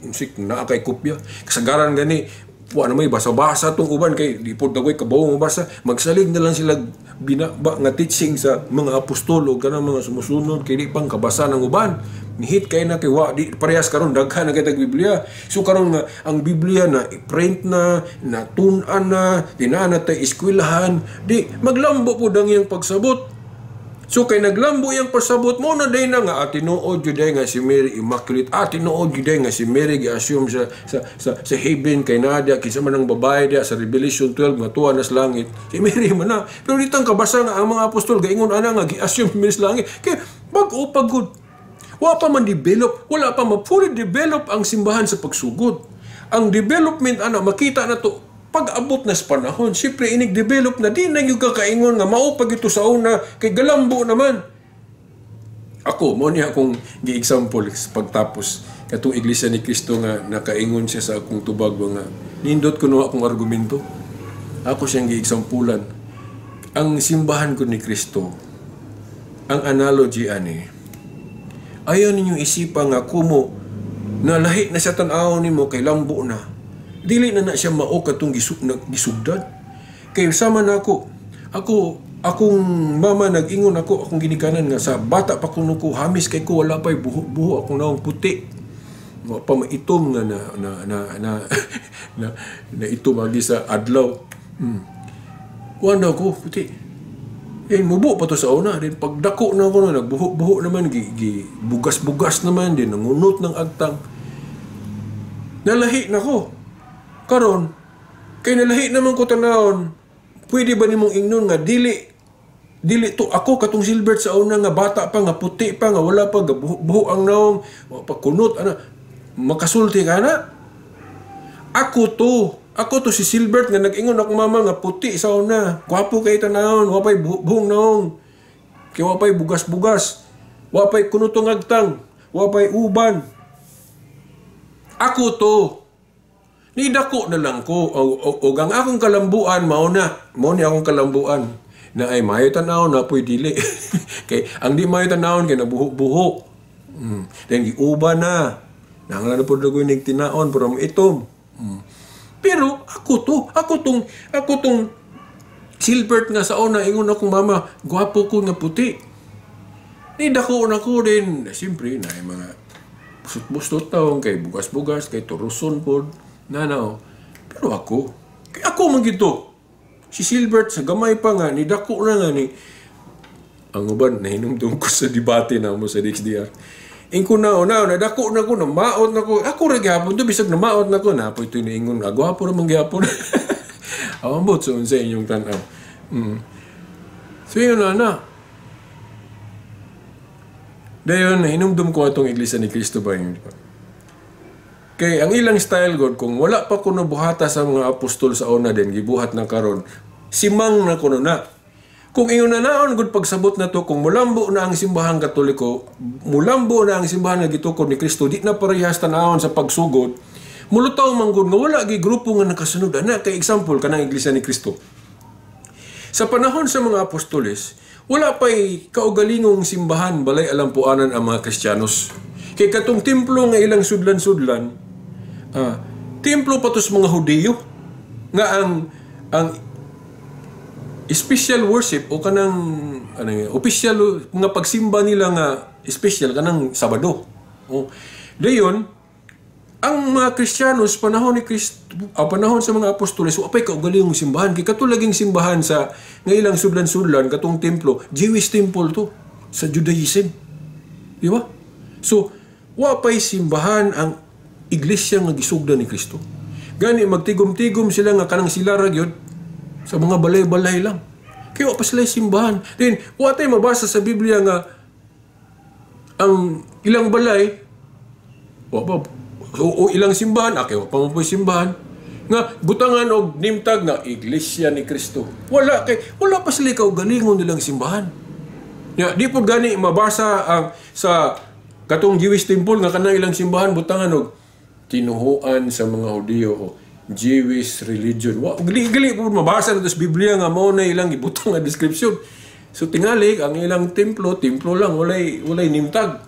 musik na kay kopya kasagaran gani wa na may basa-basa tong uban kay di pod dagoy kabaw mabasa magsalig na lang sila binaba nga teaching sa mga apostol o kanang mga sumusunod kay di pang kabasa ng uban nihit kay na kay wa di parehas karon daghan na kay tag Biblia. So karon nga ang Biblia na i-print na tun-an na dinana tay eskwelahan di maglambo pud ang iyang pagsabot. So kay naglambo yang pasabot mo na day na nga tinuod jud nga si Mary Immaculate tinuod jud nga si Mary gi-assume sa heaven kay Nadia kinsa man ang babae dia sa Revelation 12 nga tuwa na sa langit si Mary man na pero ditang kabasa nga ang mga apostol gaingon ana nga gi-assume Mary sa langit kay bag-o pagud wa pa man develop wala pa ma-fully develop ang simbahan sa pagsugod. Ang development ana makita na to pag-abot na sa panahon, siyempre inig-develop na di na yung kakaingon nga maupag ito sa una kay galambo naman. Ako, mo niya akong gi-example pagtapos katong Iglesia ni Kristo nga nakaingon siya sa akong tubag nga nindot ko no akong argumento. Ako siyang gi-exampulan. Ang simbahan ko ni Kristo, ang analogy ani, ayaw ninyong isipan nga kumo na lahi na sa tan-aw nimo kay lambo na. Dili na siya mao katong gisugdan. Kay sama na akong mama nag-ingon akong ginikanan nga sa bata pa kuno ko hamis kay ko wala pay buho akong naong puti. Wa pa maitom nga na itom agi sa adlaw. Wala ko puti. Mubo pa to sa una. Then pagdako na ako na nagbuho naman bugas-bugas naman din nangunot ng agtang. Nalahi na ko. Karon, Kay nalahi naman ko tanawon, pwede ba nimong ingnon nga dili to ako katong Silbert sa una nga bata pa nga puti pa nga wala pa buho ang naong pagkunot ana makasulti ka na. Ako to si Silbert nga nag-ingon ako mama nga puti sa una. Gwapo kay tanawon, wapay buhong naong. Kay wapay bugas-bugas. Wapay kunutong agtang, wapay uban. Ako to. Nidako na lang ko o ang akong kalambuan mao ni akong kalambuan na ay mayo tanaw na po'y dili. Kay ang di mayo tanawon kay nabuhok-buhok. Then giuban na. Nangala na po dagoy ning tinaon pero itom. Pero ako tong Silbert nga sa una ingon akong mama, gwapo ko nga puti. Nidako na ko din. Siyempre na mga bustot-bustot taong kay bugas-bugas kay turuson pod. Nanaw. Pero ako man gito. Si Silbert sa gamay pa nga nidako na nga ni ang uban nahinumdum ko sa debate na mo sa DXDR. Ingko na nadako na ko na maot na ko. Ako ra gyapon to bisag na maot na ko na poy to niingon agwapo ra man gyapon. Awambot sa unsa inyong tan-aw. So yun na. Dayon nahinumdum ko atong Iglesia ni Cristo ba yun. Kay ang ilang style god kung wala pa kuno buhata sa mga apostol sa una din gibuhat na karon simang na kuno na. Kung ingon na naon gud pagsabot na to kung mulambo na ang simbahan Katoliko, mulambo na ang simbahan nga gitukod ni Kristo, di na parehas tanawon sa pagsugod. Mulutaw man gud nga wala gi grupo nga nakasunod ana kay example kanang Iglesia ni Kristo. Sa panahon sa mga apostoles, wala pa'y kaugalingong simbahan balay alampuanan ang mga Kristiyanos. Kay katong templo nga ilang sudlan-sudlan, templo pa to sa mga Hudiyo nga ang special worship o kanang official nga pagsimba nila nga special kanang Sabado. Dayon ang mga Kristiyanos panahon ni Kristo, panahon sa mga apostoles, wapay kaugalingong simbahan. Kay katulaging simbahan sa nga ilang sudlan-sudlan katong templo, Jewish temple to sa Judaism. Di ba? So, wapay simbahan ang iglesia nga gisugdan ni Kristo. Gani magtigom-tigom sila nga kanang sila ra gyud sa mga balay-balay lang. Kaya pa sila simbahan. Then, watay mabasa sa Biblia nga ang ilang balay o ilang simbahan, wapa mo po simbahan nga butangan og nimtag nga Iglesia ni Kristo. Wala pa sila kaugalingon nilang simbahan. Di po gani mabasa ang sa katong Jewish temple nga kanang ilang simbahan butangan og tinuhuan sa mga Hudiyo o Jewish religion. Gali po mabasa na sa Biblia nga mao na ilang ibutang nga description. So tingali ang ilang templo lang walay nimtag.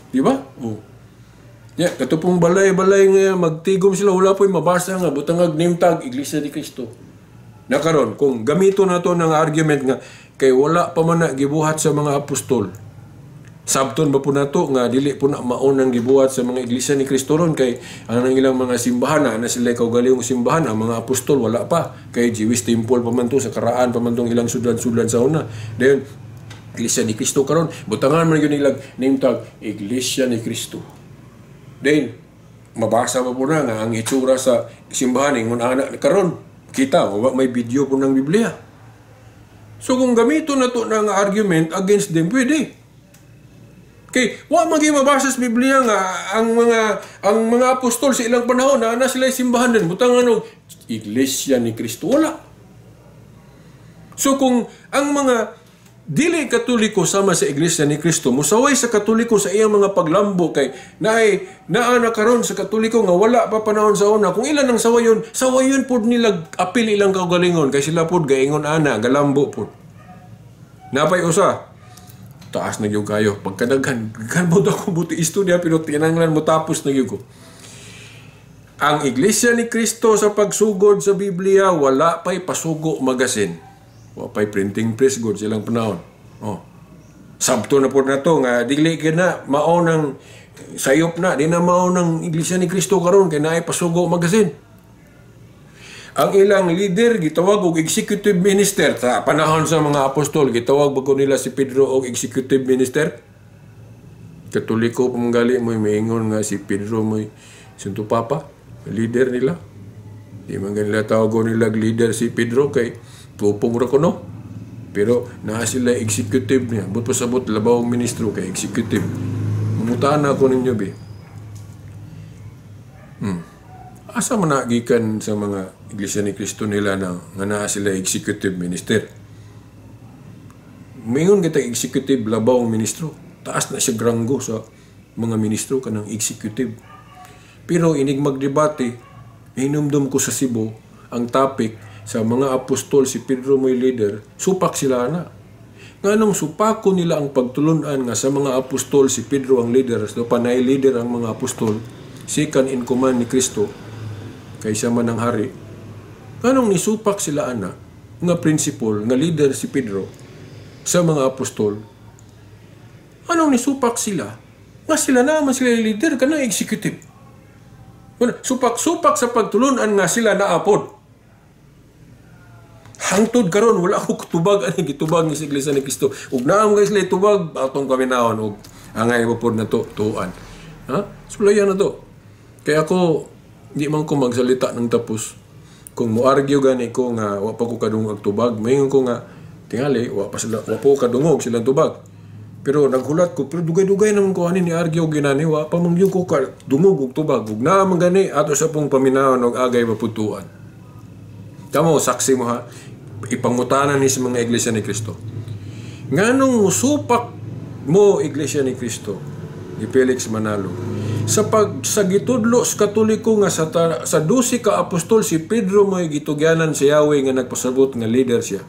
Di ba? Katupong balay-balay nga magtigom sila wala po mabasa nga butang nimtag Iglesia ni Kristo. Nakaron kung gamito na to ng argument nga kay wala pa man na gibuhat sa mga apostol. Sabton ba po na to nga dili po na maunang gibuhat sa mga Iglesia ni Kristo ron kay ang ilang mga simbahan na sila kaugalingong simbahan ang mga apostol wala pa kay Jewish temple pa man to sa karaan pa man tong ilang sudlan-sudlan sa una. Dayon Iglesia ni Kristo karon butangan man gyud nilag name tag Iglesia ni Kristo. Dayon mabasa pa po na nga ang itsura sa simbahan ingon ana karon kita may video po ng Biblia. So kung gamito na to ng argument against them pwede. Okay, wa magi mabasa sa Biblia nga ang mga apostol sa ilang panahon na sila simbahan din butangan og Iglesia ni Kristo wala. So kung ang mga dili Katoliko sama sa Iglesia ni Kristo musaway sa Katoliko sa iyang mga paglambo kay naa na karon sa Katoliko nga wala pa panahon sa una kung ilan ang sawayon pod nila apil ilang kaugalingon kay sila pod gaingon ana galambo pod. Napay usa taas na yung kayo. Pagkadaghan, mo daw ko buti istorya, pero tinanglan mo tapos na yung ko. Ang Iglesia ni Kristo sa pagsugod sa Biblia, wala pa'y pasugo magasin. Wala pa'y printing press good silang panahon. Sabto na po na to, nga dili ka na, maunang sayop na, di na maunang Iglesia ni Kristo karon kaya na ay pasugo magasin. Ang ilang leader gitawag og executive minister sa panahon sa mga apostol gitawag ba ko nila si Pedro og executive minister. Katoliko pamanggali mo maingon nga si Pedro mo Santo Papa, leader nila. Di man ganila tawag nila leader si Pedro kay tupong ra ko no. Pero naa sila executive niya. But pasabot labaw ministro kay executive. Mangutaan ako ninyo be. Asa man nagikan sa mga Iglesia ni Cristo nila na nga naa sila executive minister. Mayroon kita executive labaw ministro. Taas na siya granggo sa mga ministro kanang executive. Pero inig magdebate, hinumdum ko sa Cebu ang topic sa mga apostol si Pedro mo'y leader, supak sila na. Nganong supako nila ang pagtulunan nga sa mga apostol si Pedro ang leader, so panay leader ang mga apostol, second in command ni Kristo, kaysa man ang hari. Nganong nisupak sila ana nga principal, nga leader si Pedro sa mga apostol? Anong nisupak sila? Nga sila naman sila leader, kanang executive. Supak-supak sa pagtulunan nga sila naapod. Hangtod karon wala ko tubag ani gitubag ni sa Iglesia ni Cristo. Ug naam guys lay tubag atong kaminahon ug angay mapod na to tuan. Ha? Sulayan na to. Kaya ako di man ko magsalita ng tapos. Kung mo-argue gani ko nga wa pa ko kadungog tubag, mayon ko nga tingali wa pa ko kadungog silang tubag. Pero naghulat ko, pero dugay-dugay naman ko ani ni argue ginani wa pa mangyo ko ka dungog og tubag. Ug naam gani ato sa pong paminahon og agay maputuan. Tamo saksi mo ha. Ipangutanan ni sa mga Iglesia ni Cristo. Nganong musupak mo Iglesia ni Cristo ni Felix Manalo sa gitudlo sa Katoliko nga sa 12 ka apostol si Pedro mo'y gitugyanan si Yahweh nga nagpasabot nga leader siya.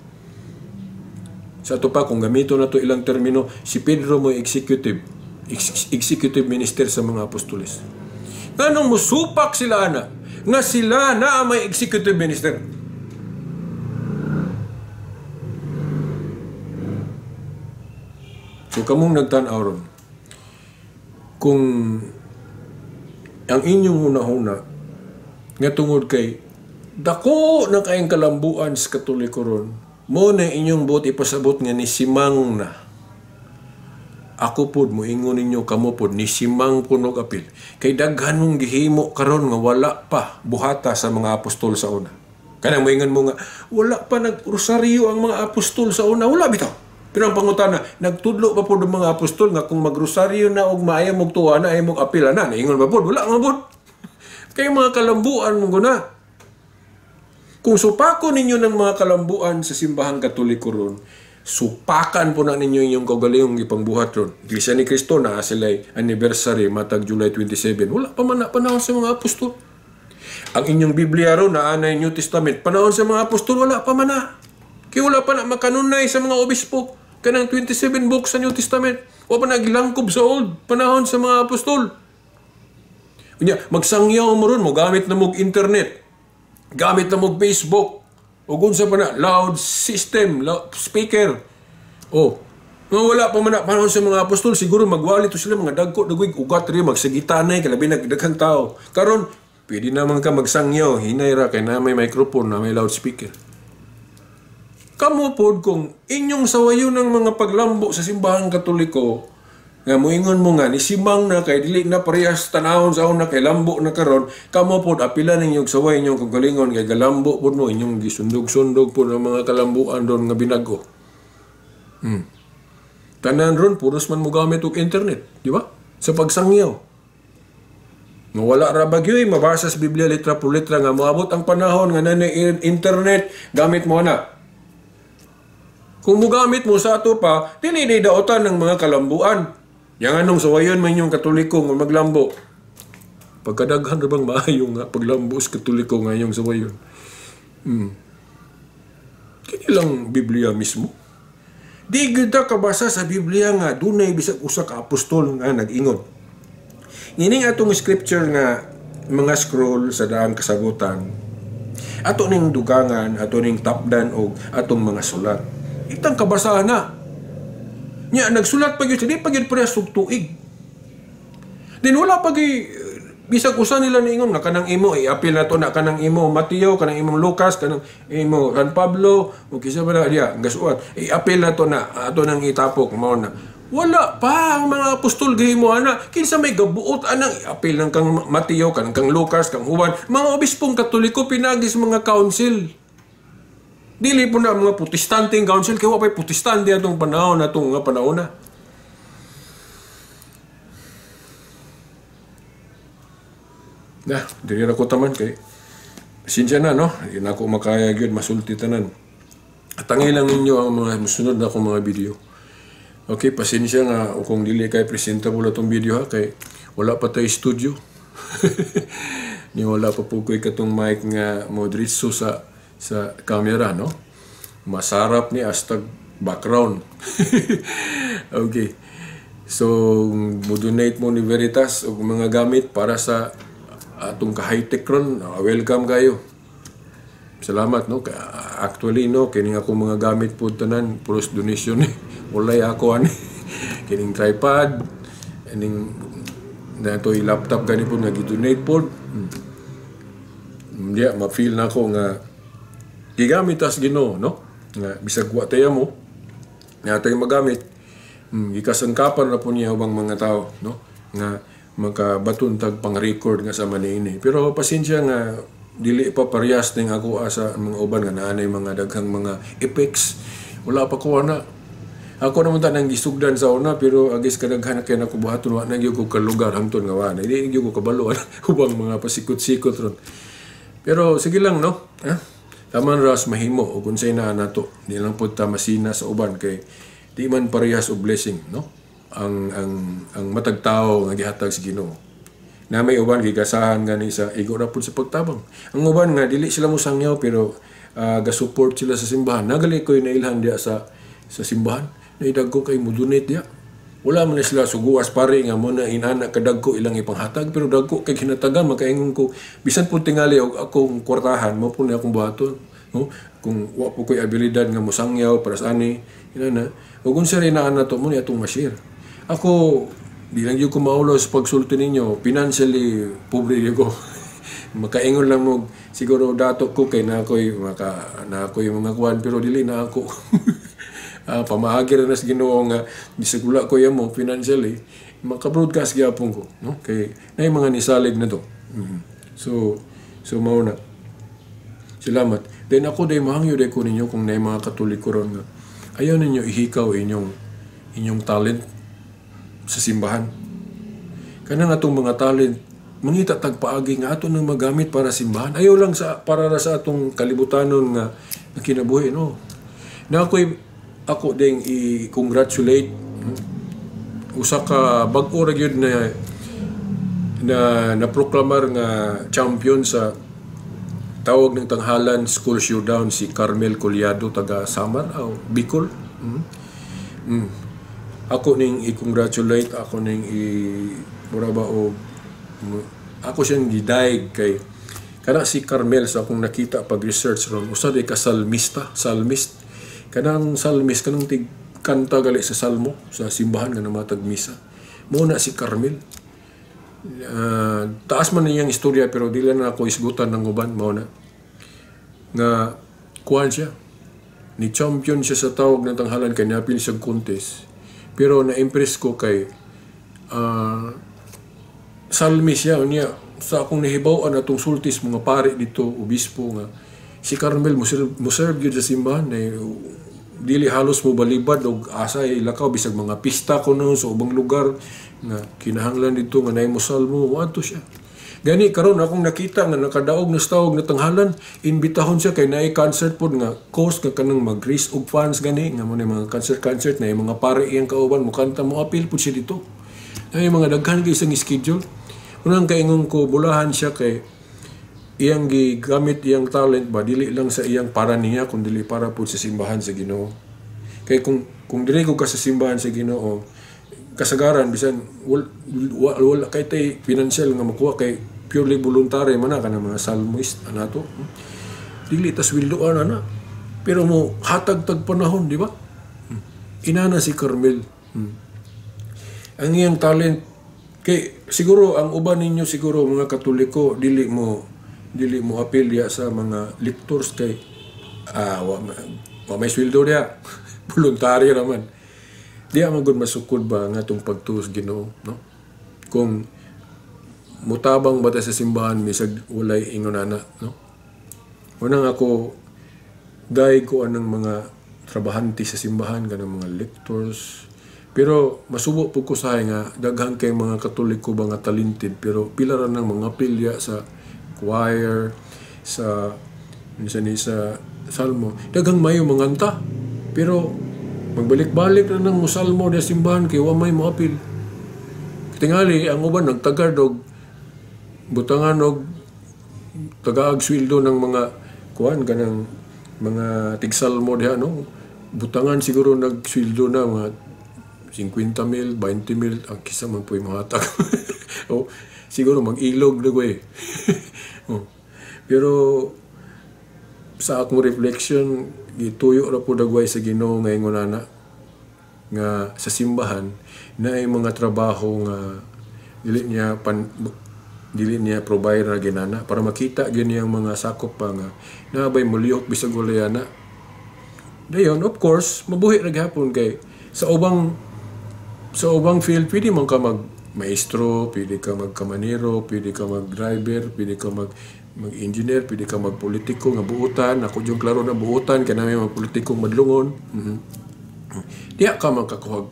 Sa ito pa kung gamito na to ilang termino, si Pedro mo'y executive minister sa mga apostoles. Nganong musupak sila ana nga sila na may executive minister? So, kamong nagtanaw ron, kung ang inyong hunahuna nga tungod kay dako na kayong kalambuan sa Katoliko ron, mo na inyong buot ipasabot nga ni simang na. Ako pod mo ingon ninyo kamo pod ni simang punog apil. Kay daghanong gihimo karon nga wala pa buhata sa mga apostol sa una. Kanang moingon mo nga wala pa nagrosaryo ang mga apostol sa una, wala bitaw. Pero ang pangutana, nagtudlo pa po ng mga apostol nga kung magrosaryo na og maayam og tuwa na ay mong apila na. Naingon ba po? Wala nga po. Kaya mga kalambuan mong guna. Kung supako ninyo ng mga kalambuan sa simbahang Katoliko ron, supakan po na ninyo inyong kaugalingong ipangbuhat ron. Iglesia ni Cristo na sila'y anniversary matag July 27. Wala pa man na panahon sa mga apostol. Ang inyong Biblia ron na anay New Testament, panahon sa mga apostol, wala pa man na. Kaya wala pa na makanunay sa mga obispo. Kanang 27 books sa New Testament. O pa naglangkob sa old panahon sa mga apostol. Kunya, magsangyaw mo ron mo, gamit na mong internet. Gamit na mong Facebook. O gunsa pa na, loud system, loud speaker. O, wala pa man na panahon sa mga apostol. Siguro magwali to sila, mga dagko, dagwig, ugat rin, magsagitanay, kalabi nagdaghang tao. Karon, pwede naman ka magsangyaw, hinay ra, kay na may microphone, na may loudspeaker. Kamu pod kung inyong sawayon ng mga paglambo sa simbahang Katoliko, nga moingon mo nga, ni simang na kay dili na parehas tanahon sa una kay lambo na karon, kamu pod apila ninyong saway inyong kagalingon kay galambo pod mo inyong gisundog-sundog pod ng mga kalambuan doon nga binago. Tanan ron puros man mo gamit og internet, di ba? Sa pagsangyaw. Mawala ra bagyoy mabasa sa Biblia litra por litra nga moabot ang panahon nga nanay internet gamit mo na. Kung mugamit mo sa ato pa, dinidaotan ng mga kalambuan. Yang anong sawayon man yung Katoliko nga maglambo. Pagkadaghan na bang maayo nga paglambo sa Katoliko nga yung sawayon. Kini lang Biblia mismo. Di ganda kabasa sa Biblia nga dunay bisag usa ka apostol nga nag-ingon. Ining atong scripture nga mga scroll sa daang kasagutan. Ato ning dugangan, ato ning tapdan og atong mga sulat. Itang kabasahan na. Nya, nagsulat pa yun. Hindi pa yun parehas tuig. Then wala pa bisag usa nila niingon nga kanang imo apil na to na kanang imo Mateo, kanang imong Lucas, kanang imo San Pablo, o kisa ba na diya, gasuat. Apil na to na ato nang itapok mao na. Wala pa ang mga apostol gahimo ana. Kinsa may gabuot anang apil ng kang Mateo, kang Lucas, kang Juan, mga obispong Katoliko pinagi sa mga council. Dili po na mga protestanteng council kay wa pay protestante atong panahon atong nga panahon na. Dili ra ko taman kay pasensya na no. Di na ako makaya gyud masulti tanan. At lang ninyo ang mga musunod na akong mga video. Okay, pasensya nga kung dili kay presentable atong video ha kay wala pa tay studio. Ni wala pa po koy katong mic nga modritso sa camera no. Masarap ni hastag background. Okay. So mo-donate mo ni Veritas og mga gamit para sa atong ka-high-tech ron. Welcome kayo. Salamat no. Actually no kining ako mga gamit po tanan puros donation walay ako ani kining tripod aning natoy laptop gani po nagi-donate po. Diya ma-feel na ako nga gigamit as Ginoo no nga bisag wa tayo mo nga tayo magamit gikasangkapan na po niya ubang mga tao no nga makabaton tag pang-record nga sa maniini. Pero pasensya nga dili pa parehas ning ako sa mga uban nga naanay mga daghang mga effects. Wala pa ko na. Ako naman tanang gisugdan sa una pero agis kadaghan kay nako buhaton wa na gyud ko ka lugar hangtod nga wa na. Dili gyud ko kabalo ubang mga pasikot-sikot ron. Pero sige lang no. Taman ras mahimo ug unsay na nato. Di lang pud ta masina sa uban kay di man parehas og blessing no. Ang matag tao nga gihatag sa Ginoo. Na may uban gigasahan gani sa igo ra pud sa pagtabang. Ang uban nga dili sila musangyaw pero ga-support sila sa simbahan. Nagali koy nailhan dia sa simbahan. Naidagko kay mo-donate dia. Wala man na sila suguas pare nga mo na inana kadagko ilang ipanghatag pero dagko kay hinatagan makaingon ko bisan pud tingali og akong kwartahan mo pud akong buhaton no kung wa po koy abilidad nga mosangyaw para sa ani inana ug unsa rin na to mo ni atong ma-share. Ako di lang yung kumaulo sa pagsulti ninyo, financially pobre ko. Makaingon lang mo, siguro dato ko kay na ako'y mga kuwan, pero dili na ako. Pamahagi na sa Ginoo nga, bisagula ko yan mo financially, maka-broadcast gyapon ko. No? Kay na yung mga nisalig na to. So mauna. Salamat. Then ako day mahangyo day ko ninyo kung na yung mga Katoliko ron nga. Ayaw ninyo ihikaw inyong talent sa simbahan. Kanang atong mga talent mangita tagpaagi nga ato nang magamit para simbahan. Ayaw lang para sa atong kalibutanon nga kinabuhi no. Na ako ding i-congratulate usa ka bag-o ra gyud na proklamar nga champion sa tawag ng tanghalan school showdown si Carmel Collado taga Samar o Bicol. Ako ning i-congratulate, ako ning ako siyang gidaig kay kana si Carmel sa akong nakita pag-research ron usa day ka salmist kanang salmist kanang kanta gali sa salmo sa simbahan nga namatag misa mo na si Carmel. Taas man niyang istorya pero dili na ako isgutan ng uban mo na nga kuan siya ni champion siya sa tawag ng tanghalan kay napili siya contest. Pero na-impress ko kay salmis siya niya sa akong nahibaw-an atong sultis mga pare dito obispo nga si Carmel mo-serve gyud sa simbahan na dili halos mo balibad og asay lakaw bisag mga pista ko no sa ubang lugar nga kinahanglan dito nga nay mo salmo adto siya. Gani karon akong nakita nga nakadaog na tawag na tanghalan, imbitahon siya kay naay concert pod nga cost nga kanang mag-raise og funds gani nga mo mga concert na mga pare iyang kauban mo kanta mo appeal pod siya dito. Ay mga daghan kay isang schedule. Unang kaingon ko bulahan siya kay iyang gigamit iyang talent ba dili lang sa iyang para niya kun dili para pod sa simbahan sa Ginoo. Kay kung dili ko ka sa simbahan sa Ginoo kasagaran bisan wala kay tay financial nga makuha kay purely voluntary man na mga salmist anato dili tas wildoan ana pero mo hatag tag panahon di ba inana si Carmel ang iyang talent kay siguro ang uban ninyo siguro mga Katoliko dili mo apelya sa mga lectors kay wa may sweldo dia voluntary raman Di magud masukod ba nga itong pagtuos Ginoo, no? Kung mutabang ba ta sa simbahan misag walay ingon ana, no? Unang ako dahil ko anang mga trabahante sa simbahan kanang mga lectors. Pero masubo po ko sa nga daghan kay mga Katoliko ba nga talented pero pila ra ng mga pilya sa choir sa minsan sa salmo daghang mayo manganta pero magbalik-balik na ng salmo sa simbahan kay wa may moapil. Tingali ang uban nagtagad og butangan og tagaag sweldo ng mga kuan kanang mga tigsalmo diha no butangan siguro nagsweldo na mga 50,000, 20,000 ang kisa man po'y mahatag. O siguro mag-ilog na ko eh. Pero sa akong reflection gituyo ra po dagway sa Ginoo nga ingon ana nga sa simbahan na ay mga trabaho nga dili niya provide ra ginana para makita gyud niyang mga sakop pa nga nabay mulihok bisag walay ana. Dayon of course mabuhi ra gyapon kay sa ubang field pwede man ka mag-maestro, pwede ka mag-kamanero, pwede ka mag-driver, pwede ka mag-engineer, pwede ka mag-politiko nga buutan. Ako yung klaro na buutan, kaya namin mag-politikong madlungon. Diya ka magkakuhag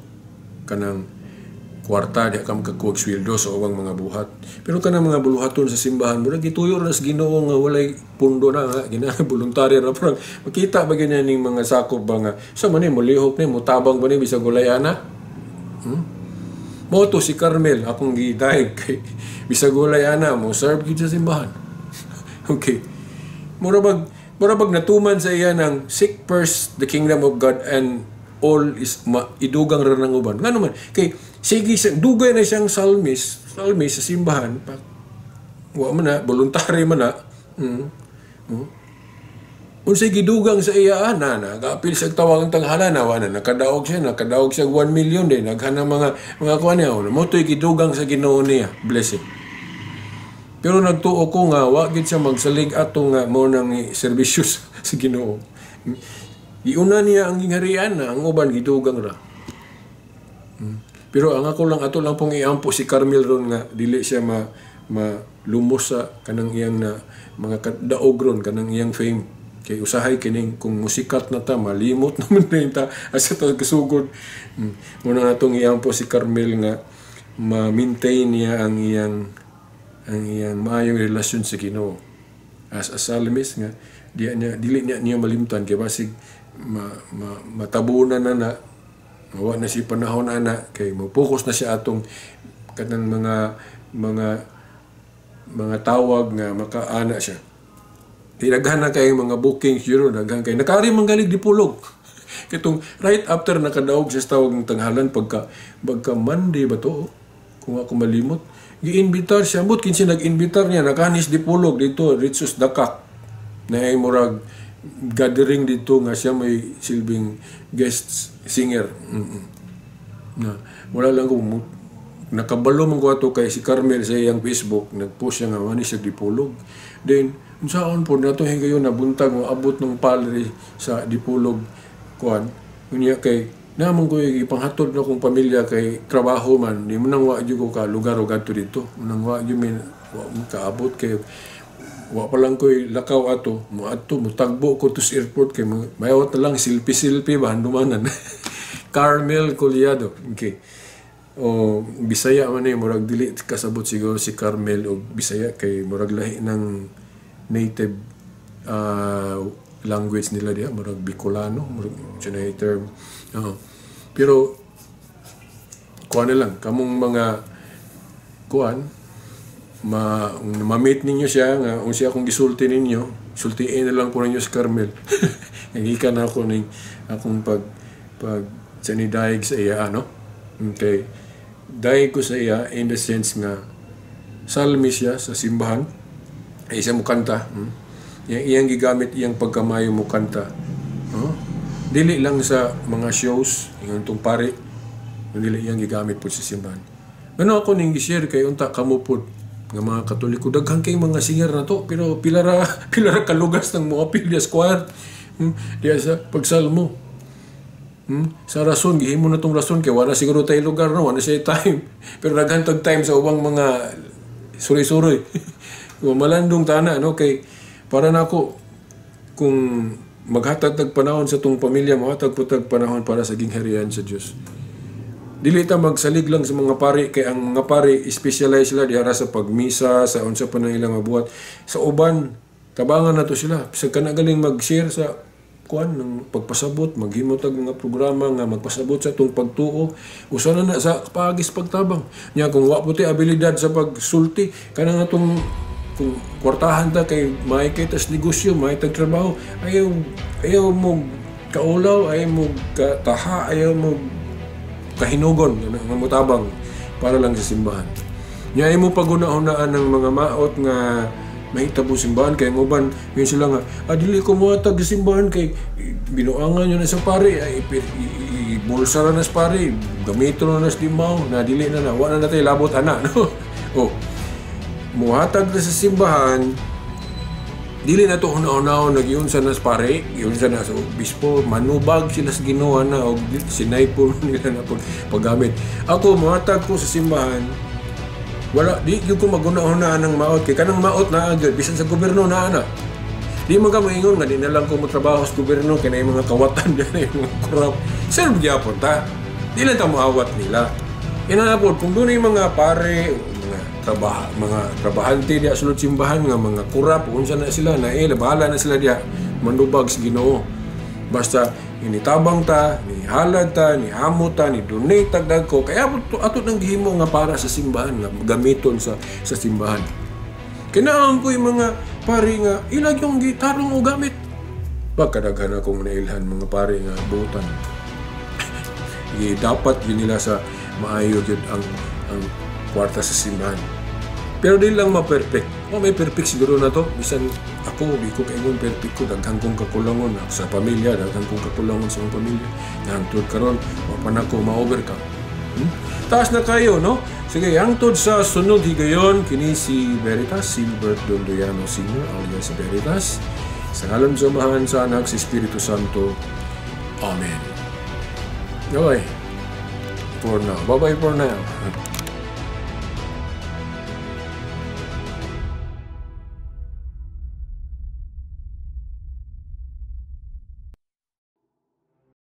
ka ng kwarta, diya ka magkakuhag sweldo sa ubang mga buhat. Pero ka ng mga buluhaton sa simbahan mo, gituyo na sa Ginoo nga walay pundo na nga, voluntary na parang makita ba ganyan yung mga sakop ba nga. So man mulihok ni, mutabang ba ni, bisag walay ana. Moto si Carmel akong gidayeg kay bisag walay ana mo serve gid sa simbahan. Okay. Mura bag natuman sa iya ng seek first the kingdom of God and all is idugang ra nang uban. Ngano man kay sige dugay na siyang psalmist sa simbahan pa wa man na voluntary man na. Unsay gidugang sa iya ana nagapil sa tawag tanghalan na wala nakadaog siya 1 million din naghanang mga kuan niya mo toy gidugang sa Ginoo niya blessing. Pero nagtuo ko nga wa gid siya magsalig ato nga mo nang serbisyo sa Ginoo. Iuna niya ang gingharian na ang uban gidugang ra. Pero ang ato lang pong iampo si Carmel ron nga dili siya lumos sa kanang iyang na mga daog ron kanang iyang fame. Kay usahay kining kung musikat na ta malimot naman na ta asa ta kasugod. Muna natong iampo si Carmel nga ma-maintain niya ang iyang maayong relasyon sa Ginoo. As a psalmist nga dili niya malimtan kay basig matabunan na mawa na si panahon ana kay mo-focus na siya atong kanang mga tawag nga makaana siya. Daghan na kay mga bookings yun, daghan kay nakari manggalig dipulog. Kitong right after nakadaog sa tawag ng tanghalan pagka Monday ba to? Kung ako malimot, gi-invitar siya but kinsi nag-invitar niya nakanis dipulog dito Ritsus Dakak. Na ay murag gathering dito nga siya may silbing guest singer. Na wala lang ko nakabalo man ko ato kay si Carmel sa iyang Facebook, nag-post siya nga manis siya dipulog. Then unsaon po nato hingayon nabuntag mo abot ng palri sa dipulog kuan unya kay namon ko ipanghatod na kong pamilya kay trabaho man di mo nang wa jud ko ka lugar o gadto dito nang wa jud min wa kaabot kay wa pa lang koy lakaw ato mo tagbo ko to sa airport kay mayawat na lang silpi ba handumanan. Carmel Collado okay. O Bisaya man ni murag dili kasabot siguro si Carmel o Bisaya kay murag lahi ng native language nila diya murag Bicolano murag term pero kuan na lang kamong mga kuan ma-meet ninyo siya nga kung siya akong gisulti ninyo sultiin na lang po ninyo si Carmel nagikan ako ning akong pag sanidayeg sa iya okay dahil ko sa iya in the sense nga psalmist siya sa simbahan ay siya mo kanta iyang gigamit iyang pagkamayo mo kanta dili lang sa mga shows yung itong pare dili iyang gigamit po sa simbahan ano ako ning gi-share kay unta kamupod nga mga Katoliko daghang kay mga singer na to pero pilara kalugas ng mga pilya square diya sa pagsalmo Sa rason, gihimo na tong rason kay wala siguro tayo lugar no, wala siya time. Pero naghantog time sa ubang mga suroy-suroy. Malandong tana no kay para nako kung maghatag tag panahon sa tong pamilya, maghatag po tag panahon para sa gingharian sa Dios. Dili ta magsalig lang sa mga pari kay ang mga pari specialize sila diara sa pagmisa, sa unsa pa nang ilang mabuhat. Sa uban tabangan na to sila. Sa kana galing mag-share sa kuan ng pagpasabot, maghimo tag mga programa nga magpasabot sa tong pagtuo. Usa na sa paagis pagtabang. Nya kung wa puti abilidad sa pagsulti kana nga tong kung kwartahan ta kay may kay tas negosyo, may tag trabaho, ayaw mo kaulaw, ayaw mo kataha, ayaw mo kahinugon nga mutabang para lang sa simbahan. Nya mo paguna-unaan ng mga maot nga mahitabo simbahan kay uban yun sila nga dili ko muhatag sa simbahan kay binuangan yun na sa pare ibulsa na sa pare gamito na sa limaw na dili na wala na tayo labot ana no. Muhatag na sa simbahan dili na to una-una nagyunsa na sa pare, yunsa na sa obispo, manubag sila sa Ginoo na og sinay po nila na paggamit. Ako muhatag ko sa simbahan. Wala di gyud ko maguna-una ng maot kay kanang maot na agad bisan sa gobyerno na ana. Di man ka maingon nga di na lang ko motrabaho sa gobyerno kay na mga kawatan diyan mga korap. Sir gyapon ta. Di lang ta moawat nila. Inaabot kung dunay mga pare mga trabahante diya sulod simbahan nga mga kurap unsa na sila na bahala na sila diya manubag sa Ginoo basta initabang ta ni halad ta ni hamot ta ni donate tagdag ko kaya ato nang gihimo nga para sa simbahan nga gamiton sa simbahan kinaang ko yung mga pari nga ilag yung gitarong o gamit pagkadaghan akong nailhan mga pari nga butan dapat yun nila sa maayo yun ang kwarta sa simbahan. Pero di lang ma-perfect. May perfect siguro na to. Bisan ako, di ko kaingon perfect ko. Daghang kong kakulangon sa pamilya. Daghang kong kakulangon sa mga pamilya. Hangtod karon wapan ako ma-overcome. Taas na kayo, no? Sige, hangtod sa sunod higayon, kini si Veritas, Silbert Dondoyano Sr. alias Veritas. Sa ngalan sa Amahan sa Anak, si Espiritu Santo. Amen. Okay. For now. Bye-bye for now.